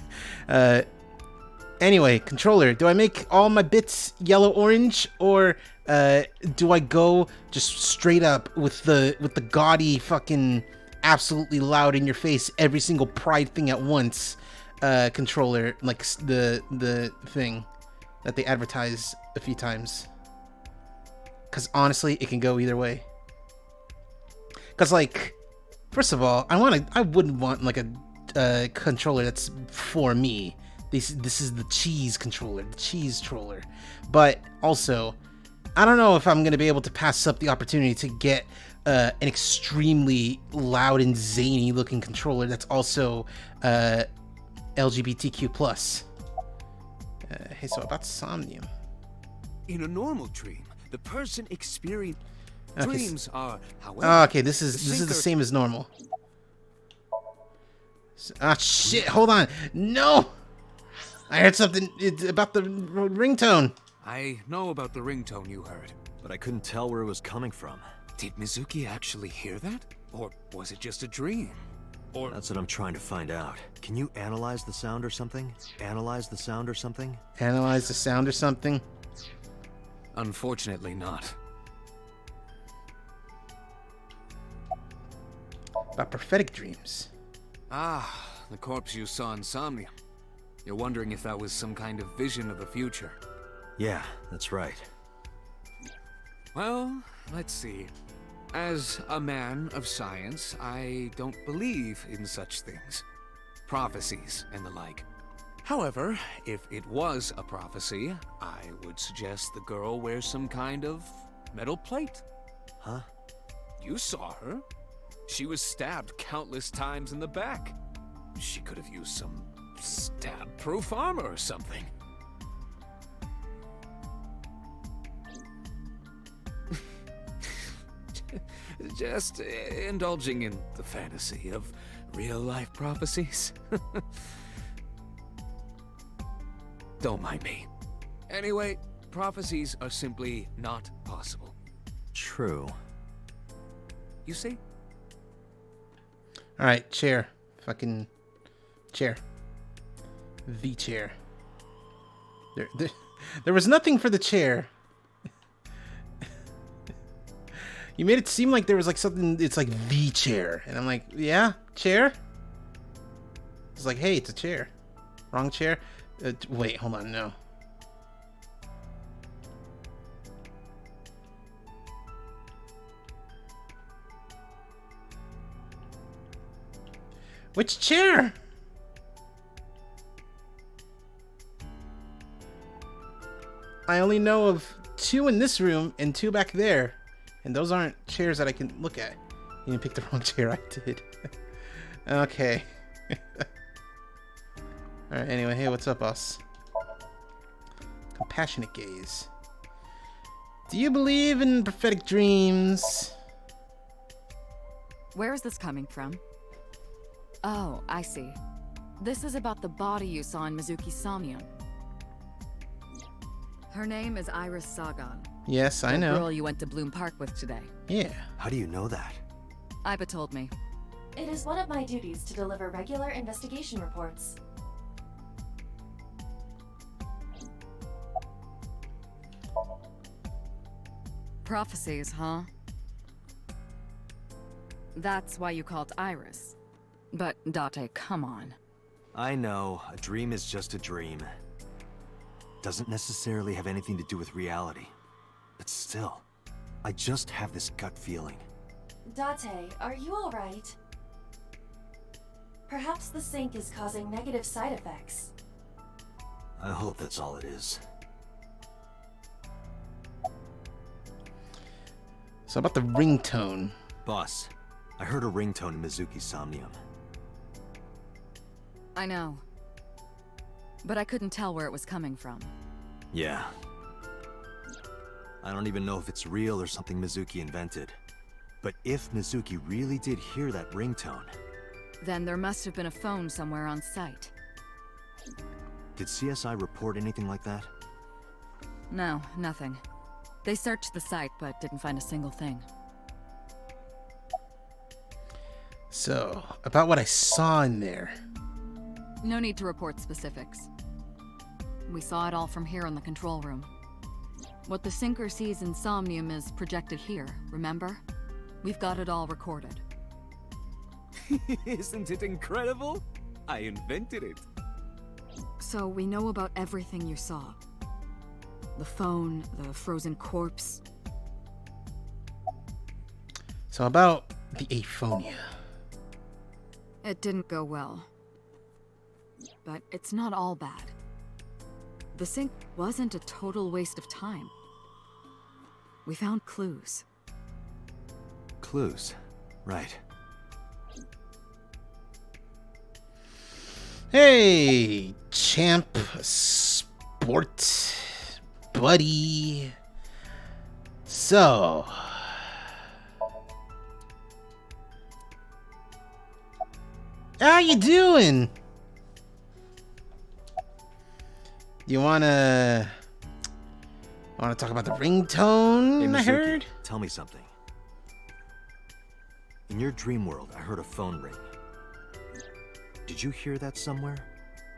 Anyway, controller. Do I make all my bits yellow, orange, or do I go just straight up with the gaudy fucking absolutely loud in your face every single pride thing at once controller, like the thing that they advertise a few times? Because honestly, it can go either way. Because like, first of all, I wouldn't want like a controller that's for me. This is the cheese controller, the cheese troller. But also, I don't know if I'm gonna be able to pass up the opportunity to get an extremely loud and zany looking controller that's also LGBTQ+. Hey, so about Somnium. In a normal dream, the person experiencing dreams are, however. Oh, okay, this is the same as normal. Ah, shit! Hold on. No, I heard something about the ringtone. I know about the ringtone you heard, but I couldn't tell where it was coming from. Did Mizuki actually hear that? Or was it just a dream? Or that's what I'm trying to find out. Can you analyze the sound or something? Analyze the sound or something? Analyze the sound or something? Unfortunately not. About prophetic dreams. Ah, the corpse you saw in Somnium. You're wondering if that was some kind of vision of the future. Yeah, that's right. Well, let's see. As a man of science, I don't believe in such things. Prophecies and the like. However, if it was a prophecy, I would suggest the girl wears some kind of metal plate. Huh? You saw her. She was stabbed countless times in the back. She could have used some stab-proof armor or something. Just indulging in the fantasy of real-life prophecies. Don't mind me. Anyway, prophecies are simply not possible. True. You see? Alright, chair. Fucking chair. The chair. There was nothing for the chair. You made it seem like there was like something, it's like the chair. And I'm like, yeah, chair? It's like, hey, it's a chair. Wrong chair? Wait, hold on, no. Which chair? I only know of 2 in this room and 2 back there. And those aren't chairs that I can look at. You didn't pick the wrong chair, I did. Okay. Alright, anyway, hey, what's up, boss? Compassionate gaze. Do you believe in prophetic dreams? Where is this coming from? Oh, I see. This is about the body you saw in Mizuki's Somnium. Her name is Iris Sagan. Yes, I know. The girl you went to Bloom Park with today. Yeah. How do you know that? Iba told me. It is one of my duties to deliver regular investigation reports. Prophecies, huh? That's why you called Iris. But, Date, come on. I know, a dream is just a dream. Doesn't necessarily have anything to do with reality. But still, I just have this gut feeling. Date, are you alright? Perhaps the sink is causing negative side effects. I hope that's all it is. So about the ringtone. Boss, I heard a ringtone in Mizuki's Somnium. I know. But I couldn't tell where it was coming from. Yeah. I don't even know if it's real or something Mizuki invented. But if Mizuki really did hear that ringtone... Then there must have been a phone somewhere on site. Did CSI report anything like that? No, nothing. They searched the site, but didn't find a single thing. So, about what I saw in there. No need to report specifics. We saw it all from here in the control room. What the sinker sees in Somnium is projected here, remember? We've got it all recorded. Isn't it incredible? I invented it. So we know about everything you saw. The phone, the frozen corpse. So about the aphonia. It didn't go well. But it's not all bad. The sink wasn't a total waste of time. We found clues. Clues. Right. Hey, champ, sport, buddy. So, how you doing? You wanna talk about the ringtone? Hey, I Mizuki, heard. tell me something. In your dream world, I heard a phone ring. Did you hear that somewhere?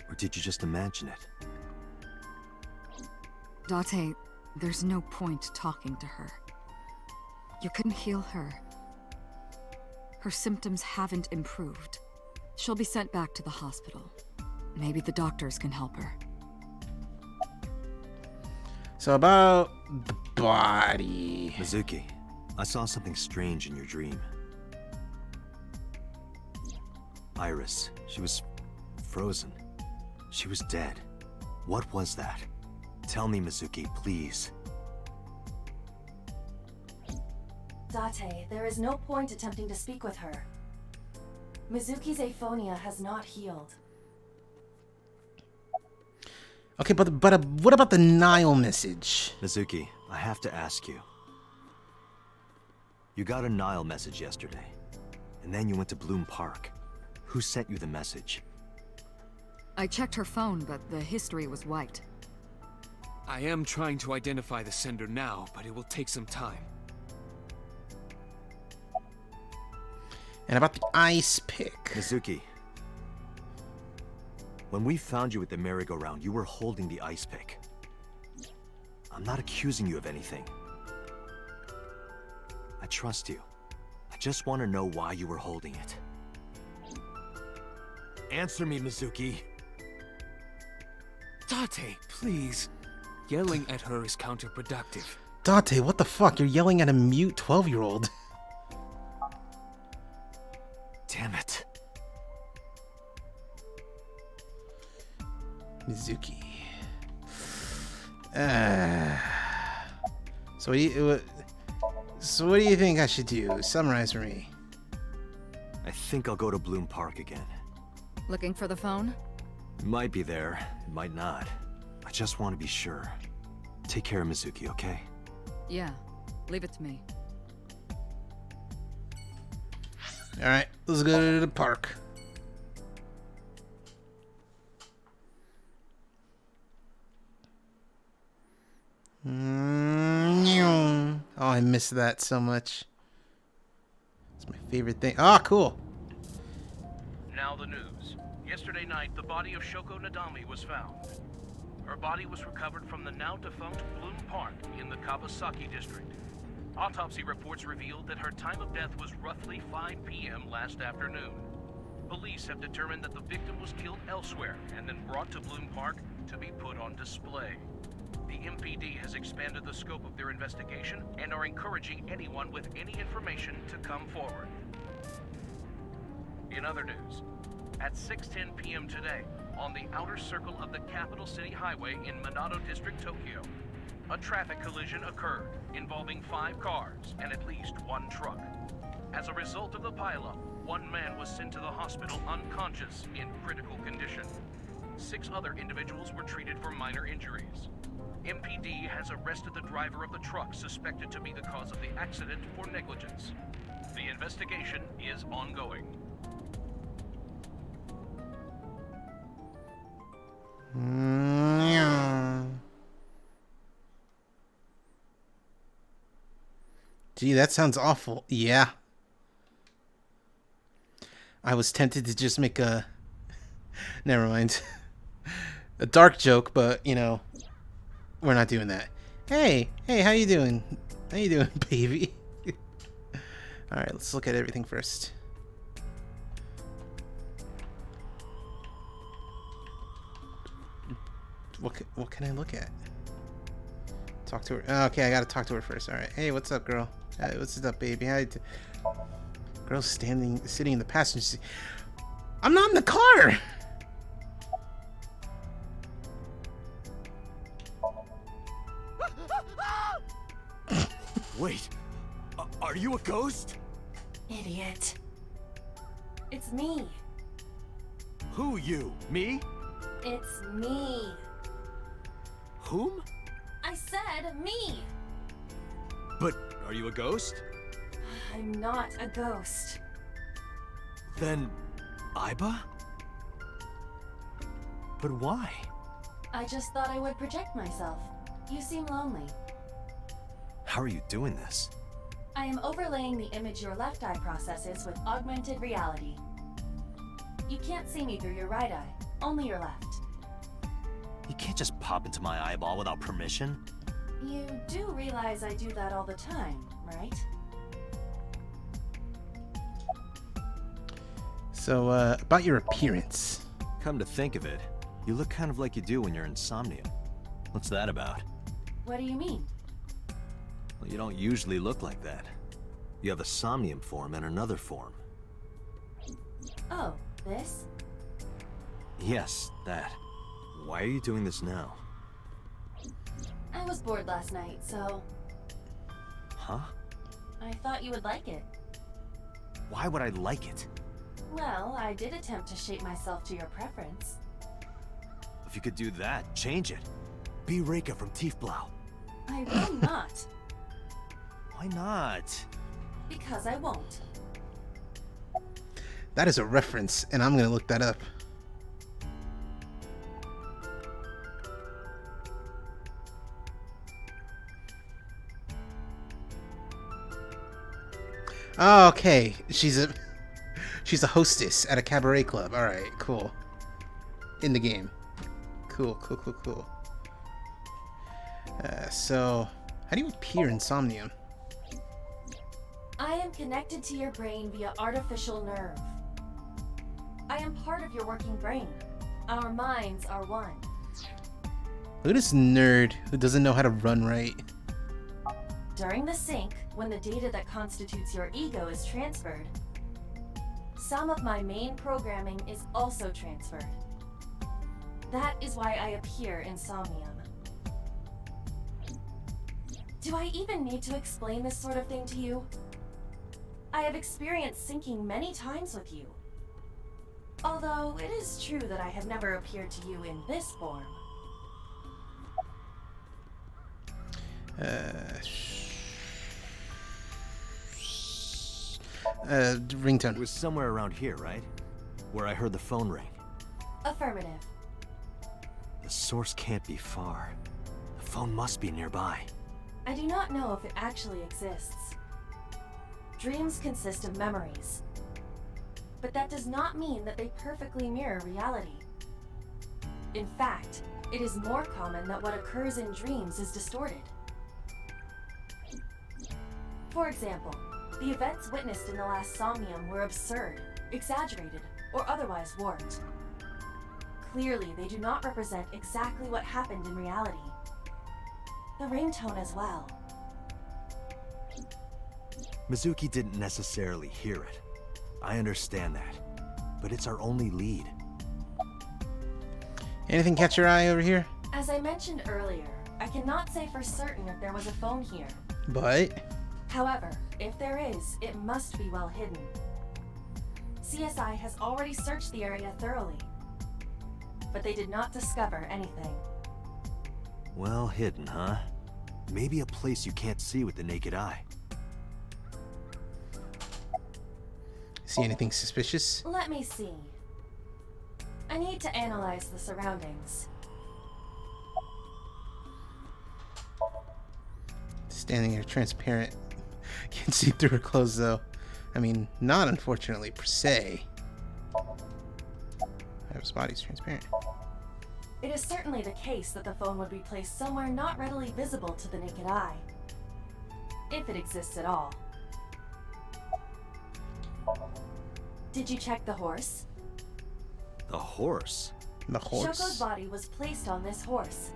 Or did you just imagine it? Date, there's no point talking to her. You couldn't heal her. Her symptoms haven't improved. She'll be sent back to the hospital. Maybe the doctors can help her. So about the body. Mizuki, I saw something strange in your dream. Iris, she was frozen. She was dead. What was that? Tell me, Mizuki, please. Date, there is no point attempting to speak with her. Mizuki's aphonia has not healed. Okay, but what about the Nile message? Mizuki, I have to ask you. You got a Nile message yesterday, and then you went to Bloom Park. Who sent you the message? I checked her phone, but the history was wiped. I am trying to identify the sender now, but it will take some time. And about the ice pick. Mizuki, when we found you at the merry-go-round, you were holding the ice pick. I'm not accusing you of anything. I trust you. I just want to know why you were holding it. Answer me, Mizuki. Date, please. Yelling at her is counterproductive. Date, what the fuck? You're yelling at a mute 12-year-old. Damn it. Mizuki. So what do you think I should do? Summarize for me. I think I'll go to Bloom Park again. Looking for the phone? It might be there, it might not. I just want to be sure. Take care of Mizuki, okay? Yeah, leave it to me. Alright, let's go to the park. Oh, I miss that so much. It's my favorite thing. Ah, cool. Now the news. Yesterday night, the body of Shoko Nadami was found. Her body was recovered from the now-defunct Bloom Park in the Kawasaki district. Autopsy reports revealed that her time of death was roughly 5 p.m. last afternoon. Police have determined that the victim was killed elsewhere and then brought to Bloom Park to be put on display. The MPD has expanded the scope of their investigation and are encouraging anyone with any information to come forward. In other news, at 6:10 p.m. today, on the outer circle of the Capital City Highway in Minato District, Tokyo, a traffic collision occurred involving 5 cars and at least 1 truck. As a result of the pileup, 1 man was sent to the hospital unconscious in critical condition. 6 other individuals were treated for minor injuries. MPD has arrested the driver of the truck suspected to be the cause of the accident for negligence. The investigation is ongoing. Gee, that sounds awful. Yeah. I was tempted to just make a... Never mind. A dark joke, but, you know, we're not doing that. Hey, how you doing? How you doing, baby? Alright, let's look at everything first. What can I look at? Talk to her. Oh, okay, I gotta talk to her first. Alright. Hey, what's up, girl? Hey, what's up, baby? Girl's sitting in the passenger seat. I'm not in the car! Wait, are you a ghost? Idiot. It's me. Who you? Me? It's me. Whom? I said me. But are you a ghost? I'm not a ghost. Then, Aiba? But why? I just thought I would project myself. You seem lonely. How are you doing this? I am overlaying the image your left eye processes with augmented reality. You can't see me through your right eye, only your left. You can't just pop into my eyeball without permission. You do realize I do that all the time, right? So, about your appearance. Come to think of it, you look kind of like you do when you're in Somnium. What's that about? What do you mean? Well, you don't usually look like that. You have a Somnium form and another form. Oh, this? Yes, that. Why are you doing this now? I was bored last night, so Huh? I thought you would like it. Why would I like it? Well, I did attempt to shape myself to your preference. If you could do that, change it. Be Reika from Tiefblau. I will not. Why not? Because I won't. That is a reference, and I'm gonna look that up. Oh, okay. She's a hostess at a cabaret club. All right, cool. In the game. Cool. So, how do you appear in Somnium? I am connected to your brain via artificial nerve. I am part of your working brain. Our minds are one. Look at this nerd who doesn't know how to run right. During the sync, when the data that constitutes your ego is transferred, some of my main programming is also transferred. That is why I appear in Somnium. Do I even need to explain this sort of thing to you? I have experienced syncing many times with you. Although it is true that I have never appeared to you in this form. Ringtone. It was somewhere around here, right? Where I heard the phone ring. Affirmative. The source can't be far. The phone must be nearby. I do not know if it actually exists. Dreams consist of memories. But that does not mean that they perfectly mirror reality. In fact, it is more common that what occurs in dreams is distorted. For example, the events witnessed in the last Somnium were absurd, exaggerated, or otherwise warped. Clearly, they do not represent exactly what happened in reality. The ringtone as well. Mizuki didn't necessarily hear it. I understand that. But it's our only lead. Anything catch your eye over here? As I mentioned earlier, I cannot say for certain if there was a phone here. But However, if there is, it must be well hidden. CSI has already searched the area thoroughly, but they did not discover anything. Well hidden, huh? Maybe a place you can't see with the naked eye. See anything suspicious? Let me see. I need to analyze the surroundings. Standing here transparent. Can't see through her clothes though. I mean, not unfortunately per se. His body's transparent. It is certainly the case that the phone would be placed somewhere not readily visible to the naked eye. If it exists at all. Did you check the horse? The horse? The horse? Shoko's body was placed on this horse.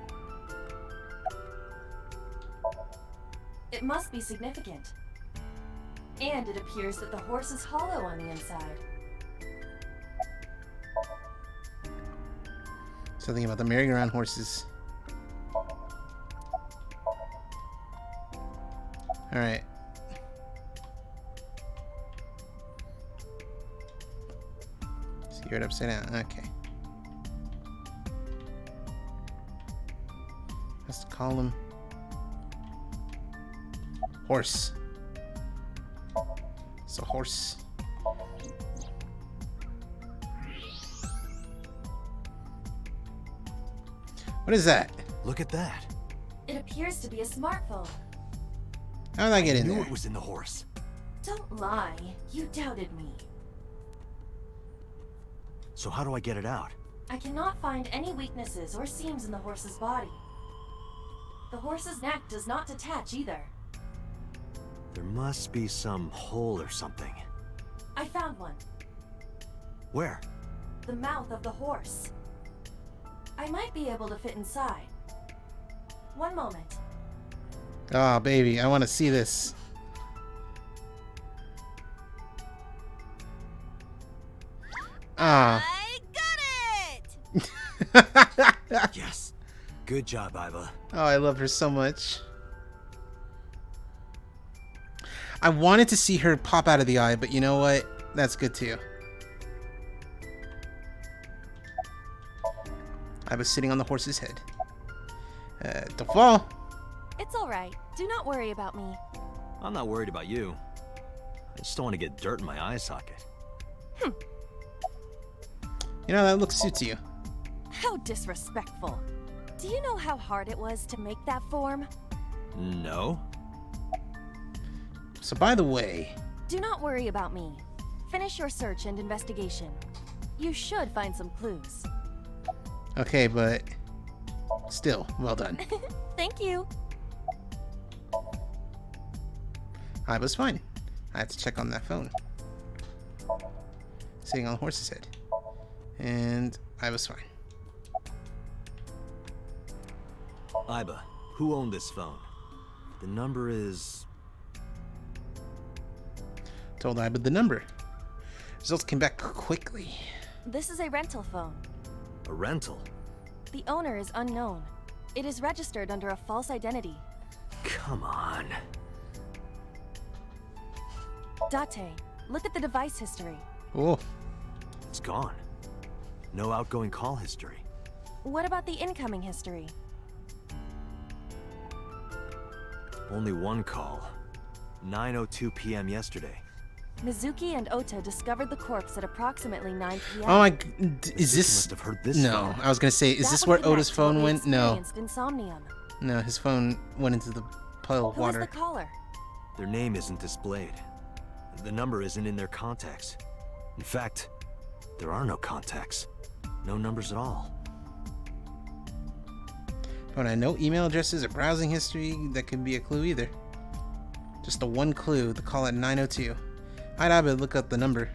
It must be significant. And it appears that the horse is hollow on the inside. Something about the merry-go-round horses. Alright. So you're it upside down. Okay. Let's call him horse. It's a horse. What is that? Look at that. It appears to be a smartphone. How did I get in I knew there? it was in the horse. Don't lie. You doubted me. So how do I get it out? I cannot find any weaknesses or seams in the horse's body. The horse's neck does not detach either. There must be some hole or something. I found one. Where? The mouth of the horse. I might be able to fit inside. One moment. Oh, baby, I want to see this. Ah. I got it! Yes. Good job, Iba. Oh, I love her so much. I wanted to see her pop out of the eye, but you know what? That's good too. I was sitting on the horse's head. Don't fall. It's alright. Do not worry about me. I'm not worried about you. I just don't want to get dirt in my eye socket. You know, that look suits you. How disrespectful. Do you know how hard it was to make that form? No. So by the way... Do not worry about me. Finish your search and investigation. You should find some clues. Okay, but... Still, well done. Thank you. I was fine. I had to check on that phone. Sitting on the horse's head. And I was fine. Iba, who owned this phone? The number is... Told Iba the number. Results came back quickly. This is a rental phone. A rental? The owner is unknown. It is registered under a false identity. Come on. Date, look at the device history. Oh. It's gone. No outgoing call history. What about the incoming history? Only one call. 9:02 p.m. yesterday. Mizuki and Ota discovered the corpse at approximately 9 p.m. Oh my... Is Mizuki this... must have heard this no, phone. I was gonna say, is That this would where Ota's connect to what phone we went? No. experienced in Somnium. No, his phone went into the pile of Who is water. the caller? Their name isn't displayed. The number isn't in their contacts. In fact, there are no contacts. No numbers at all. But I no email addresses or browsing history that could be a clue either. Just the one clue, the call at 9:02. I'd have to look up the number.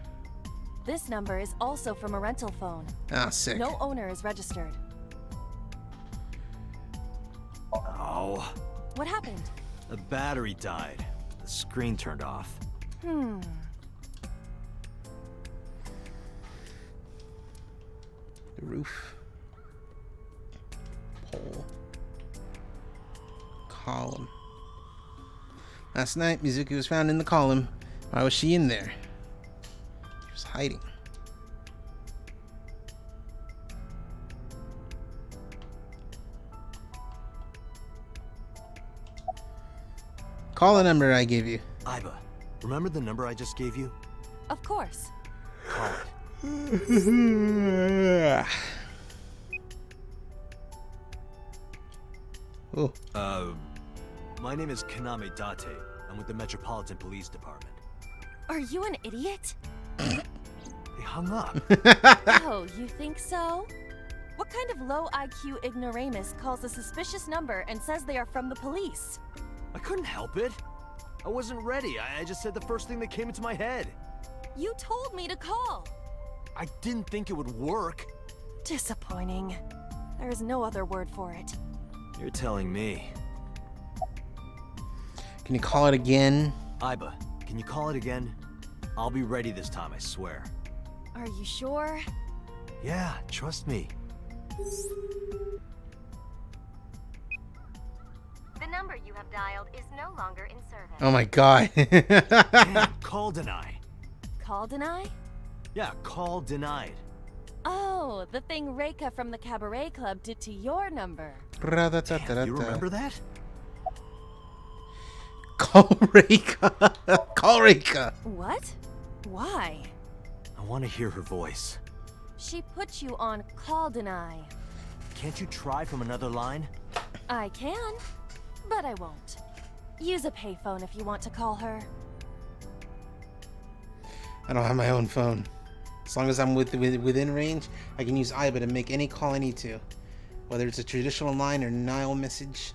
This number is also from a rental phone. Ah, sick. No owner is registered. Oh. What happened? The battery died. The screen turned off. Hmm. The roof. Pole. Column. Last night, Mizuki was found in the column. Why was she in there? She was hiding. Call the number I gave you. Iba, remember the number I just gave you? Of course. Call it. Oh. My name is Kaname Date. I'm with the Metropolitan Police Department. Are you an idiot? They hung up. Oh, you think so? What kind of low IQ ignoramus calls a suspicious number and says they are from the police? I couldn't help it. I wasn't ready. I just said the first thing that came into my head. You told me to call. I didn't think it would work. Disappointing. There is no other word for it. You're telling me. Can you call it again? Iba, can you call it again? I'll be ready this time, I swear. Are you sure? Yeah, trust me. The number you have dialed is no longer in service. Oh my god. Damn, call deny. Call deny? Yeah, call denied. Oh, the thing Reika from the Cabaret Club did to your number. Damn, you remember that? Call Reika. Call Reika. What? Why? I want to hear her voice. She put you on call deny. Can't you try from another line? I can, but I won't. Use a payphone if you want to call her. I don't have my own phone. As long as I'm within range, I can use Iba to make any call I need to. Whether it's a traditional line or Nile message,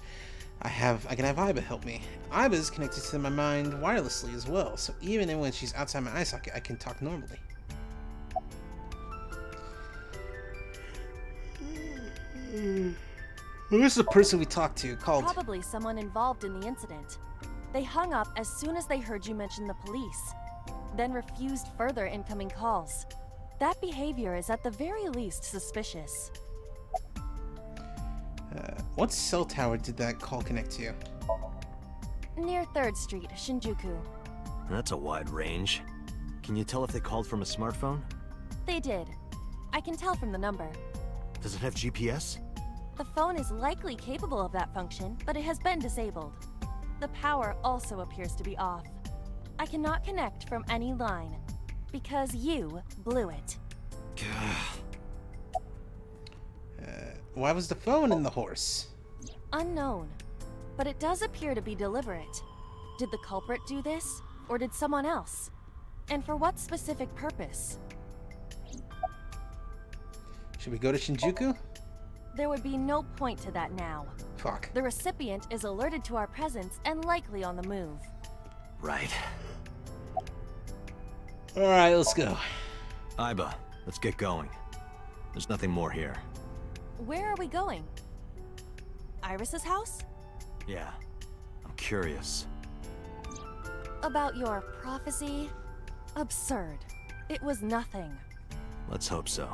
I can have Iba help me. Iba is connected to my mind wirelessly as well, so even when she's outside my eye socket, I can talk normally. Who's the person we talked to called? Probably someone involved in the incident. They hung up as soon as they heard you mention the police, then refused further incoming calls. That behavior is at the very least suspicious. What cell tower did that call connect to? Near 3rd Street, Shinjuku. That's a wide range. Can you tell if they called from a smartphone? They did. I can tell from the number. Does it have GPS? The phone is likely capable of that function, but it has been disabled. The power also appears to be off. I cannot connect from any line, because you blew it. Why was the phone in the horse? Unknown, but it does appear to be deliberate. Did the culprit do this, or did someone else? And for what specific purpose? Should we go to Shinjuku? There would be no point to that now. Fuck. The recipient is alerted to our presence and likely on the move. Right. Alright, let's go. Aiba, let's get going. There's nothing more here. Where are we going? Iris's house? Yeah, I'm curious. About your prophecy? Absurd. It was nothing. Let's hope so.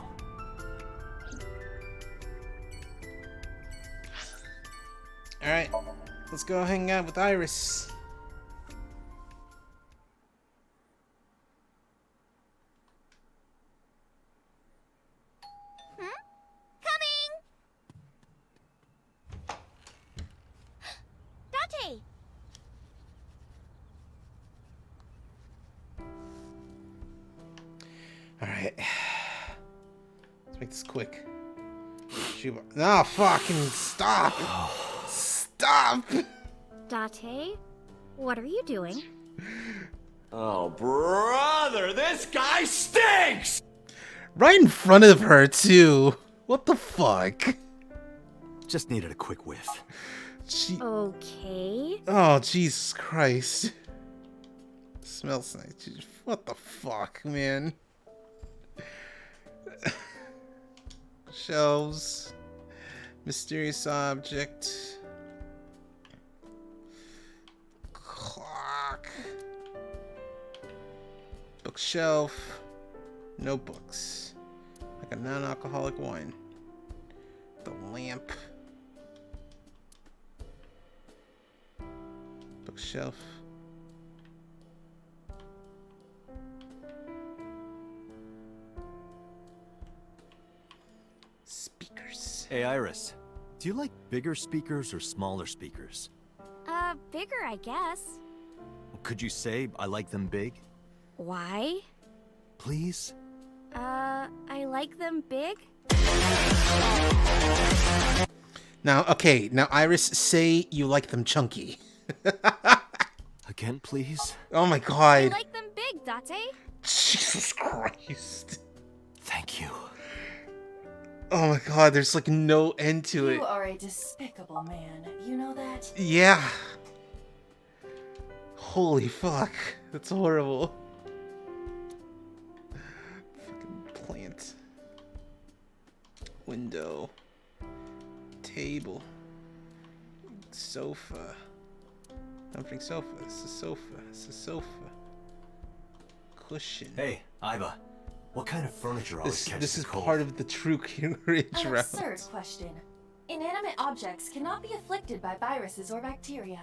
Alright, let's go hang out with Iris. Date! Alright. Let's make this quick. No, fucking stop! Stop! Date, what are you doing? Oh, brother, this guy stinks! Right in front of her, too. What the fuck? Just needed a quick whiff. Okay. Oh, Jesus Christ. Smells nice. What the fuck, man? Shelves. Mysterious object. Clock. Bookshelf. Notebooks. Like a non-alcoholic wine. The lamp. Bookshelf. Speakers. Hey, Iris. Do you like bigger speakers or smaller speakers? Bigger, I guess. Could you say I like them big? Why? Please? I like them big? Now, okay, now Iris, say you like them chunky. Again, please? Oh my I god. like them big, Date. Jesus Christ. Thank you. Oh my god, there's like no end to it. You are a despicable man. You know that? Yeah. Holy fuck. That's horrible. Fucking plant. Window. Table. Sofa. Comforting sofa. It's a sofa. It's a sofa. Cushion. Hey, Aiba. What kind of furniture always catches This is cold? part of the true courage An route. absurd question. Inanimate objects cannot be afflicted by viruses or bacteria.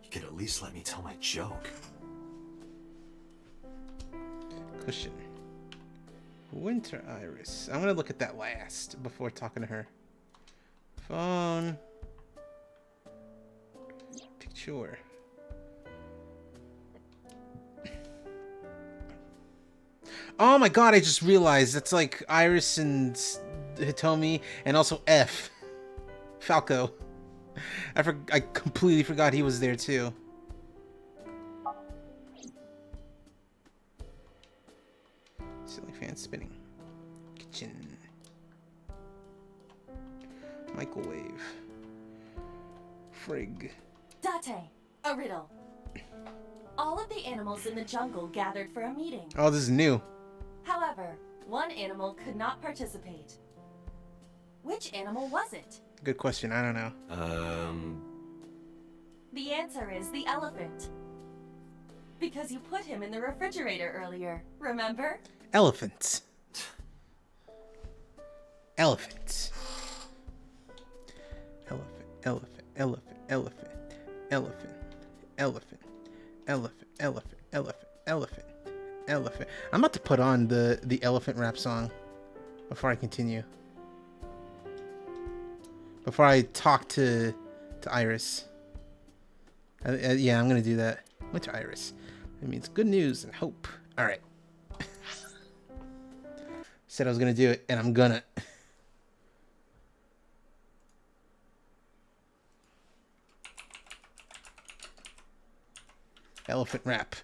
You could at least let me tell my joke. Cushion. Winter Iris. I'm gonna look at that last before talking to her. Phone. Picture. Oh my god, I just realized that's like Iris and Hitomi and also F. Falco. I completely forgot he was there too. Ceiling fan spinning. Kitchen. Microwave. Frig. Date, a riddle. All of the animals in the jungle gathered for a meeting. Oh, this is new. However, one animal could not participate. Which animal was it? Good question. I don't know. The answer is the elephant. Because you put him in the refrigerator earlier, remember? Elephant. Elephant. Elephant, elephant, elephant, elephant, elephant, elephant, elephant, elephant, elephant, elephant, elephant. I'm about to put on the elephant rap song before I continue. Before I talk to Iris. Yeah, I'm gonna do that. Went to Iris. It means good news and hope. All right. Said I was gonna do it, and I'm gonna. Elephant rap.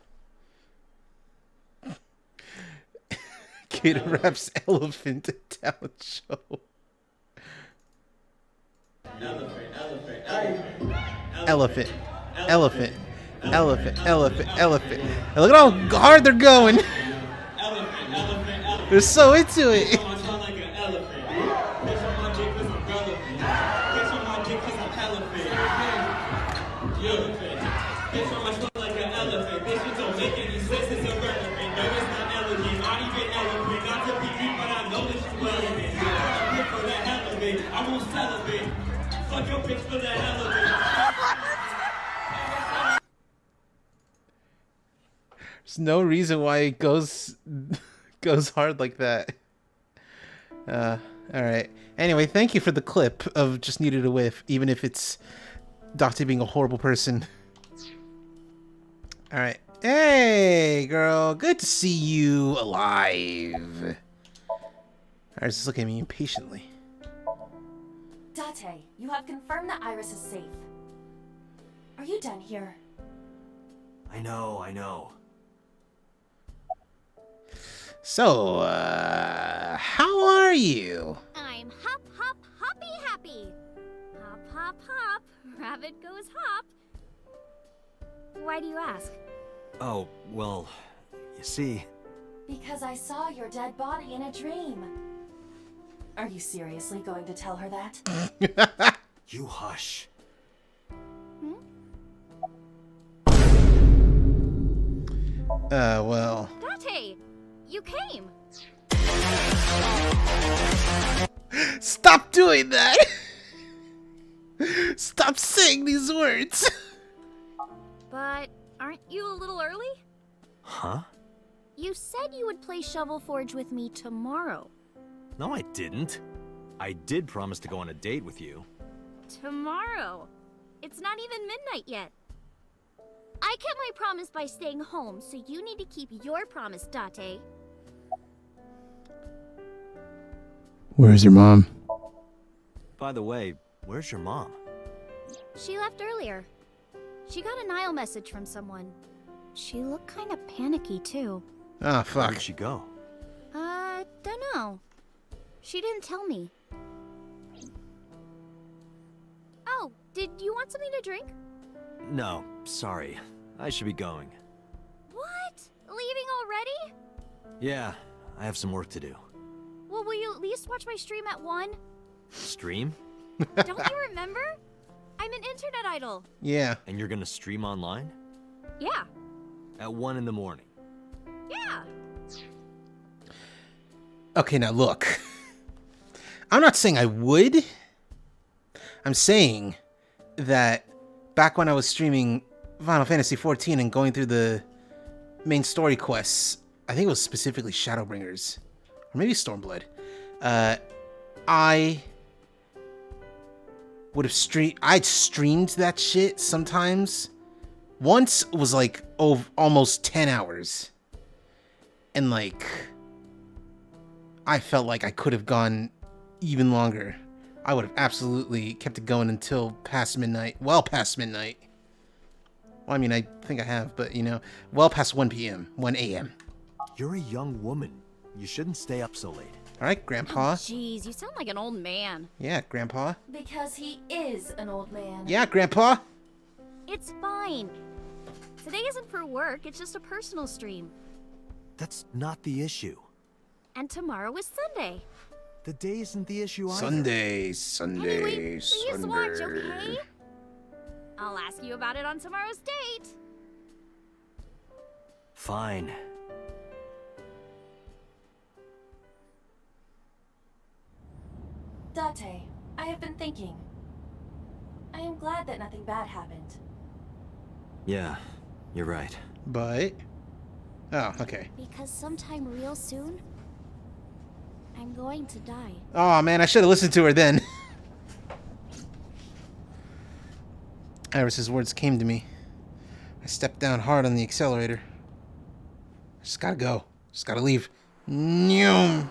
Kid raps elephant talent show. Elephant. Elephant. Elephant. Elephant. Elephant. And look at how hard they're going. They're so into it. There's no reason why it goes hard like that. All right. Anyway, thank you for the clip of Just Needed a Whiff, even if it's Date being a horrible person. All right. Hey, girl. Good to see you alive. Iris is looking at me impatiently. Date, you have confirmed that Iris is safe. Are you done here? I know. So, how are you? I'm hop, hop, hoppy happy. Hop, hop, hop. Rabbit goes hop. Why do you ask? Oh, well, you see... Because I saw your dead body in a dream. Are you seriously going to tell her that? You hush. Well... Date, you came. Stop doing that! Stop saying these words! But aren't you a little early? Huh? You said you would play Shovel Forge with me tomorrow. No, I didn't. I did promise to go on a date with you. Tomorrow? It's not even midnight yet. I kept my promise by staying home, so you need to keep your promise, Date. Where's your mom? By the way, where's your mom? She left earlier. She got a Nile message from someone. She looked kind of panicky, too. Ah, fuck. Where did she go? Don't know. She didn't tell me. Oh, did you want something to drink? No, sorry. I should be going. What? Leaving already? Yeah, I have some work to do. Well, will you at least watch my stream at 1? Stream? Don't you remember? I'm an internet idol. Yeah. And you're gonna stream online? Yeah. At 1 in the morning? Yeah. Okay, now look. I'm not saying I would. I'm saying that back when I was streaming Final Fantasy XIV and going through the main story quests, I think it was specifically Shadowbringers, or maybe Stormblood, I would have I'd streamed that shit sometimes. Once it was like almost 10 hours. And like, I felt like I could have gone even longer. I would have absolutely kept it going until past midnight. Well past midnight. Well, I mean, I think I have, but you know, well past 1 p.m., 1 a.m. You're a young woman. You shouldn't stay up so late. All right, Grandpa. Jeez, you sound like an old man. Yeah, Grandpa. Because he is an old man. Yeah, Grandpa. It's fine. Today isn't for work, it's just a personal stream. That's not the issue. And tomorrow is Sunday. The day isn't the issue either. Sunday. Anyway, please watch, okay? I'll ask you about it on tomorrow's date. Fine. Date, I have been thinking. I am glad that nothing bad happened. Yeah, you're right. But... Oh, okay. Because sometime real soon, I'm going to die. Oh, man, I should have listened to her then. Iris's words came to me. I stepped down hard on the accelerator. I just gotta go. Just gotta leave. Nyum.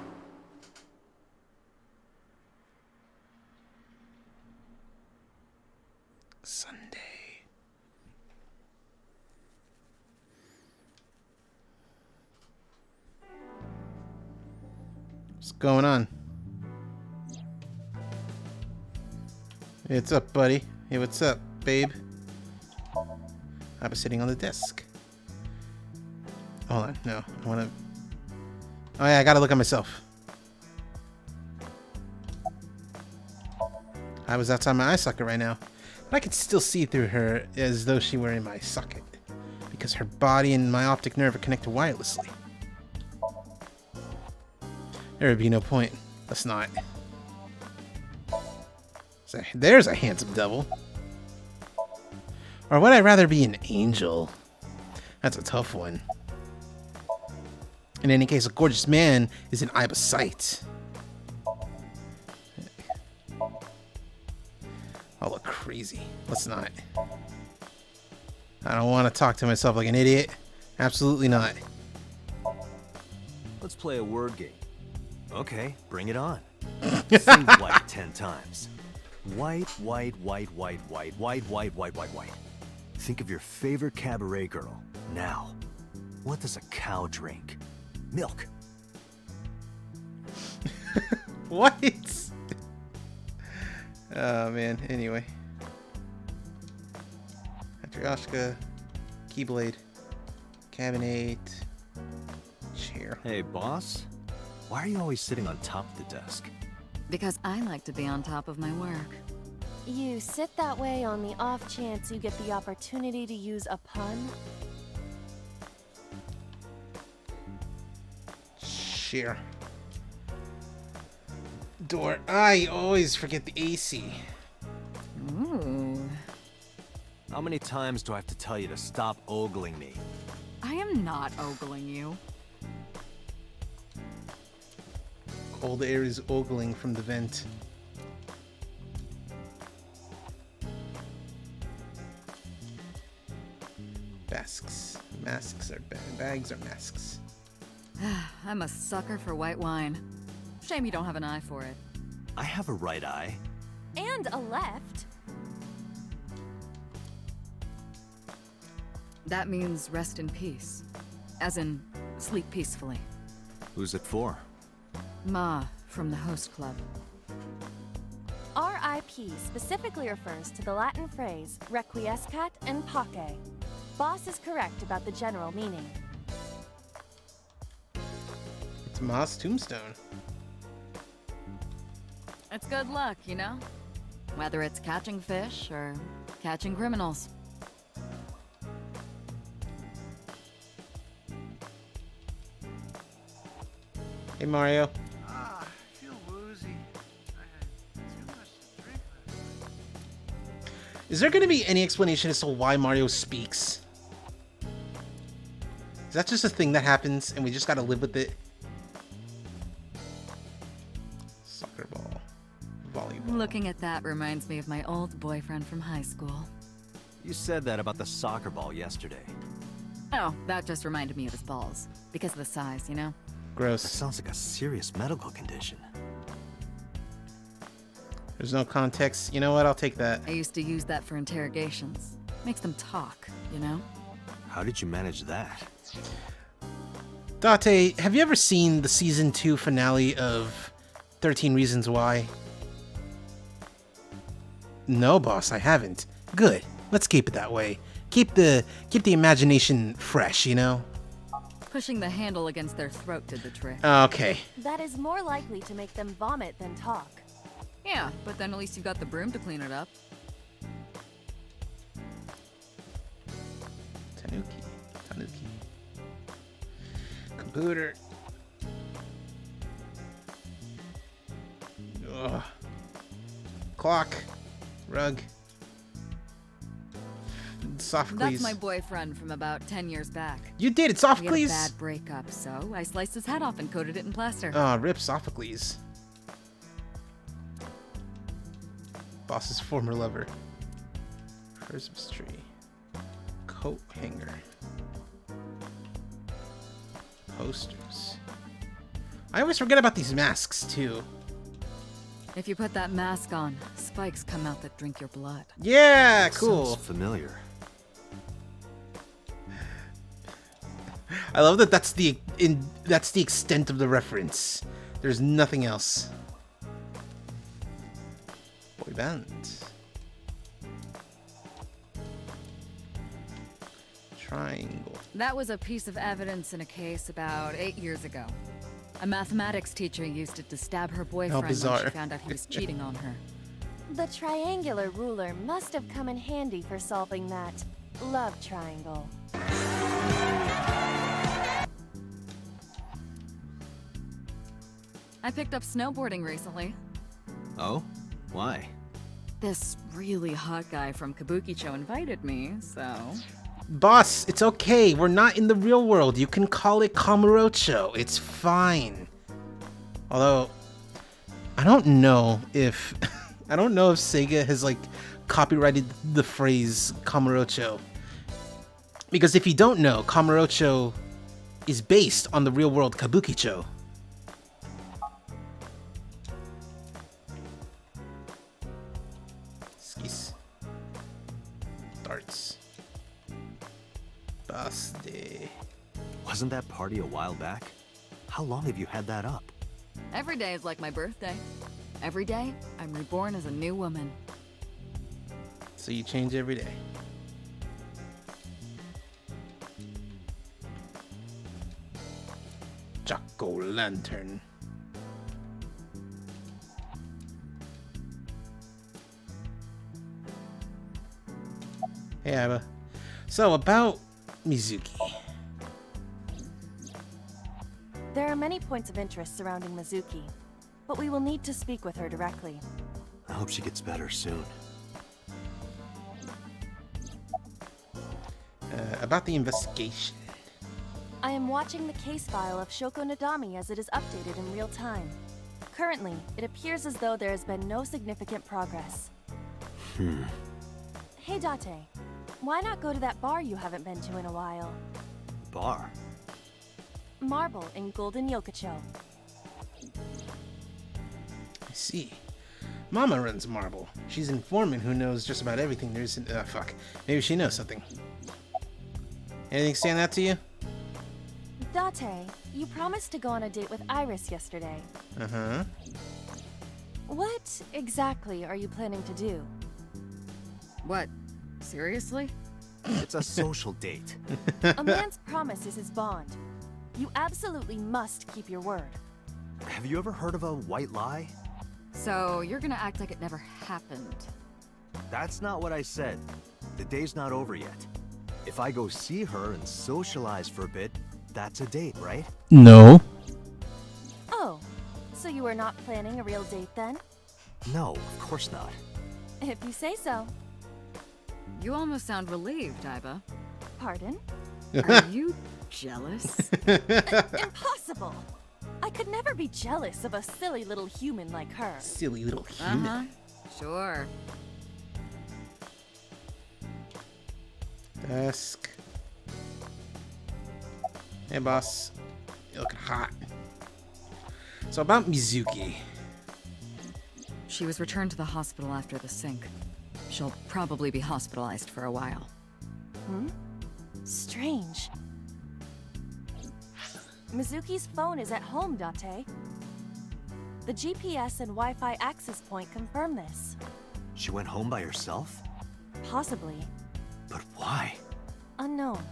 Sunday. What's going on? Hey, what's up, buddy? Hey, what's up, babe? I was sitting on the desk. Hold on, no. I wanna... Oh yeah, I gotta look at myself. I was outside my eye socket right now. But I could still see through her as though she were in my socket. Because her body and my optic nerve are connected wirelessly. There would be no point. Let's not. So, there's a handsome devil. Or would I rather be an angel? That's a tough one. In any case, a gorgeous man is an eye of sight. I'll look crazy. Let's not. I don't want to talk to myself like an idiot. Absolutely not. Let's play a word game. Okay, bring it on. Sing white 10 times. White, white, white, white, white, white, white, white, white, white. Think of your favorite cabaret girl. Now, what does a cow drink? Milk. What? Oh man, anyway. Matryoshka, Keyblade, Cabinet, chair. Hey, boss? Why are you always sitting on top of the desk? Because I like to be on top of my work. You sit that way on the off chance you get the opportunity to use a pun? Chair. Door. I always forget the AC. Ooh. How many times do I have to tell you to stop ogling me? I am not ogling you. Cold air is ogling from the vent. Masks. Masks are bags or masks. I'm a sucker for white wine. Shame you don't have an eye for it. I have a right eye. And a left. That means rest in peace. As in, sleep peacefully. Who's it for? Ma, from the host club. RIP specifically refers to the Latin phrase requiescat in pace. Boss is correct about the general meaning. It's Ma's tombstone. It's good luck, you know? Whether it's catching fish or catching criminals. Hey Mario. I feel woozy. I had too much to drink last night. Is there going to be any explanation as to why Mario speaks? Is that just a thing that happens and we just got to live with it? Soccer ball. Volleyball. Looking at that reminds me of my old boyfriend from high school. You said that about the soccer ball yesterday. Oh, that just reminded me of his balls. Because of the size, you know? Gross. That sounds like a serious medical condition. There's no context. You know what? I'll take that. I used to use that for interrogations. Makes them talk, you know? How did you manage that? Date, have you ever seen the season 2 finale of 13 Reasons Why? No, boss, I haven't. Good. Let's keep it that way. Keep the imagination fresh, you know? Pushing the handle against their throat did the trick. Okay. That is more likely to make them vomit than talk. Yeah, but then at least you've got the broom to clean it up. Tanuki. Computer. Ugh. Clock. Rug. Sophocles. That's my boyfriend from about 10 years back. You dated Sophocles? We had a bad breakup, so I sliced his head off and coated it in plaster. Oh, rip Sophocles. Boss's former lover. Christmas tree. Coat hanger. Posters. I always forget about these masks, too. If you put that mask on, spikes come out that drink your blood. Yeah, cool. Sounds familiar. I love that that's the extent of the reference. There's nothing else. Boy band. Triangle. That was a piece of evidence in a case about 8 years ago. A mathematics teacher used it to stab her boyfriend when she found out he was cheating on her. The triangular ruler must have come in handy for solving that love triangle. I picked up snowboarding recently. Oh? Why? This really hot guy from Kabukicho invited me, so... Boss, it's okay. We're not in the real world. You can call it Kamurocho. It's fine. Although, I don't know if Sega has like copyrighted the phrase Kamurocho. Because if you don't know, Kamurocho is based on the real world Kabukicho. Skis. Darts. Birthday. Wasn't that party a while back? How long have you had that up? Every day is like my birthday. Every day, I'm reborn as a new woman. So you change every day. Jack-o'-lantern. Hey, Abba. So, about Mizuki. There are many points of interest surrounding Mizuki, but we will need to speak with her directly. I hope she gets better soon. About the investigation. I am watching the case file of Shoko Nadami as it is updated in real time. Currently, it appears as though there has been no significant progress. Hey Date, why not go to that bar you haven't been to in a while? Bar? Marble in Golden Yokocho. I see. Mama runs Marble. She's an informant who knows just about everything there is in... fuck. Maybe she knows something. Anything stand out to you? Date, you promised to go on a date with Iris yesterday. Uh-huh. What exactly are you planning to do? What? Seriously? It's a social date. A man's promise is his bond. You absolutely must keep your word. Have you ever heard of a white lie? So, you're gonna act like it never happened. That's not what I said. The day's not over yet. If I go see her and socialize for a bit, that's a date, right? No. Oh, so you are not planning a real date then? No, of course not. If you say so. You almost sound relieved, Iba. Pardon? Are you jealous? Impossible! I could never be jealous of a silly little human like her. Silly little human. Uh-huh. Sure. Desk. Hey, boss. You're looking hot. So about Mizuki. She was returned to the hospital after the sink. She'll probably be hospitalized for a while. Strange. Mizuki's phone is at home, Date. The GPS and Wi-Fi access point confirm this. She went home by herself? Possibly. But why? Unknown.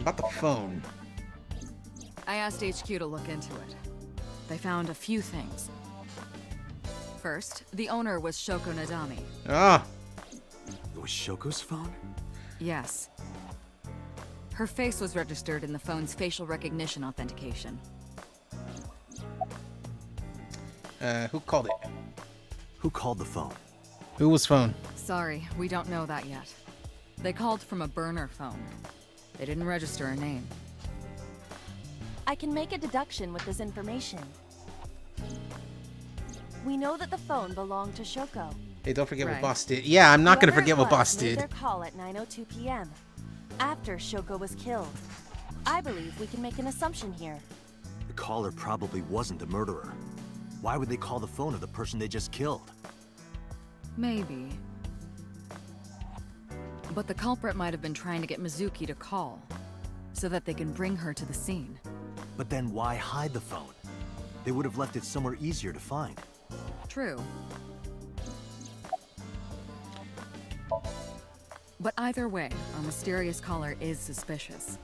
About the phone. I asked HQ to look into it. They found a few things. First, the owner was Shoko Nadami. Ah. It was Shoko's phone? Yes. Her face was registered in the phone's facial recognition authentication. Who called it? Who called the phone? Who was phone? Sorry, we don't know that yet. They called from a burner phone. They didn't register a name. I can make a deduction with this information. We know that the phone belonged to Shoko. Hey, don't forget what Boss did. Yeah, I'm not gonna forget what Boss made did. their call at 9:02 p.m. after Shoko was killed. I believe we can make an assumption here. The caller probably wasn't the murderer. Why would they call the phone of the person they just killed? Maybe. But the culprit might have been trying to get Mizuki to call, so that they can bring her to the scene. But then why hide the phone? They would have left it somewhere easier to find. True. But either way, our mysterious caller is suspicious.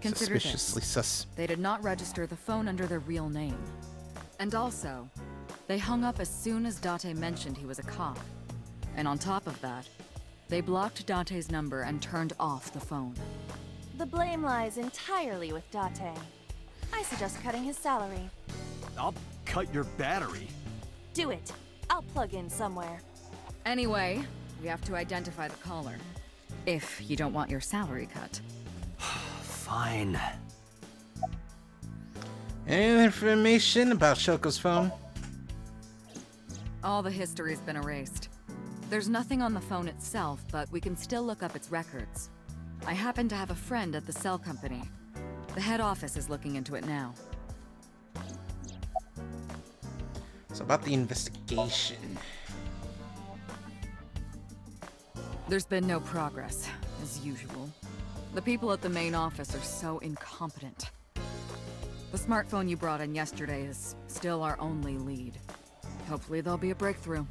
Consider Suspiciously this. sus. They did not register the phone under their real name. And also, they hung up as soon as Date mentioned he was a cop. And on top of that, they blocked Date's number and turned off the phone. The blame lies entirely with Date. I suggest cutting his salary. I'll cut your battery. Do it. I'll plug in somewhere. Anyway, we have to identify the caller. If you don't want your salary cut. Fine. Any other information about Shoko's phone? All the history's been erased. There's nothing on the phone itself, but we can still look up its records. I happen to have a friend at the cell company. The head office is looking into it now. So about the investigation. There's been no progress, as usual. The people at the main office are so incompetent. The smartphone you brought in yesterday is still our only lead. Hopefully there'll be a breakthrough.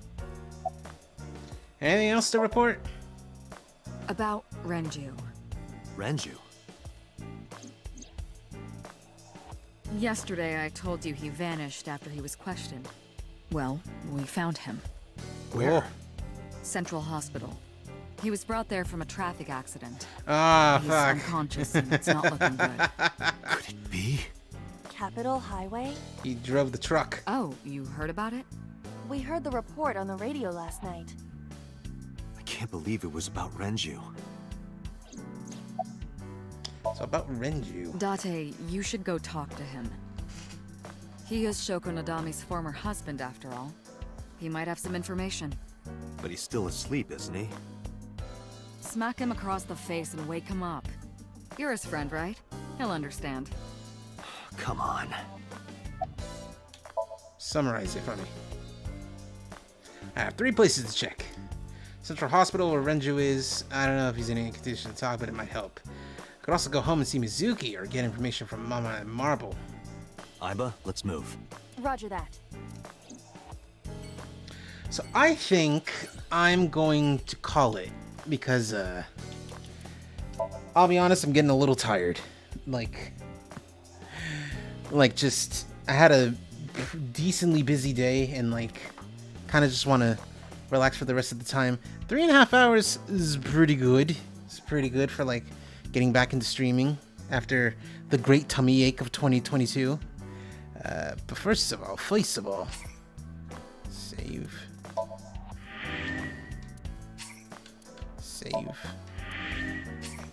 Anything else to report? About Renju. Renju? Yesterday I told you he vanished after he was questioned. Well, we found him. Where? Central Hospital. He was brought there from a traffic accident. Ah, He's fuck. unconscious and it's not looking good. Could it be? Capitol Highway? He drove the truck. Oh, you heard about it? We heard the report on the radio last night. I can't believe it was about Renju. So about Renju. Date, you should go talk to him. He is Shoko Nadami's former husband, after all. He might have some information. But he's still asleep, isn't he? Smack him across the face and wake him up. You're his friend, right? He'll understand. Come on. Summarize it for me. I have 3 places to check. Central Hospital, where Renju is. I don't know if he's in any condition to talk, but it might help. I could also go home and see Mizuki or get information from Mama and Marble. Aiba, let's move. Roger that. So I think I'm going to call it because I'll be honest, I'm getting a little tired. Like just I had a decently busy day and like kind of just want to relax for the rest of the time. 3.5 hours is pretty good. It's pretty good for like getting back into streaming after the great tummy ache of 2022. But first of all, save. Save.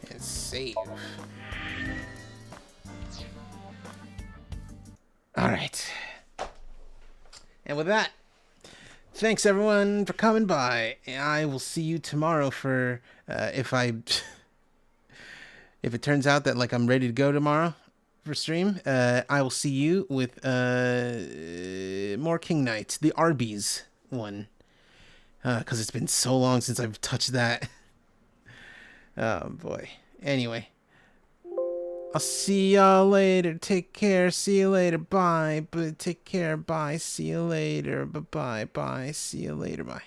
And save. Alright. And with that, thanks everyone for coming by. I will see you tomorrow for, if it turns out that like I'm ready to go tomorrow for stream, I will see you with more King Knight, the Arby's one. Because it's been so long since I've touched that. Oh boy. Anyway. I'll see y'all later. Take care. See you later. Bye. But take care. Bye. See you later. Bye. Bye. See you later. Bye.